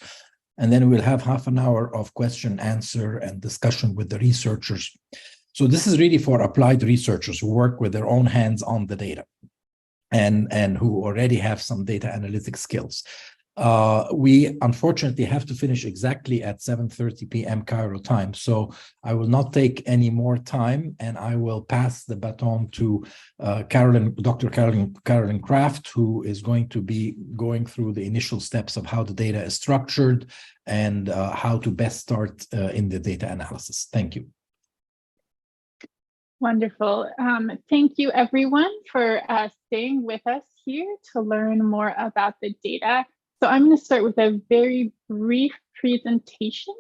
And then we'll have half an hour of question, answer, and discussion with the researchers. So this is really for applied researchers who work with their own hands on the data and who already have some data analytic skills. We unfortunately have to finish exactly at 7:30 p.m. Cairo time. So I will not take any more time, and I will pass the baton to Dr. Carolyn Krafft, who is going to be going through the initial steps of how the data is structured and how to best start in the data analysis. Thank you. Wonderful. Thank you, everyone, for staying with us here to learn more about the data. So I'm going to start with a very brief presentation.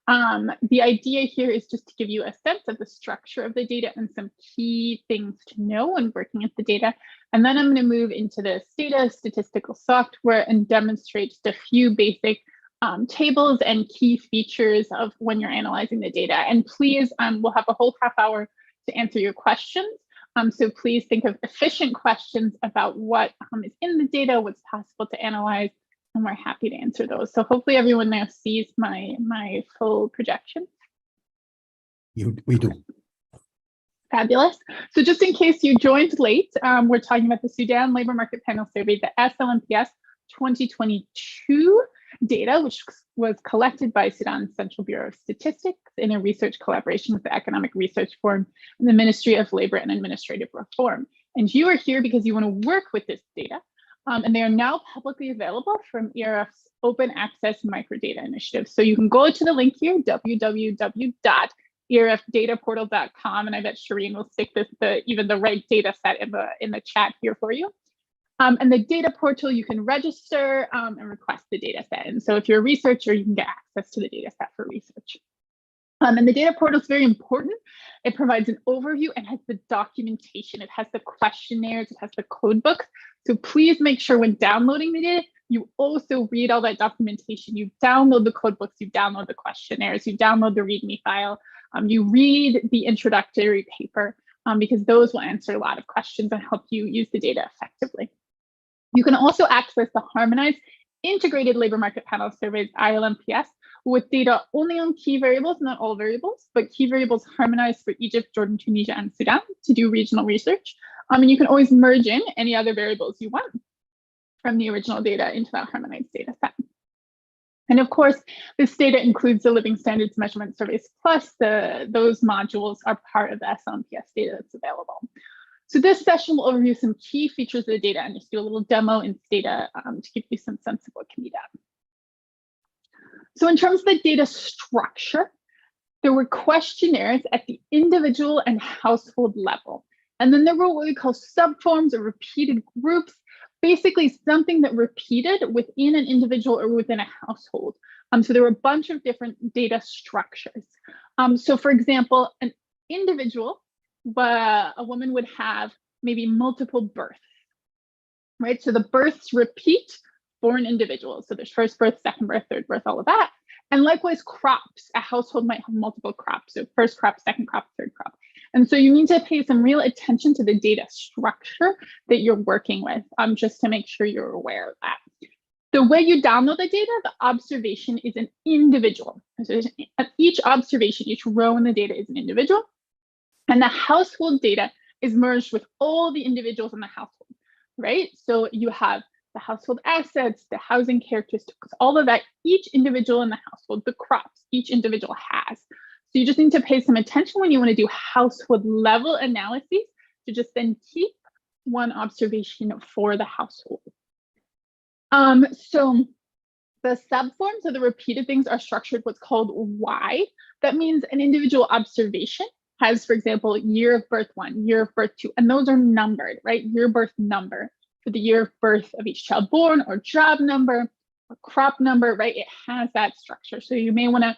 The idea here is just to give you a sense of the structure of the data and some key things to know when working with the data. And then I'm going to move into the data statistical software and demonstrate just a few basic tables and key features of when you're analyzing the data. And please, we'll have a whole half hour to answer your questions. So please think of efficient questions about what is in the data, what's possible to analyze, and we're happy to answer those. So hopefully everyone now sees my full projection. We do. Fabulous. So just in case you joined late, we're talking about the Sudan Labor Market Panel Survey, the SLMPS 2022 data, which was collected by Sudan's Central Bureau of Statistics in a research collaboration with the Economic Research Forum and the Ministry of Labor and Administrative Reform. And you are here because you want to work with this data. And they are now publicly available from ERF's Open Access Microdata Initiative. So you can go to the link here, www.erfdataportal.com, and I bet Shireen will stick even the right data set in the chat here for you. And the data portal, you can register and request the data set. And so if you're a researcher, you can get access to the data set for research. And the data portal is very important. It provides an overview and has the documentation. It has the questionnaires, it has the code book. So please make sure when downloading the data, you also read all that documentation. You download the code books, you download the questionnaires, you download the README file, you read the introductory paper, because those will answer a lot of questions and help you use the data effectively. You can also access the Harmonized Integrated Labor Market Panel Surveys, ILMPS, with data only on key variables, not all variables, but key variables harmonized for Egypt, Jordan, Tunisia, and Sudan to do regional research. And you can always merge in any other variables you want from the original data into that harmonized data set. And of course, this data includes the Living Standards Measurement Surveys, plus those modules are part of the SLMPS data that's available. So this session will overview some key features of the data and just do a little demo in data to give you some sense of what can be done. So in terms of the data structure, there were questionnaires at the individual and household level. And then there were what we call subforms or repeated groups, basically something that repeated within an individual or within a household. So there were a bunch of different data structures. So for example, an individual, a woman would have maybe multiple births, right? So the births repeat for an individual. So there's first birth, second birth, third birth, all of that. And likewise, crops. A household might have multiple crops. So first crop, second crop, third crop. And so you need to pay some real attention to the data structure that you're working with, just to make sure you're aware of that. The way you download the data, the observation is an individual. So each observation, each row in the data is an individual. And the household data is merged with all the individuals in the household, right? So you have the household assets, the housing characteristics, all of that, each individual in the household, the crops each individual has. So you just need to pay some attention when you want to do household level analyses to just then keep one observation for the household. So the subforms of the repeated things are structured what's called Y. That means an individual observation has, for example, year of birth 1, year of birth 2, and those are numbered, right? Year of birth number for the year of birth of each child born, or job number, or crop number, right? It has that structure. So you may want to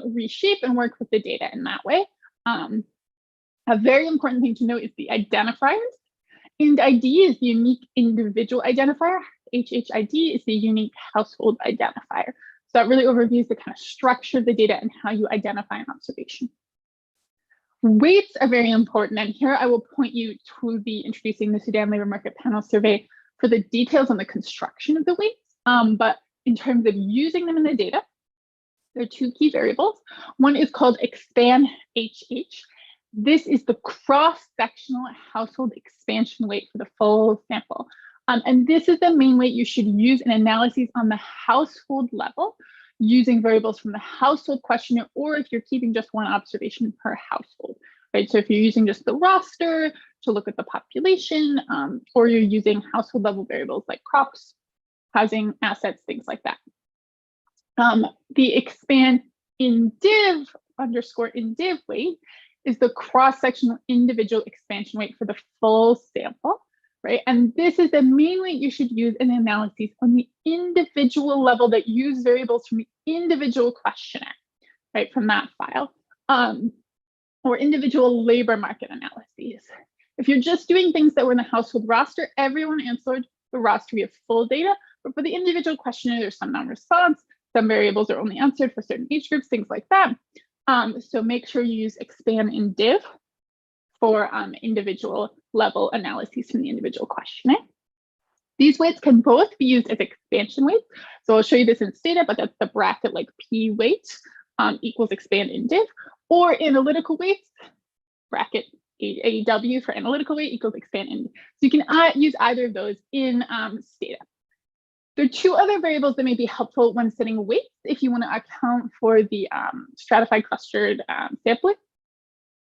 reshape and work with the data in that way. A very important thing to note is the identifiers. IND ID is the unique individual identifier. HHID is the unique household identifier. So that really overviews the kind of structure of the data and how you identify an observation. Weights are very important, and here I will point you to the Introducing the Sudan Labor Market Panel Survey for the details on the construction of the weights. But in terms of using them in the data, there are two key variables. One is called expand HH. This is the cross-sectional household expansion weight for the full sample. And this is the main weight you should use in analyses on the household level, using variables from the household questionnaire, or if you're keeping just one observation per household, right? So if you're using just the roster to look at the population, or you're using household level variables like crops, housing, assets, things like that. The expand indiv underscore indiv weight is the cross-sectional individual expansion weight for the full sample, right? And this is the main weight you should use in analyses on the individual level that use variables from the individual questionnaire, right, from that file, or individual labor market analyses. If you're just doing things that were in the household roster, everyone answered the roster. We have full data, but for the individual questionnaire, there's some non-response, some variables are only answered for certain age groups, things like that. So make sure you use expand indiv for individual level analyses from the individual questionnaire. These weights can both be used as expansion weights. So I'll show you this in Stata, but that's the bracket like P weight equals expand indiv, or analytical weights, bracket AW for analytical weight equals expand indiv. So you can use either of those in Stata. There are two other variables that may be helpful when setting weights if you want to account for the stratified clustered sampling.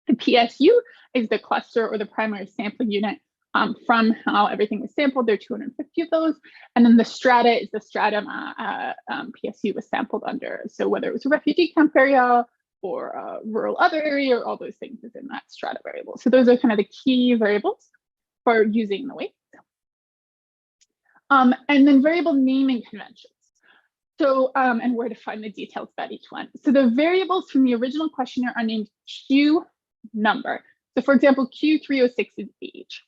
The PSU is the cluster or the primary sampling unit from how everything is sampled. There are 250 of those. And then the strata is the stratum PSU was sampled under. So whether it was a refugee camp area or a rural other area, or all those things is in that strata variable. So those are kind of the key variables for using the weights. And then variable naming conventions. So, and where to find the details about each one. So the variables from the original questionnaire are named Q number. So for example, Q306 is age.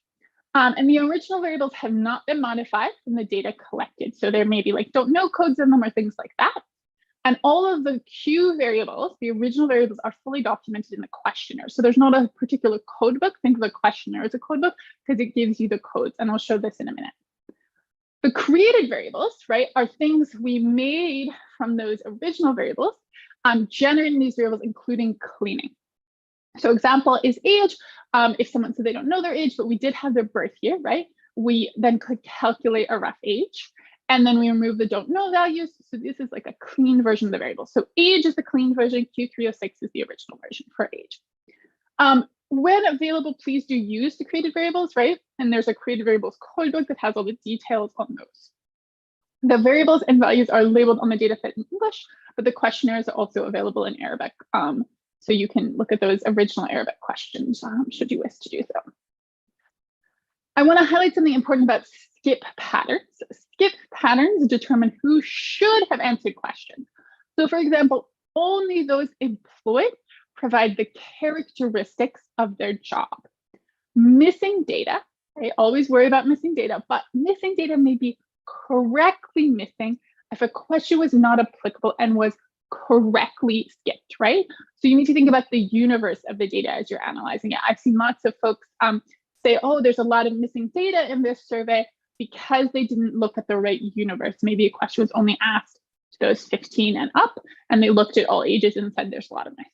And the original variables have not been modified from the data collected. So there may be like don't know codes in them or things like that. And all of the Q variables, the original variables, are fully documented in the questionnaire. So there's not a particular code book. Think of the questionnaire as a code book because it gives you the codes. And I'll show this in a minute. The created variables, right, are things we made from those original variables, generating these variables, including cleaning. So example is age. If someone said they don't know their age, but we did have their birth year, right, we then could calculate a rough age. And then we remove the don't know values. So this is like a clean version of the variable. So age is the clean version. Q306 is the original version for age. When available, please do use the created variables, right? And there's a created variables codebook that has all the details on those. The variables and values are labeled on the data set in English, but the questionnaires are also available in Arabic. So you can look at those original Arabic questions should you wish to do so. I want to highlight something important about skip patterns. Skip patterns determine who should have answered questions. So for example, only those employed provide the characteristics of their job. Missing data, right? Always worry about missing data, but missing data may be correctly missing if a question was not applicable and was correctly skipped, right? So you need to think about the universe of the data as you're analyzing it. I've seen lots of folks say, oh, there's a lot of missing data in this survey because they didn't look at the right universe. Maybe a question was only asked to those 15 and up, and they looked at all ages and said there's a lot of missing.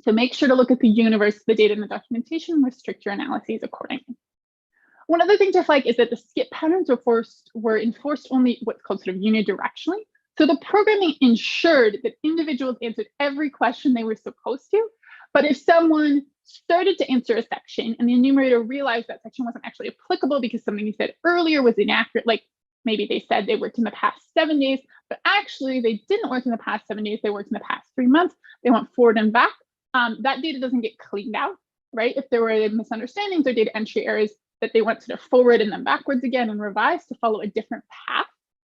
So make sure to look at the universe, the data and the documentation, and restrict your analyses accordingly. One other thing to flag is that the skip patterns were enforced only what's called sort of unidirectionally. So the programming ensured that individuals answered every question they were supposed to. But if someone started to answer a section and the enumerator realized that section wasn't actually applicable because something you said earlier was inaccurate, like maybe they said they worked in the past 7 days, but actually they didn't work in the past 7 days, they worked in the past 3 months, they went forward and back, that data doesn't get cleaned out, right? If there were misunderstandings or data entry errors, that they went sort of forward and then backwards again and revised to follow a different path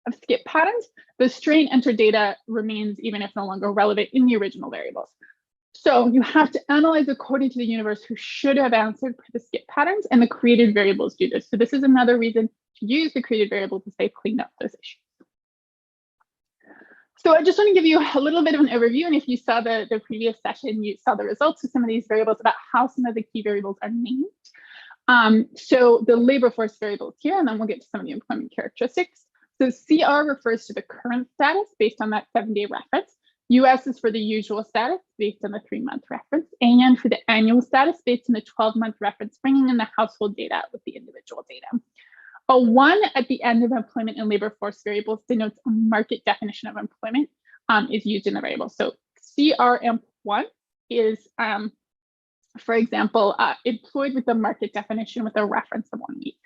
of skip patterns, the strain entered data remains even if no longer relevant in the original variables. So you have to analyze according to the universe who should have answered the skip patterns, and the created variables do this. So this is another reason to use the created variables to say clean up those issues. So I just want to give you a little bit of an overview, and if you saw the previous session, you saw the results of some of these variables about how some of the key variables are named. So the labor force variables here, and then we'll get to some of the employment characteristics. So CR refers to the current status based on that 7-day reference. US is for the usual status based on the 3-month reference, and for the annual status based on the 12-month reference, bringing in the household data with the individual data. A 1 at the end of employment and labor force variables denotes a market definition of employment is used in the variable. So CRMP1 is, for example, employed with the market definition with a reference of 1 week.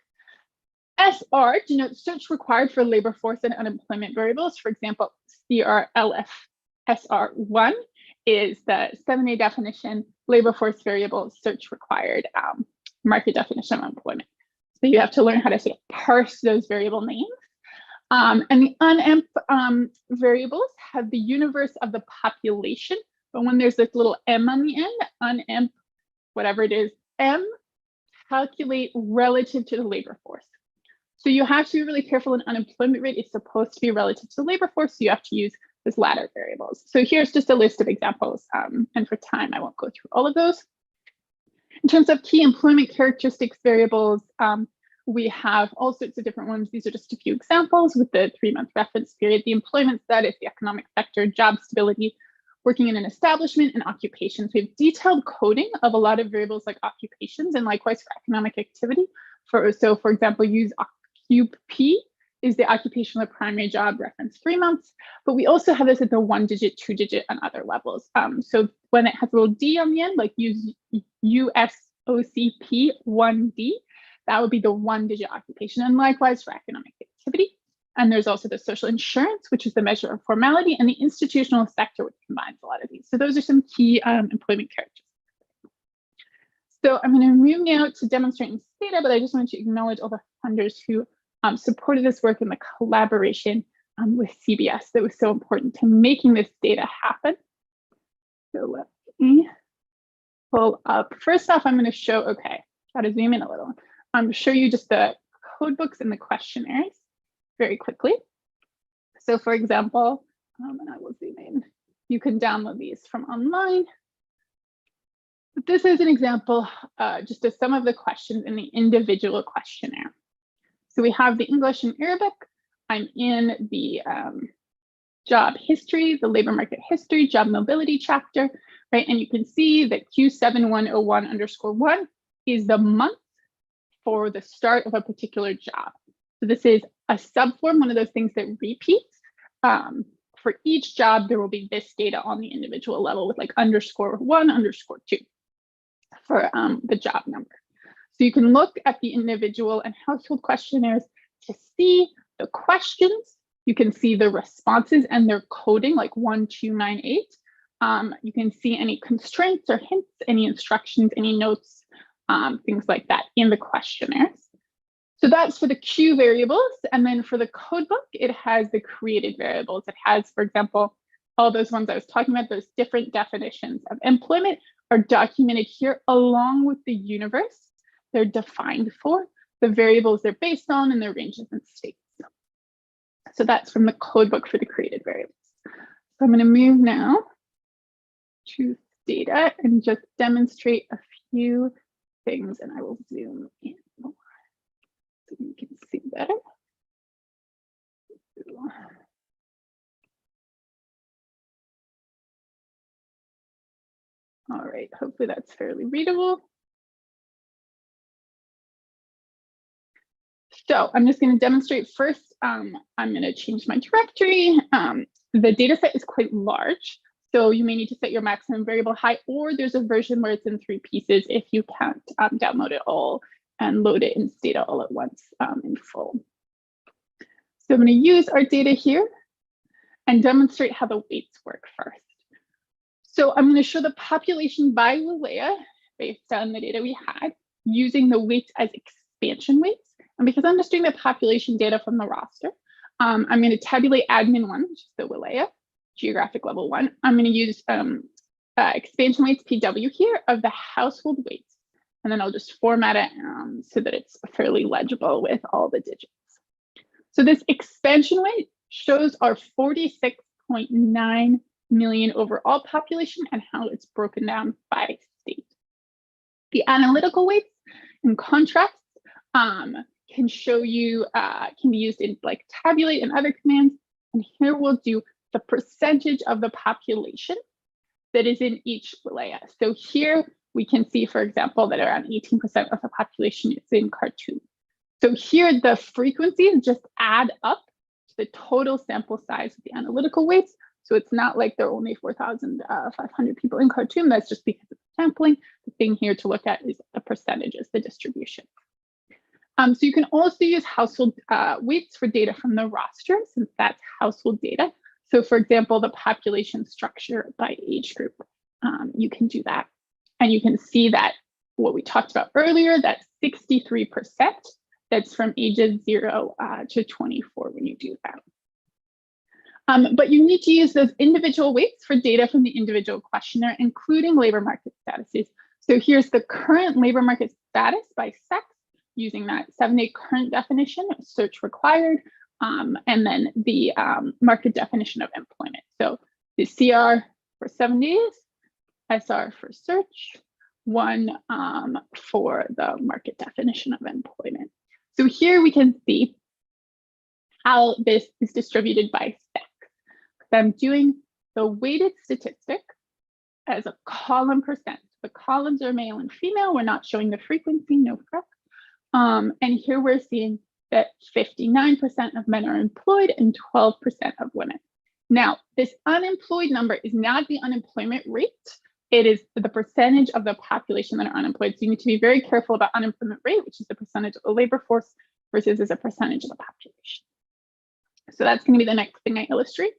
SR denotes search required for labor force and unemployment variables. For example, CRLF SR1 is the 7-day definition, labor force variable, search required, market definition of employment. So you have to learn how to sort of parse those variable names. And the unemp variables have the universe of the population, but when there's this little M on the end, unemp, whatever it is, M, calculate relative to the labor force. So you have to be really careful. An unemployment rate is supposed to be relative to the labor force, so you have to use this latter variables. So here's just a list of examples, and for time, I won't go through all of those. In terms of key employment characteristics variables, we have all sorts of different ones. These are just a few examples with the 3-month reference period, the employment status, the economic sector, job stability, working in an establishment, and occupations. We have detailed coding of a lot of variables like occupations, and likewise for economic activity. So for example, use OCUP is the occupational or primary job reference 3 months, but we also have this at the 1-digit, 2-digit, and other levels. So when it has a little D on the end, like use USOCP 1D, that would be the 1-digit occupation, and likewise for economic activity. And there's also the social insurance, which is the measure of formality, and the institutional sector, which combines a lot of these. So those are some key employment characteristics. So I'm going to move now to demonstrating this data, but I just wanted to acknowledge all the funders who supported this work and the collaboration with CBS that was so important to making this data happen. So let me pull up. First off, I'm going to show, okay, got to zoom in a little. Show you just the code books and the questionnaires very quickly. So for example, and I will zoom in, you can download these from online. But this is an example just of some of the questions in the individual questionnaire. So we have the English and Arabic. I'm in the job history, the labor market history, job mobility chapter, right? And you can see that Q7101_1 is the month for the start of a particular job. So this is a subform, one of those things that repeats. For each job, there will be this data on the individual level with like _1, _2 for the job number. So you can look at the individual and household questionnaires to see the questions. You can see the responses and their coding like 1298. You can see any constraints or hints, any instructions, any notes, things like that in the questionnaires. So that's for the Q variables. And then for the codebook, it has the created variables. It has, for example, all those ones I was talking about, those different definitions of employment are documented here along with the universe they're defined for, the variables they're based on, and their ranges and states. So that's from the codebook for the created variables. So I'm going to move now to data and just demonstrate a few things, and I will zoom in more so you can see better. All right, hopefully that's fairly readable. So I'm just going to demonstrate first. I'm going to change my directory. The data set is quite large, so you may need to set your maximum variable height, or there's a version where it's in 3 pieces if you can't download it all and load it in data all at once in full. So I'm going to use our data here and demonstrate how the weights work first. So I'm going to show the population by wilaya based on the data we had, using the weights as expansion weights. And because I'm just doing the population data from the roster, I'm going to tabulate admin 1, which is the wilaya, geographic level 1. I'm going to use expansion weights PW here of the household weights. And then I'll just format it so that it's fairly legible with all the digits. So this expansion weight shows our 46.9 million overall population and how it's broken down by state. The analytical weights, in contrast, can show you, can be used in like tabulate and other commands. And here we'll do the percentage of the population that is in each wilaya. So here we can see, for example, that around 18% of the population is in Khartoum. So here the frequencies just add up to the total sample size of the analytical weights. So it's not like there are only 4,500 people in Khartoum. That's just because of sampling. The thing here to look at is the percentages, the distribution. So you can also use household weights for data from the roster, since that's household data. So for example, the population structure by age group, you can do that. And you can see that what we talked about earlier, that 63%, that's from ages 0 to 24 when you do that. But you need to use those individual weights for data from the individual questionnaire, including labor market statuses. So here's the current labor market status by sex, using that 7-day current definition of search required, and then the market definition of employment. So the CR for 7 days, SR for search, 1 for the market definition of employment. So here we can see how this is distributed by sex. I'm doing the weighted statistic as a column percent. The columns are male and female. We're not showing the frequency, no correct. And here we're seeing that 59% of men are employed and 12% of women. Now, this unemployed number is not the unemployment rate. It is the percentage of the population that are unemployed. So you need to be very careful about unemployment rate, which is the percentage of the labor force versus as a percentage of the population. So that's going to be the next thing I illustrate.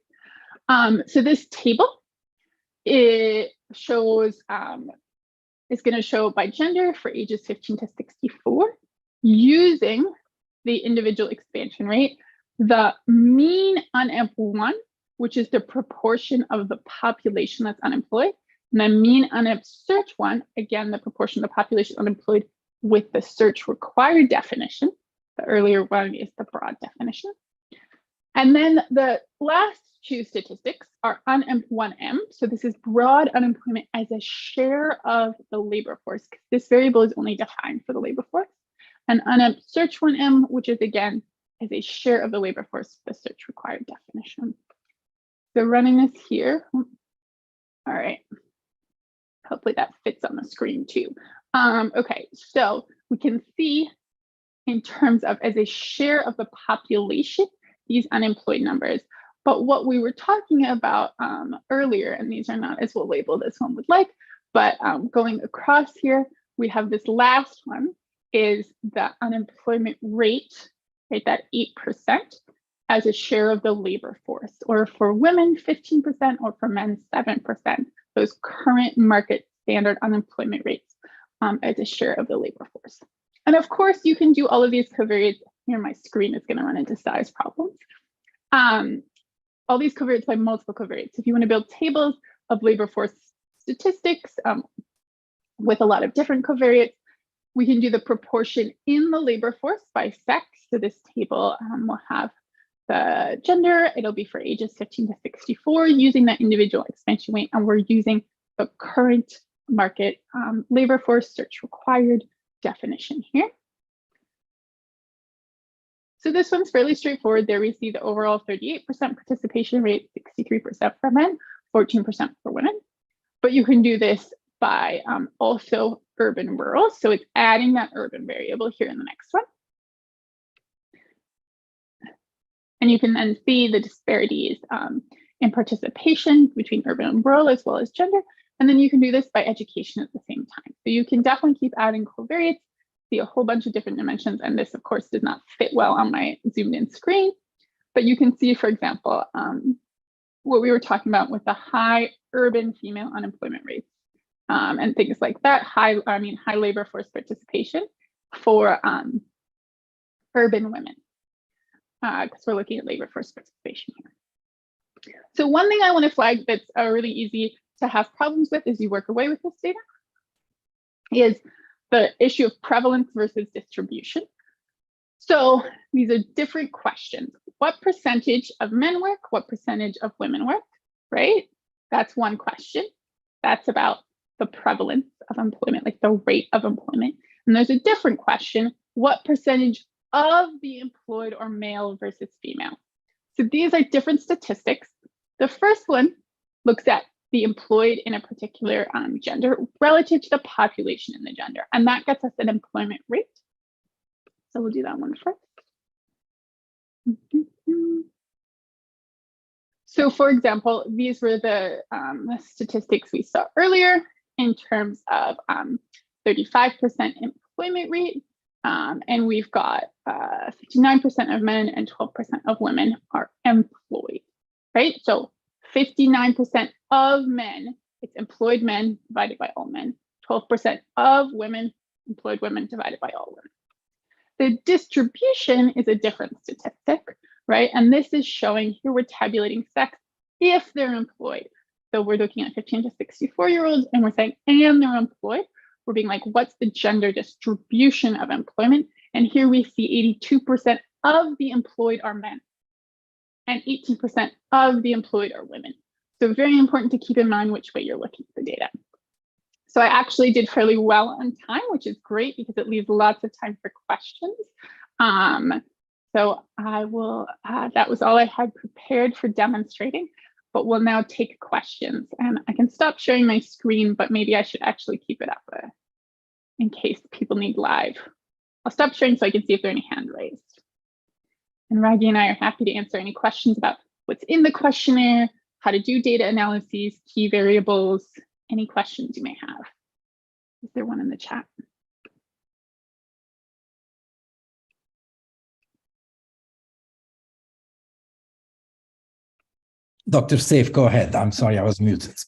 So this table, it shows, is going to show by gender for ages 15 to 64, using the individual expansion rate, the mean unemployed 1, which is the proportion of the population that's unemployed, and the mean unemployed search 1, again, the proportion of the population unemployed with the search required definition. The earlier one is the broad definition. And then the last 2 statistics are unemployed 1M. So this is broad unemployment as a share of the labor force, because this variable is only defined for the labor force. And unemployed search 1M, which is again as a share of the labor force, the search required definition. So running this here. All right. Hopefully that fits on the screen too. Okay, so we can see in terms of as a share of the population, these unemployed numbers. But what we were talking about earlier, and these are not as well labeled as one would like, but going across here, we have this last one is the unemployment rate, right, that 8% as a share of the labor force, or for women, 15%, or for men, 7%, those current market standard unemployment rates as a share of the labor force. And of course, you can do all of these covariates. Here, my screen is going to run into size problems. All these covariates by multiple covariates. If you want to build tables of labor force statistics with a lot of different covariates, we can do the proportion in the labor force by sex. So this table will have the gender. It'll be for ages 15 to 64 using that individual expansion weight. And we're using the current market labor force search required definition here. So this one's fairly straightforward. There we see the overall 38% participation rate, 63% for men, 14% for women. But you can do this by also urban rural. So it's adding that urban variable here in the next one. And you can then see the disparities in participation between urban and rural, as well as gender. And then you can do this by education at the same time. So you can definitely keep adding covariates, see a whole bunch of different dimensions. And this, of course, does not fit well on my zoomed in screen. But you can see, for example, what we were talking about with the high urban female unemployment rates and things like that, high labor force participation for urban women, because we're looking at labor force participation here. So one thing I want to flag that's really easy to have problems with as you work away with this data is the issue of prevalence versus distribution. So these are different questions. What percentage of men work? What percentage of women work, right? That's one question. That's about the prevalence of employment, like the rate of employment. And there's a different question. What percentage of the employed are male versus female? So these are different statistics. The first one looks at the employed in a particular gender relative to the population in the gender. And that gets us an employment rate. So we'll do that one first. So for example, these were the statistics we saw earlier in terms of 35% employment rate. And we've got 59% of men and 12% of women are employed, right? So 59% of men, it's employed men divided by all men, 12% of women, employed women divided by all women. The distribution is a different statistic, right? And this is showing here we're tabulating sex if they're employed. So we're looking at 15 to 64-year-olds and we're saying, and they're employed. We're being like, what's the gender distribution of employment? And here we see 82% of the employed are men and 18% of the employed are women. So very important to keep in mind which way you're looking at the data. So I actually did fairly well on time, which is great because it leaves lots of time for questions. So I will, that was all I had prepared for demonstrating, but we'll now take questions. And I can stop sharing my screen, but maybe I should actually keep it up in case people need live. I'll stop sharing so I can see if there are any hand raised. And Ragui and I are happy to answer any questions about what's in the questionnaire, how to do data analyses, key variables, any questions you may have. Is there one in the chat? Dr. Saif, go ahead. I'm sorry, I was muted.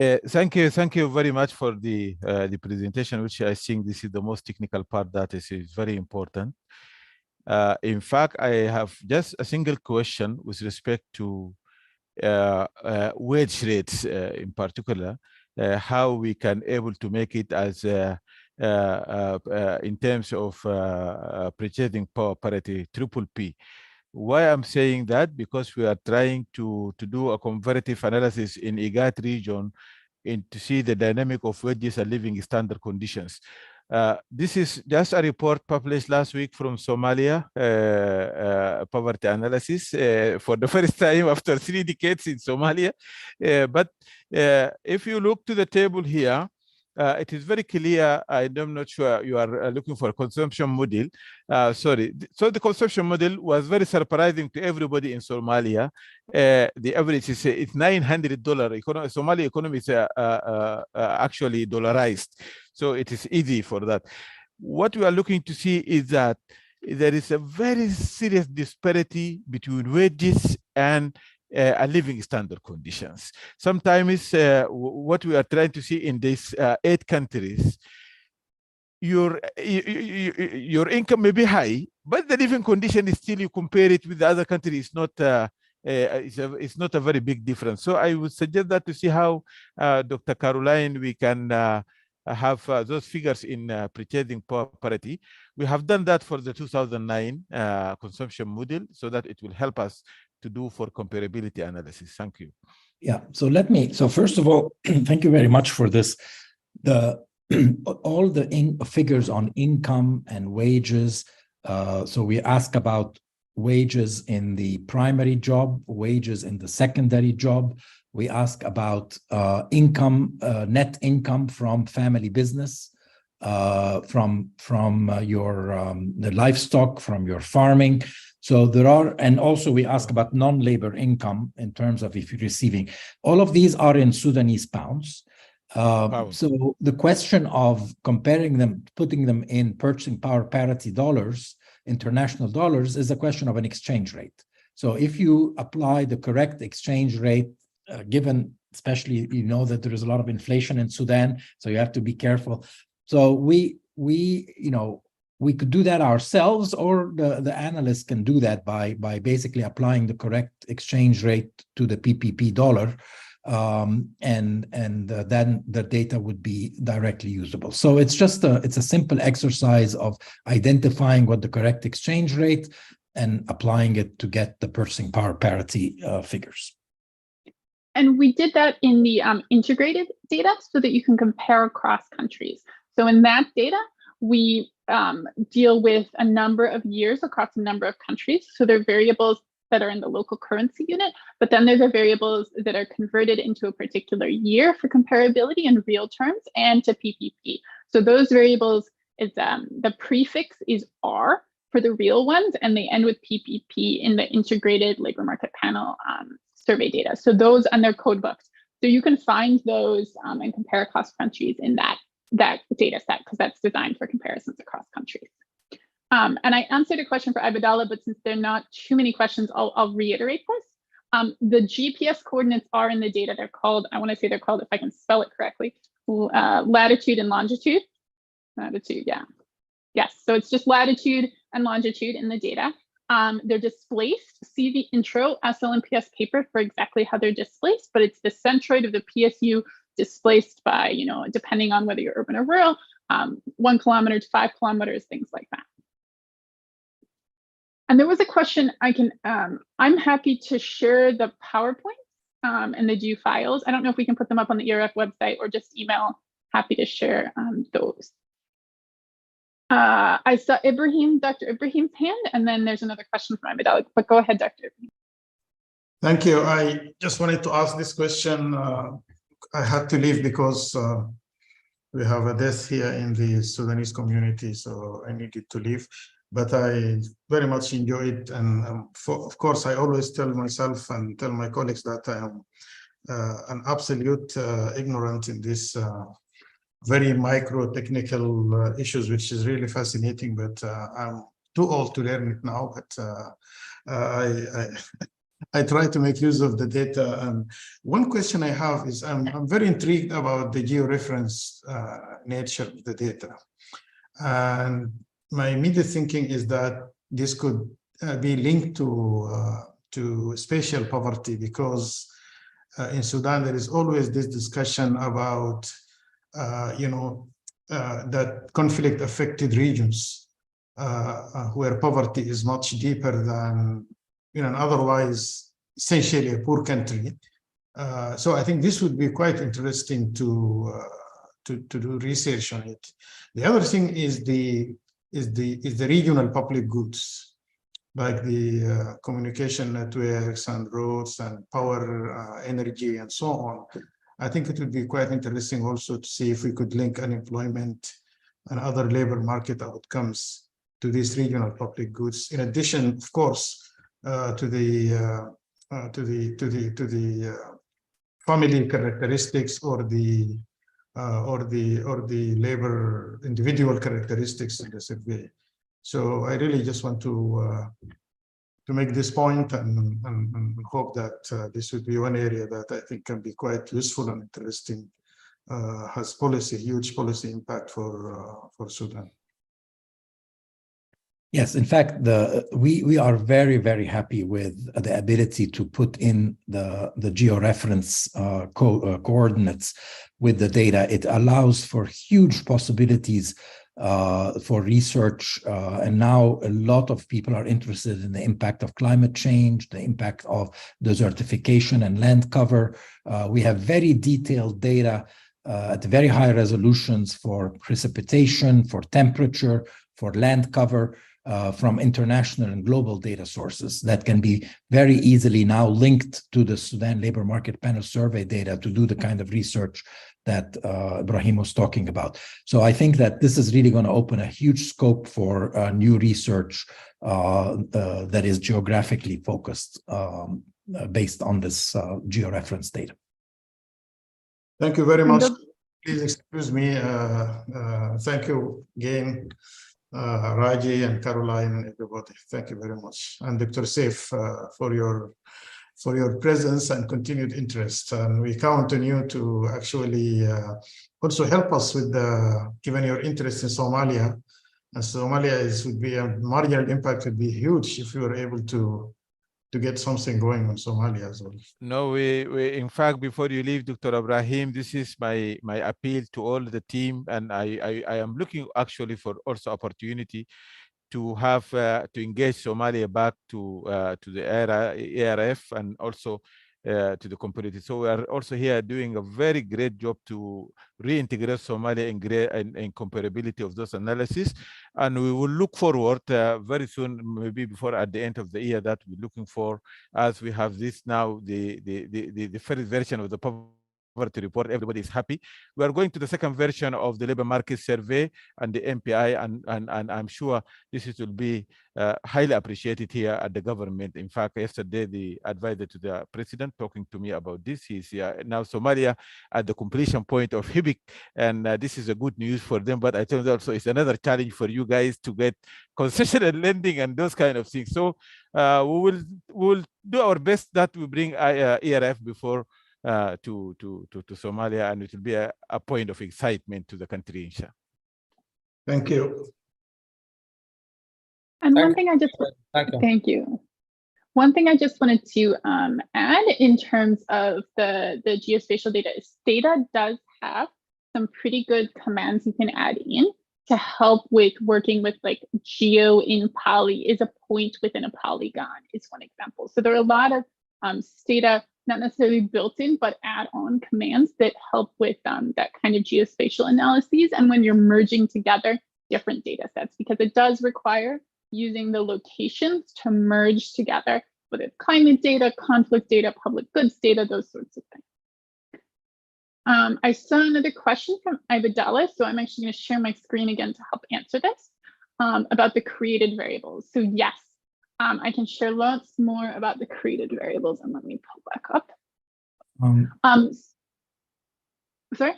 Thank you very much for the presentation, which I think this is the most technical part that is very important. In fact, I have just a single question with respect to wage rates in particular, how we can able to make it as in terms of purchasing power parity triple P. Why I'm saying that? Because we are trying to do a comparative analysis in IGAT region to see the dynamic of wages and living standard conditions. This is just a report published last week from Somalia, poverty analysis for the first time after 3 decades in Somalia. But if you look to the table here, it is very clear. I'm not sure you are looking for a consumption model. Sorry. So the consumption model was very surprising to everybody in Somalia. The average is it's $900. Somali economy is actually dollarized. So it is easy for that. What we are looking to see is that there is a very serious disparity between wages and living standard conditions. Sometimes what we are trying to see in these 8 countries, your income may be high, but the living condition is still, you compare it with the other countries, it's not a very big difference. So I would suggest that to see how, Dr. Caroline, we can have those figures in purchasing power parity. We have done that for the 2009 consumption model so that it will help us to do for comparability analysis. Thank you. Yeah, so first of all, thank you very much for this. All the figures on income and wages. So we ask about wages in the primary job, wages in the secondary job. We ask about income, net income from family business, from your the livestock, from your farming. So there are, and also we ask about non-labor income in terms of if you're receiving. All of these are in Sudanese pounds. So the question of comparing them, putting them in purchasing power parity dollars, international dollars, is a question of an exchange rate. So if you apply the correct exchange rate, given, especially, you know that there is a lot of inflation in Sudan, so you have to be careful. So we could do that ourselves, or the analysts can do that by basically applying the correct exchange rate to the PPP dollar, and then the data would be directly usable. So it's just it's a simple exercise of identifying what the correct exchange rate and applying it to get the purchasing power parity figures. And we did that in the integrated data so that you can compare across countries. So in that data, we deal with a number of years across a number of countries. So there are variables that are in the local currency unit, but then there's variables that are converted into a particular year for comparability in real terms and to PPP. So those variables is the prefix is R for the real ones, and they end with PPP in the integrated labor market panel survey data. So those and their code books. So you can find those and compare across countries in that data set, because that's designed for comparisons across countries. And I answered a question for Abdallah, but since there are not too many questions, I'll reiterate this. The GPS coordinates are in the data. They're called, I want to say they're called, if I can spell it correctly, latitude and longitude. Latitude, yeah. Yes, so it's just latitude and longitude in the data. They're displaced. See the intro SLMPS paper for exactly how they're displaced, but it's the centroid of the PSU displaced by, depending on whether you're urban or rural, 1 kilometer to 5 kilometers, things like that. And there was a question I'm happy to share the PowerPoint and the due files. I don't know if we can put them up on the ERF website or just email. Happy to share those. I saw Dr. Ibrahim's hand, and then there's another question from Ahmed, but go ahead, Dr. Ibrahim. Thank you. I just wanted to ask this question. I had to leave because we have a death here in the Sudanese community, so I needed to leave. But I very much enjoy it, and of course, I always tell myself and tell my colleagues that I am an absolute ignorant in this very micro technical issues, which is really fascinating. But I'm too old to learn it now. But I try to make use of the data. And one question I have is I'm very intrigued about the georeference nature of the data. And my immediate thinking is that this could be linked to spatial poverty, because in Sudan there is always this discussion about that conflict-affected regions where poverty is much deeper than an otherwise essentially a poor country. So I think this would be quite interesting to do research on it. The other thing is the regional public goods, like the communication networks and roads and power, energy, and so on. I think it would be quite interesting also to see if we could link unemployment and other labor market outcomes to these regional public goods. In addition, of course, to the family characteristics or the labor individual characteristics in the survey. So I really just want to make this point and hope that this would be one area that I think can be quite useful and interesting, has huge policy impact for Sudan. Yes, in fact, we are very, very happy with the ability to put in the georeference coordinates with the data. It allows for huge possibilities for research, and now a lot of people are interested in the impact of climate change, the impact of desertification and land cover. We have very detailed data at very high resolutions for precipitation, for temperature, for land cover, from international and global data sources that can be very easily now linked to the Sudan Labor Market Panel survey data to do the kind of research that Ibrahim was talking about. So I think that this is really going to open a huge scope for new research that is geographically focused based on this georeference data. Thank you very much. Please excuse me. Thank you again, Raji and Caroline and everybody. Thank you very much. And Dr. Saif for your presence and continued interest. And we count on you to actually also help us with given your interest in Somalia. And Somalia would be a marginal impact would be huge if you were able to get something going on Somalia as well. No, we in fact, before you leave, Dr. Ibrahim, this is my appeal to all the team, and I am looking actually for also opportunity to have to engage Somalia back to the ARF and also to the community. So we are also here doing a very great job to reintegrate Somalia in comparability of those analysis. And we will look forward very soon, maybe before at the end of the year, that we're looking for, as we have this now, the first version of the poverty report. Everybody is happy. We are going to the second version of the labor market survey and the MPI, and I'm sure this will be highly appreciated here at the government. In fact, yesterday the advisor to the president talking to me about this. He's now Somalia at the completion point of HIBIC, and this is a good news for them. But I told them also it's another challenge for you guys to get concessional lending and those kind of things. So we will do our best that we bring ERF before to Somalia, and it will be a point of excitement to the country, inshallah. Thank you. And one thing I just thank you. One thing I just wanted to add in terms of the geospatial data is data does have some pretty good commands you can add in to help with working with, like, geo in poly is a point within a polygon is one example. So there are a lot of data not necessarily built in, but add-on commands that help with that kind of geospatial analyses. And when you're merging together different data sets, because it does require using the locations to merge together, whether it's climate data, conflict data, public goods data, those sorts of things. I saw another question from Ibadallah, so I'm actually going to share my screen again to help answer this about the created variables. So yes, I can share lots more about the created variables, and let me pull back up. Sorry?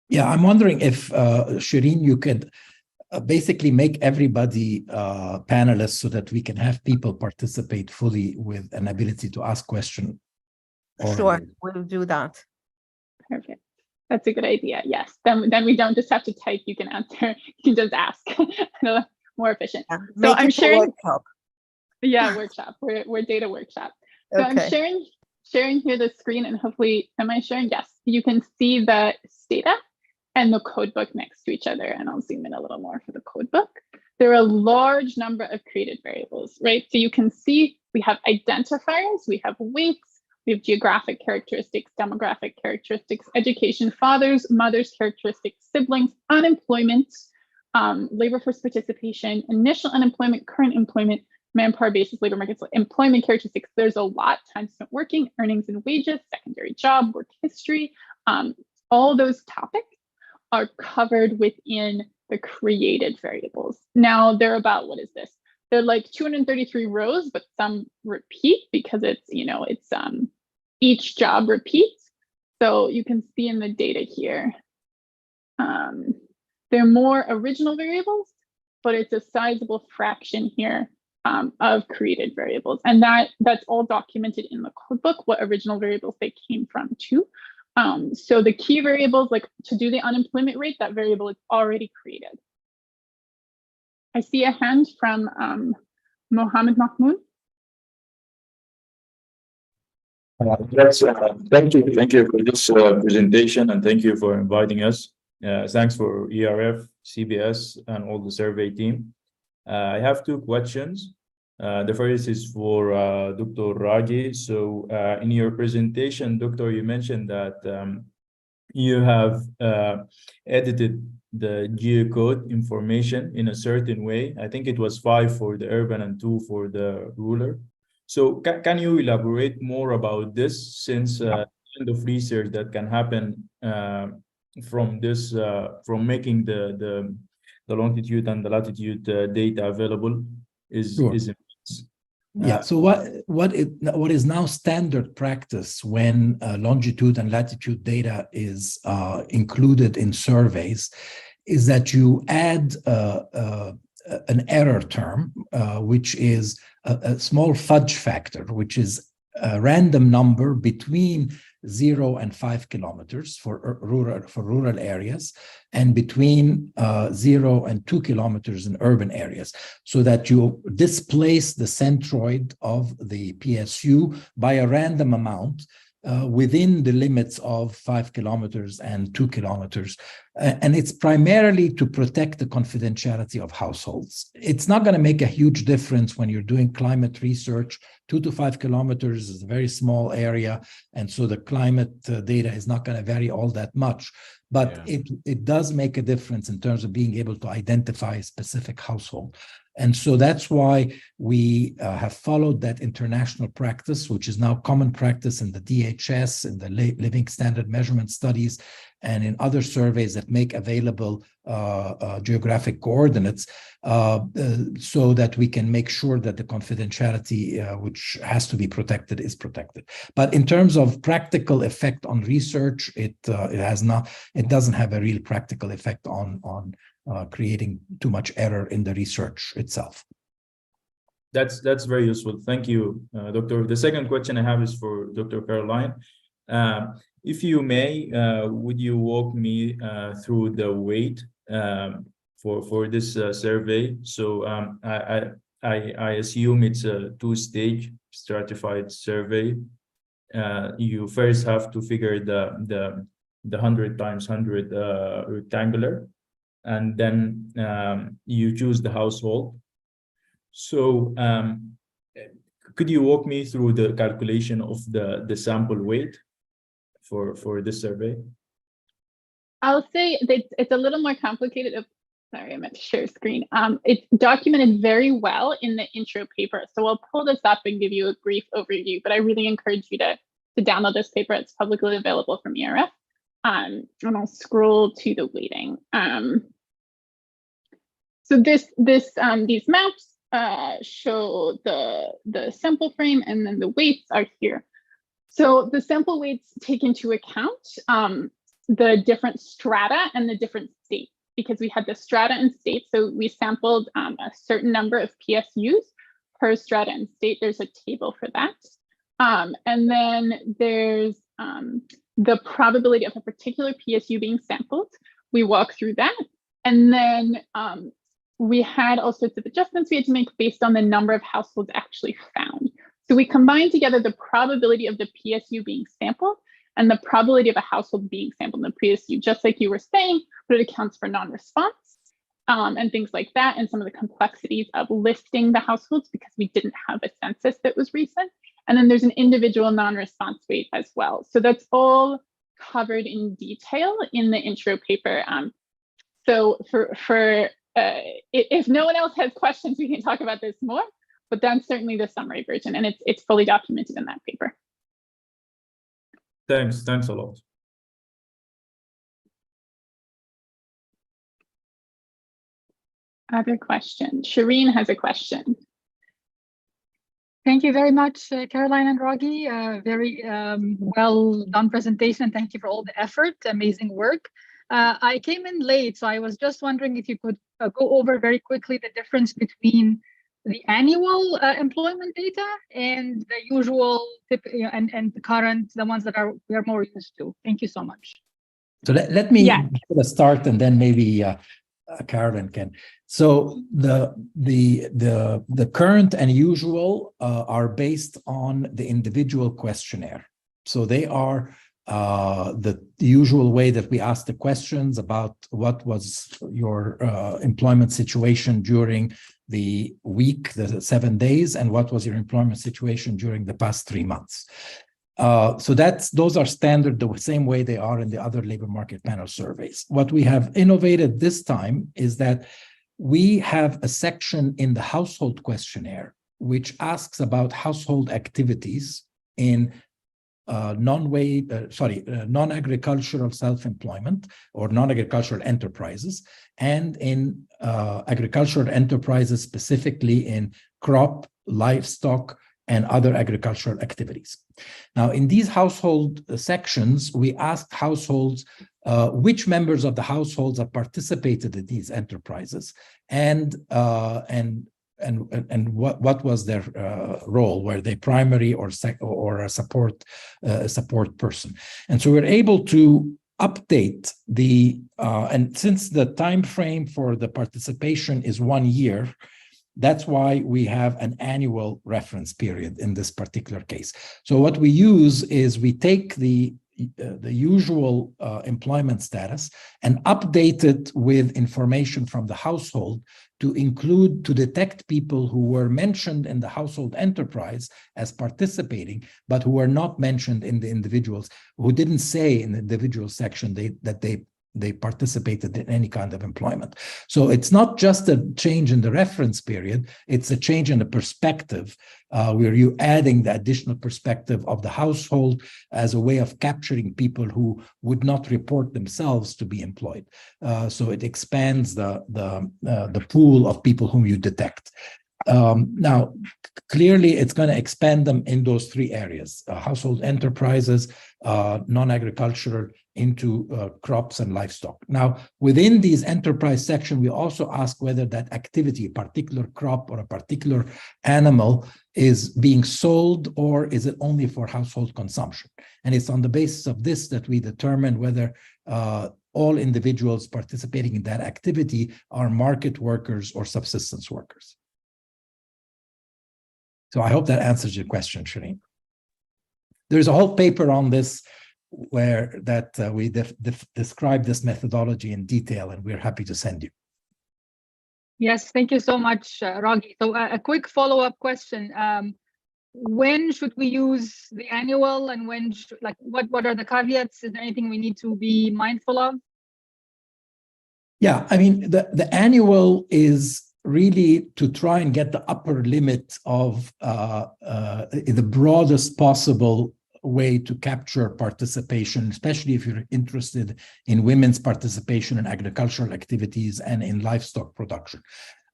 Yeah, I'm wondering if, Shireen, you could basically make everybody panelists so that we can have people participate fully with an ability to ask questions. Sure, we'll do that. Perfect. That's a good idea. Yes. Then we don't just have to type. You can answer. You can just ask. More efficient. Yeah, so I'm sharing. Workshop. Yeah, workshop. We're data workshop. So okay. I'm sharing here the screen, and hopefully, am I sharing? Yes. You can see the data and the code book next to each other, and I'll zoom in a little more for the code book. There are a large number of created variables, right? So you can see we have identifiers, we have weights, we have geographic characteristics, demographic characteristics, education, fathers, mothers, characteristics, siblings, unemployment, labor force participation, initial unemployment, current employment, manpower basis, labor markets, employment characteristics. There's a lot: time spent working, earnings and wages, secondary job, work history. All those topics are covered within the created variables. Now they're about, what is this? They're like 233 rows, but some repeat because it's, it's each job repeats. So you can see in the data here, they're more original variables, but it's a sizable fraction here of created variables. And that's all documented in the code book, what original variables they came from too. So the key variables, like to do the unemployment rate, that variable is already created. I see a hand from Mohammed Mahmoud. Yes, thank you for this presentation, and thank you for inviting us. Thanks for ERF, CBS, and all the survey team. I have two questions. The first is for Dr. Ragui. So in your presentation, Doctor, you mentioned that you have edited the geocode information in a certain way. I think it was 5 for the urban and 2 for the rural. So can you elaborate more about this, since kind of research that can happen from this from making the longitude and the latitude data available is Sure. is Yeah. So what is now standard practice when longitude and latitude data is included in surveys is that you add an error term, which is a small fudge factor, which is a random number between 0 and 5 kilometers for rural areas, and between 0 and 2 kilometers in urban areas, so that you displace the centroid of the PSU by a random amount within the limits of 5 kilometers and 2 kilometers. And it's primarily to protect the confidentiality of households. It's not going to make a huge difference when you're doing climate research. 2 to 5 kilometers is a very small area, and so the climate data is not going to vary all that much. But it does make a difference in terms of being able to identify a specific household. And so that's why we have followed that international practice, which is now common practice in the DHS, in the Living Standard Measurement Studies, and in other surveys that make available geographic coordinates, so that we can make sure that the confidentiality which has to be protected is protected. But in terms of practical effect on research, it doesn't have a real practical effect on creating too much error in the research itself. That's very useful. Thank you, Doctor. The second question I have is for Dr. Caroline. If you may, would you walk me through the weight for this survey? So I assume it's a two-stage stratified survey. You first have to figure the 100 times 100 rectangular, and then you choose the household. So could you walk me through the calculation of the sample weight for this survey? I'll say that it's a little more complicated. Sorry, I meant to share screen. It's documented very well in the intro paper. So I'll pull this up and give you a brief overview, but I really encourage you to download this paper. It's publicly available from ERF. And I'll scroll to the weighting. So these maps show the sample frame, and then the weights are here. So the sample weights take into account the different strata and the different states, because we had the strata and states. So we sampled a certain number of PSUs per strata and state. There's a table for that. And then there's the probability of a particular PSU being sampled. We walk through that. And then we had all sorts of adjustments we had to make based on the number of households actually found. So we combined together the probability of the PSU being sampled and the probability of a household being sampled in the PSU, just like you were saying, but it accounts for non-response and things like that, and some of the complexities of listing the households because we didn't have a census that was recent. And then there's an individual non-response weight as well. So that's all covered in detail in the intro paper. So if no one else has questions, we can talk about this more, but that's certainly the summary version, and it's fully documented in that paper. Thanks a lot. Other questions? Shireen has a question. Thank you very much, Caroline and Ragui. Very well done presentation. Thank you for all the effort, amazing work. I came in late, so I was just wondering if you could go over very quickly the difference between the annual employment data and the usual and the current, the ones that we are more used to. Thank you so much. So let me give a start, and then maybe Caroline can. So the current and usual are based on the individual questionnaire. So they are the usual way that we ask the questions about what was your employment situation during the week, the 7 days, and what was your employment situation during the past 3 months. So those are standard the same way they are in the other labor market panel surveys. What we have innovated this time is that we have a section in the household questionnaire which asks about household activities in non-agricultural self-employment or non-agricultural enterprises, and in agricultural enterprises, specifically in crop, livestock, and other agricultural activities. Now, in these household sections, we asked households which members of the households have participated in these enterprises, and what was their role? Were they primary or a support person? And so we're able to update the and since the time frame for the participation is 1 year, that's why we have an annual reference period in this particular case. So what we use is we take the usual employment status and update it with information from the household to detect people who were mentioned in the household enterprise as participating, but who were not mentioned in the individuals, who didn't say in the individual section that they participated in any kind of employment. So it's not just a change in the reference period, it's a change in the perspective, where you're adding the additional perspective of the household as a way of capturing people who would not report themselves to be employed. So it expands the pool of people whom you detect. Now, clearly, it's going to expand them in those 3 areas, household enterprises, non-agricultural, into crops and livestock. Now, within these enterprise section, we also ask whether that activity, a particular crop or a particular animal, is being sold or is it only for household consumption. And it's on the basis of this that we determine whether all individuals participating in that activity are market workers or subsistence workers. So I hope that answers your question, Shireen. There's a whole paper on this where we describe this methodology in detail, and we're happy to send you. Yes, thank you so much, Ragui. So a quick follow-up question. When should we use the annual, and when what are the caveats? Is there anything we need to be mindful of? Yeah, I mean, the annual is really to try and get the upper limit of the broadest possible way to capture participation, especially if you're interested in women's participation in agricultural activities and in livestock production.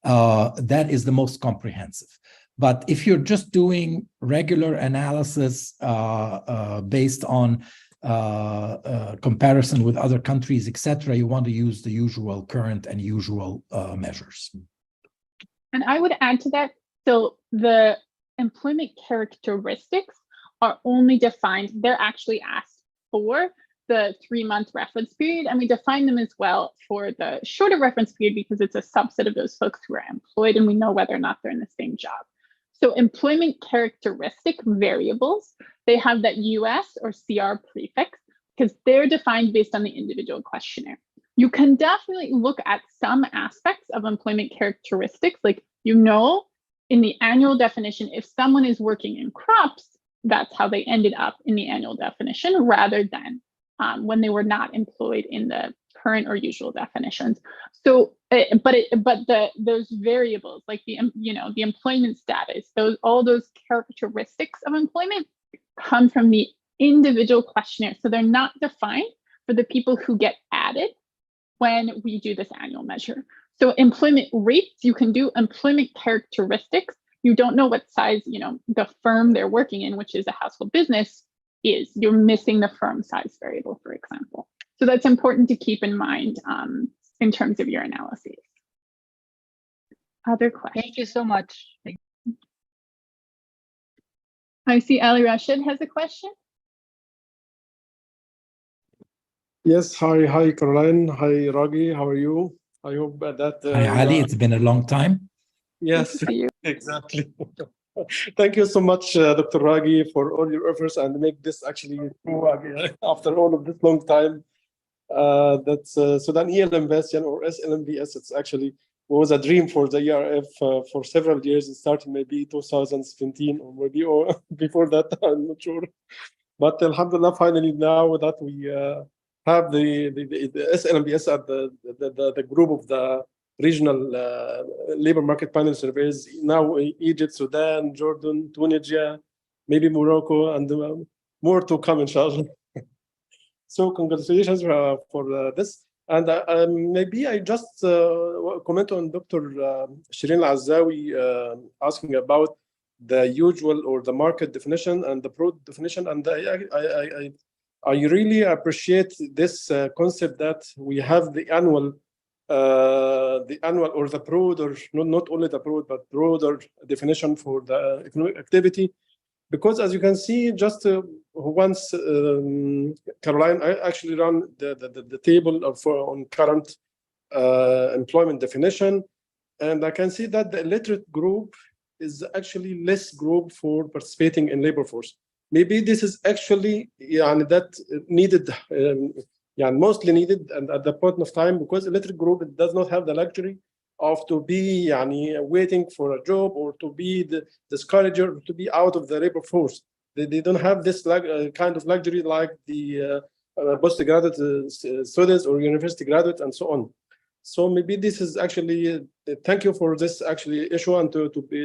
That is the most comprehensive. But if you're just doing regular analysis based on comparison with other countries, etc., you want to use the usual current and usual measures. And I would add to that, so the employment characteristics are only defined, they're actually asked for the 3-month reference period, and we define them as well for the shorter reference period because it's a subset of those folks who are employed and we know whether or not they're in the same job. So employment characteristic variables, they have that US or CR prefix because they're defined based on the individual questionnaire. You can definitely look at some aspects of employment characteristics, like, you know, in the annual definition, if someone is working in crops, that's how they ended up in the annual definition rather than when they were not employed in the current or usual definitions. So, those variables, like the employment status, all those characteristics of employment come from the individual questionnaire. So they're not defined for the people who get added when we do this annual measure. So employment rates, you can do employment characteristics. You don't know what size, the firm they're working in, which is a household business, is. You're missing the firm size variable, for example. So that's important to keep in mind in terms of your analyses. Other questions? Thank you so much. I see Ali Rashid has a question. Yes, hi Caroline, hi Ragui, how are you? I hope that hi Ali, it's been a long time. Yes, exactly. Thank you so much, Dr. Ragui, for all your efforts and make this actually true after all of this long time. That's Sudan ELMPS or SLMPS. It's actually was a dream for the ERF for several years. It started maybe 2017 or maybe before that, I'm not sure. But alhamdulillah, finally now that we have the SLMPS at the group of the regional labor market panel surveys, now Egypt, Sudan, Jordan, Tunisia, maybe Morocco, and more to come, inshallah. So congratulations for this. And maybe I just comment on Dr. Shireen Al-Azzawi asking about the usual or the market definition and the product definition. And I really appreciate this concept that we have the annual or the broad, or not only the broad, but broader definition for the economic activity. Because as you can see, just once Caroline, I actually run the table on current employment definition, and I can see that the illiterate group is actually less group for participating in labor force. Maybe this is actually that needed, mostly needed, and at the point of time, because illiterate group, it does not have the luxury of to be waiting for a job, or to be discouraged, or to be out of the labor force. They don't have this kind of luxury like the postgraduate students or university graduate and so on. So maybe this is actually, thank you for this actually issue, and to be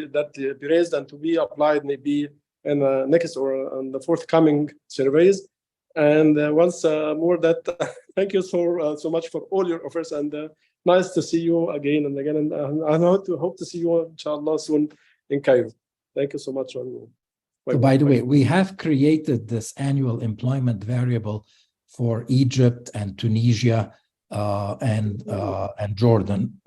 raised and to be applied maybe in the next or on the forthcoming surveys. And once more that, thank you so much for all your offers, and nice to see you again and again. And I hope to see you, inshallah, soon in Cairo. Thank you so much. By the way, we have created this annual employment variable for Egypt and Tunisia and Jordan.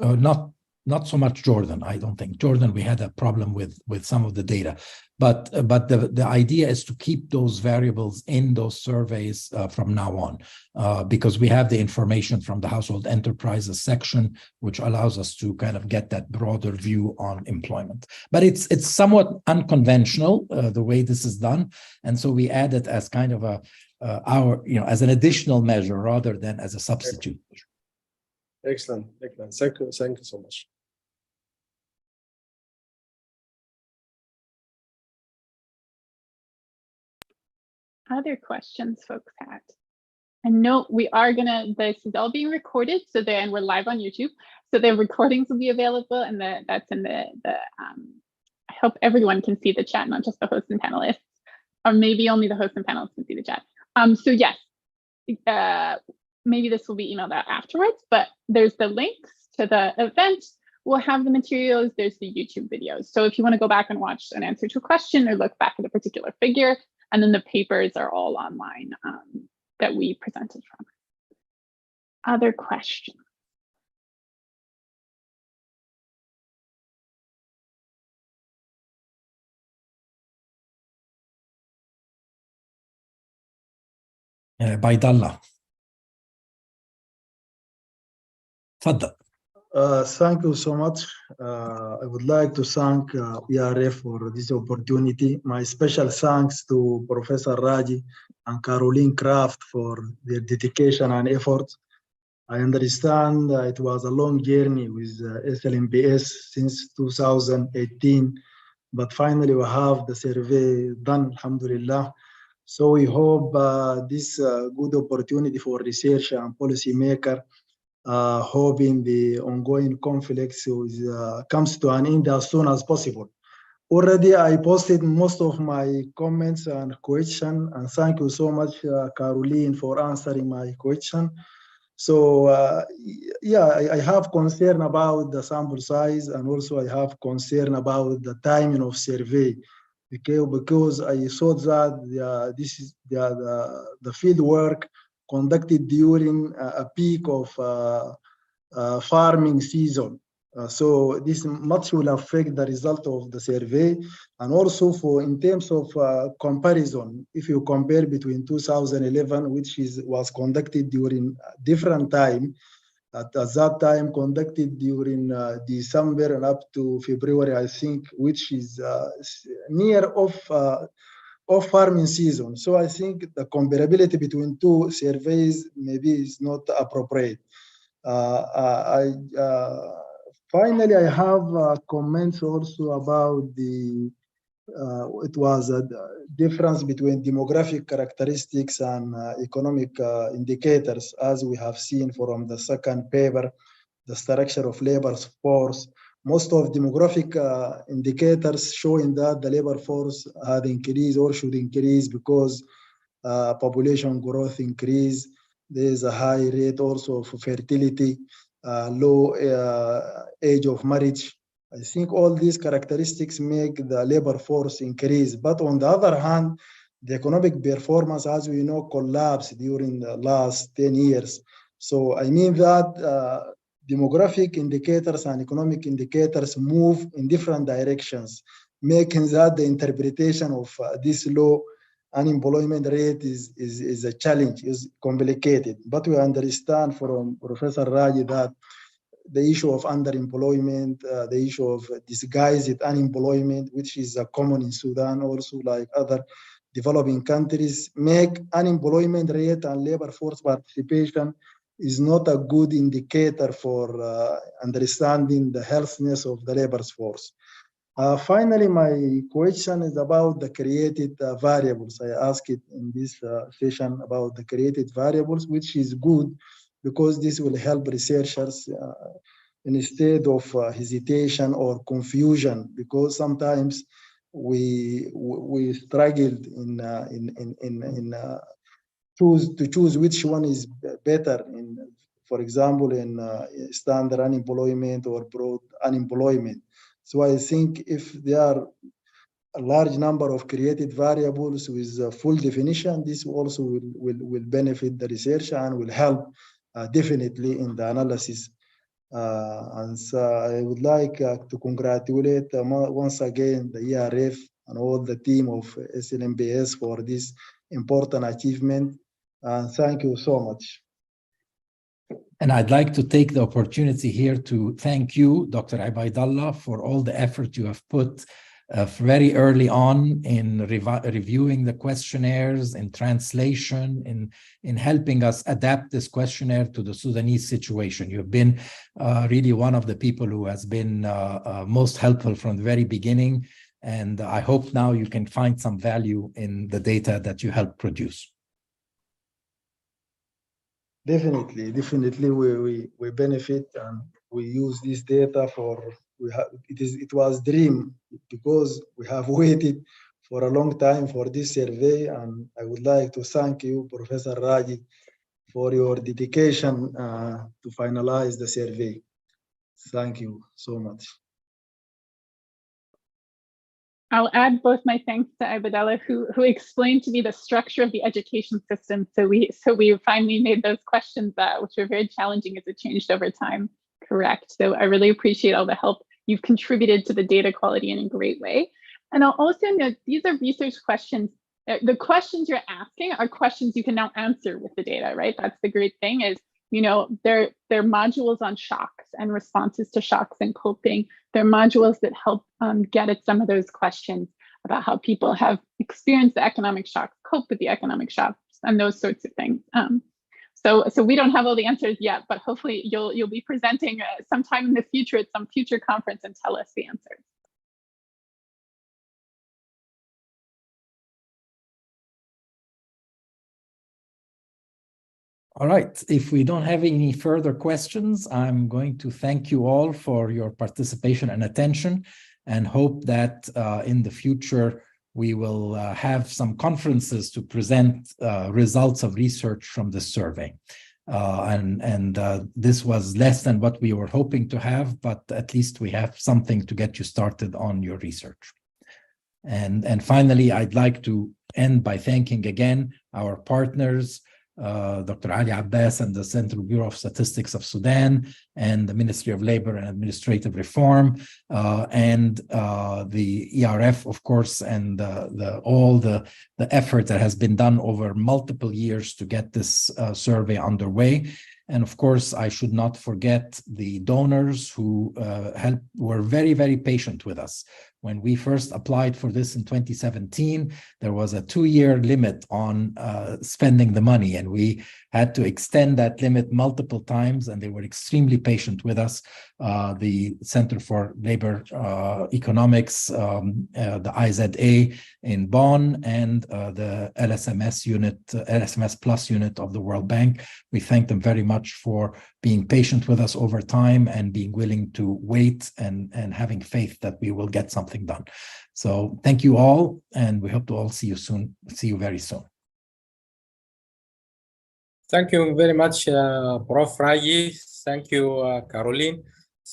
Not so much Jordan, I don't think. Jordan, we had a problem with some of the data. But the idea is to keep those variables in those surveys from now on, because we have the information from the household enterprises section, which allows us to kind of get that broader view on employment. But it's somewhat unconventional the way this is done, and so we add it as kind of as an additional measure rather than as a substitute measure. Excellent. Thank you so much. Other questions folks had? And note, we are this is all being recorded, and we're live on YouTube, so the recordings will be available, and that's in the I hope everyone can see the chat, not just the hosts and panelists, or maybe only the hosts and panelists can see the chat. So yes, maybe this will be emailed out afterwards, but there's the links to the event. We'll have the materials. There's the YouTube videos. So if you want to go back and watch an answer to a question or look back at a particular figure, and then the papers are all online that we presented from. Other questions? Baydallah. Tfaddal. Thank you so much. I would like to thank ERF for this opportunity. My special thanks to Professor Raji and Caroline Krafft for their dedication and effort. I understand it was a long journey with SLMPS since 2018, but finally we have the survey done, alhamdulillah. So we hope this good opportunity for research and policymaker, hoping the ongoing conflicts comes to an end as soon as possible. Already I posted most of my comments and questions, and thank you so much, Caroline, for answering my question. So I have concern about the sample size, and also I have concern about the timing of survey, because I thought that this is the field work conducted during a peak of farming season. So this much will affect the result of the survey. And also in terms of comparison, if you compare between 2011, which was conducted during different time, at that time conducted during December and up to February, I think, which is near off farming season. So I think the comparability between two surveys maybe is not appropriate. Finally, I have comments also about it was a difference between demographic characteristics and economic indicators, as we have seen from the second paper, the structure of labor force. Most of demographic indicators showing that the labor force had increased or should increase because population growth increase. There is a high rate also of fertility, low age of marriage. I think all these characteristics make the labor force increase. But on the other hand, the economic performance, as we know, collapsed during the last 10 years. So I mean that demographic indicators and economic indicators move in different directions, making that the interpretation of this low unemployment rate is a challenge, is complicated. But we understand from Professor Raji that the issue of underemployment, the issue of disguised unemployment, which is common in Sudan also, like other developing countries, make unemployment rate and labor force participation is not a good indicator for understanding the healthiness of the labor force. Finally, my question is about the created variables. I asked it in this session about the created variables, which is good because this will help researchers instead of hesitation or confusion, because sometimes we struggled in choose which one is better in, for example, in standard unemployment or broad unemployment. So I think if there are a large number of created variables with full definition, this also will benefit the researcher and will help definitely in the analysis. And so I would like to congratulate once again the ERF and all the team of SLMPS for this important achievement. Thank you so much. And I'd like to take the opportunity here to thank you, Dr. Ubaidallah, for all the effort you have put very early on in reviewing the questionnaires, in translation, in helping us adapt this questionnaire to the Sudanese situation. You've been really one of the people who has been most helpful from the very beginning. And I hope now you can find some value in the data that you helped produce. Definitely, we benefit, and we use this data for, it was dream because we have waited for a long time for this survey, and I would like to thank you, Professor Raji, for your dedication to finalize the survey. Thank you so much. I'll add both my thanks to Ubaidallah, who explained to me the structure of the education system. So we finally made those questions which were very challenging as it changed over time correct. So I really appreciate all the help you've contributed to the data quality in a great way. And I'll also note these are research questions. The questions you're asking are questions you can now answer with the data, right? That's the great thing is, you know, they're modules on shocks and responses to shocks and coping. They're modules that help get at some of those questions about how people have experienced the economic shocks, cope with the economic shocks, and those sorts of things. So we don't have all the answers yet, but hopefully you'll be presenting sometime in the future at some future conference and tell us the answers. All right, if we don't have any further questions, I'm going to thank you all for your participation and attention, and hope that in the future we will have some conferences to present results of research from this survey. This was less than what we were hoping to have, but at least we have something to get you started on your research. And finally, I'd like to end by thanking again our partners, Dr. Ali Abbas and the Central Bureau of Statistics of Sudan, and the Ministry of Labor and Administrative Reform, and the ERF, of course, and all the effort that has been done over multiple years to get this survey underway. And of course, I should not forget the donors who were very, very patient with us. When we first applied for this in 2017, there was a 2-year limit on spending the money, and we had to extend that limit multiple times, and they were extremely patient with us. The Center for Labor Economics, the IZA in Bonn, and the LSMS unit, LSMS Plus unit of the World Bank. We thank them very much for being patient with us over time and being willing to wait and having faith that we will get something done. So thank you all, and we hope to all see you soon. See you very soon. Thank you very much, Prof. Ragui. Thank you, Caroline.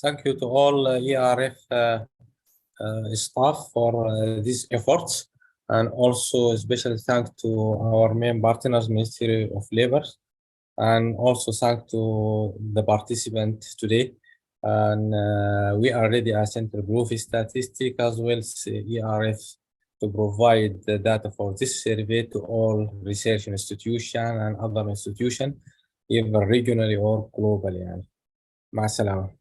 Thank you to all ERF staff for these efforts. And also a special thanks to our main partners, Ministry of Labor. And also thanks to the participants today. And we are ready as Center Group Statistics as well as ERF to provide the data for this survey to all research institutions and other institutions, either regionally or globally. مع السلامة.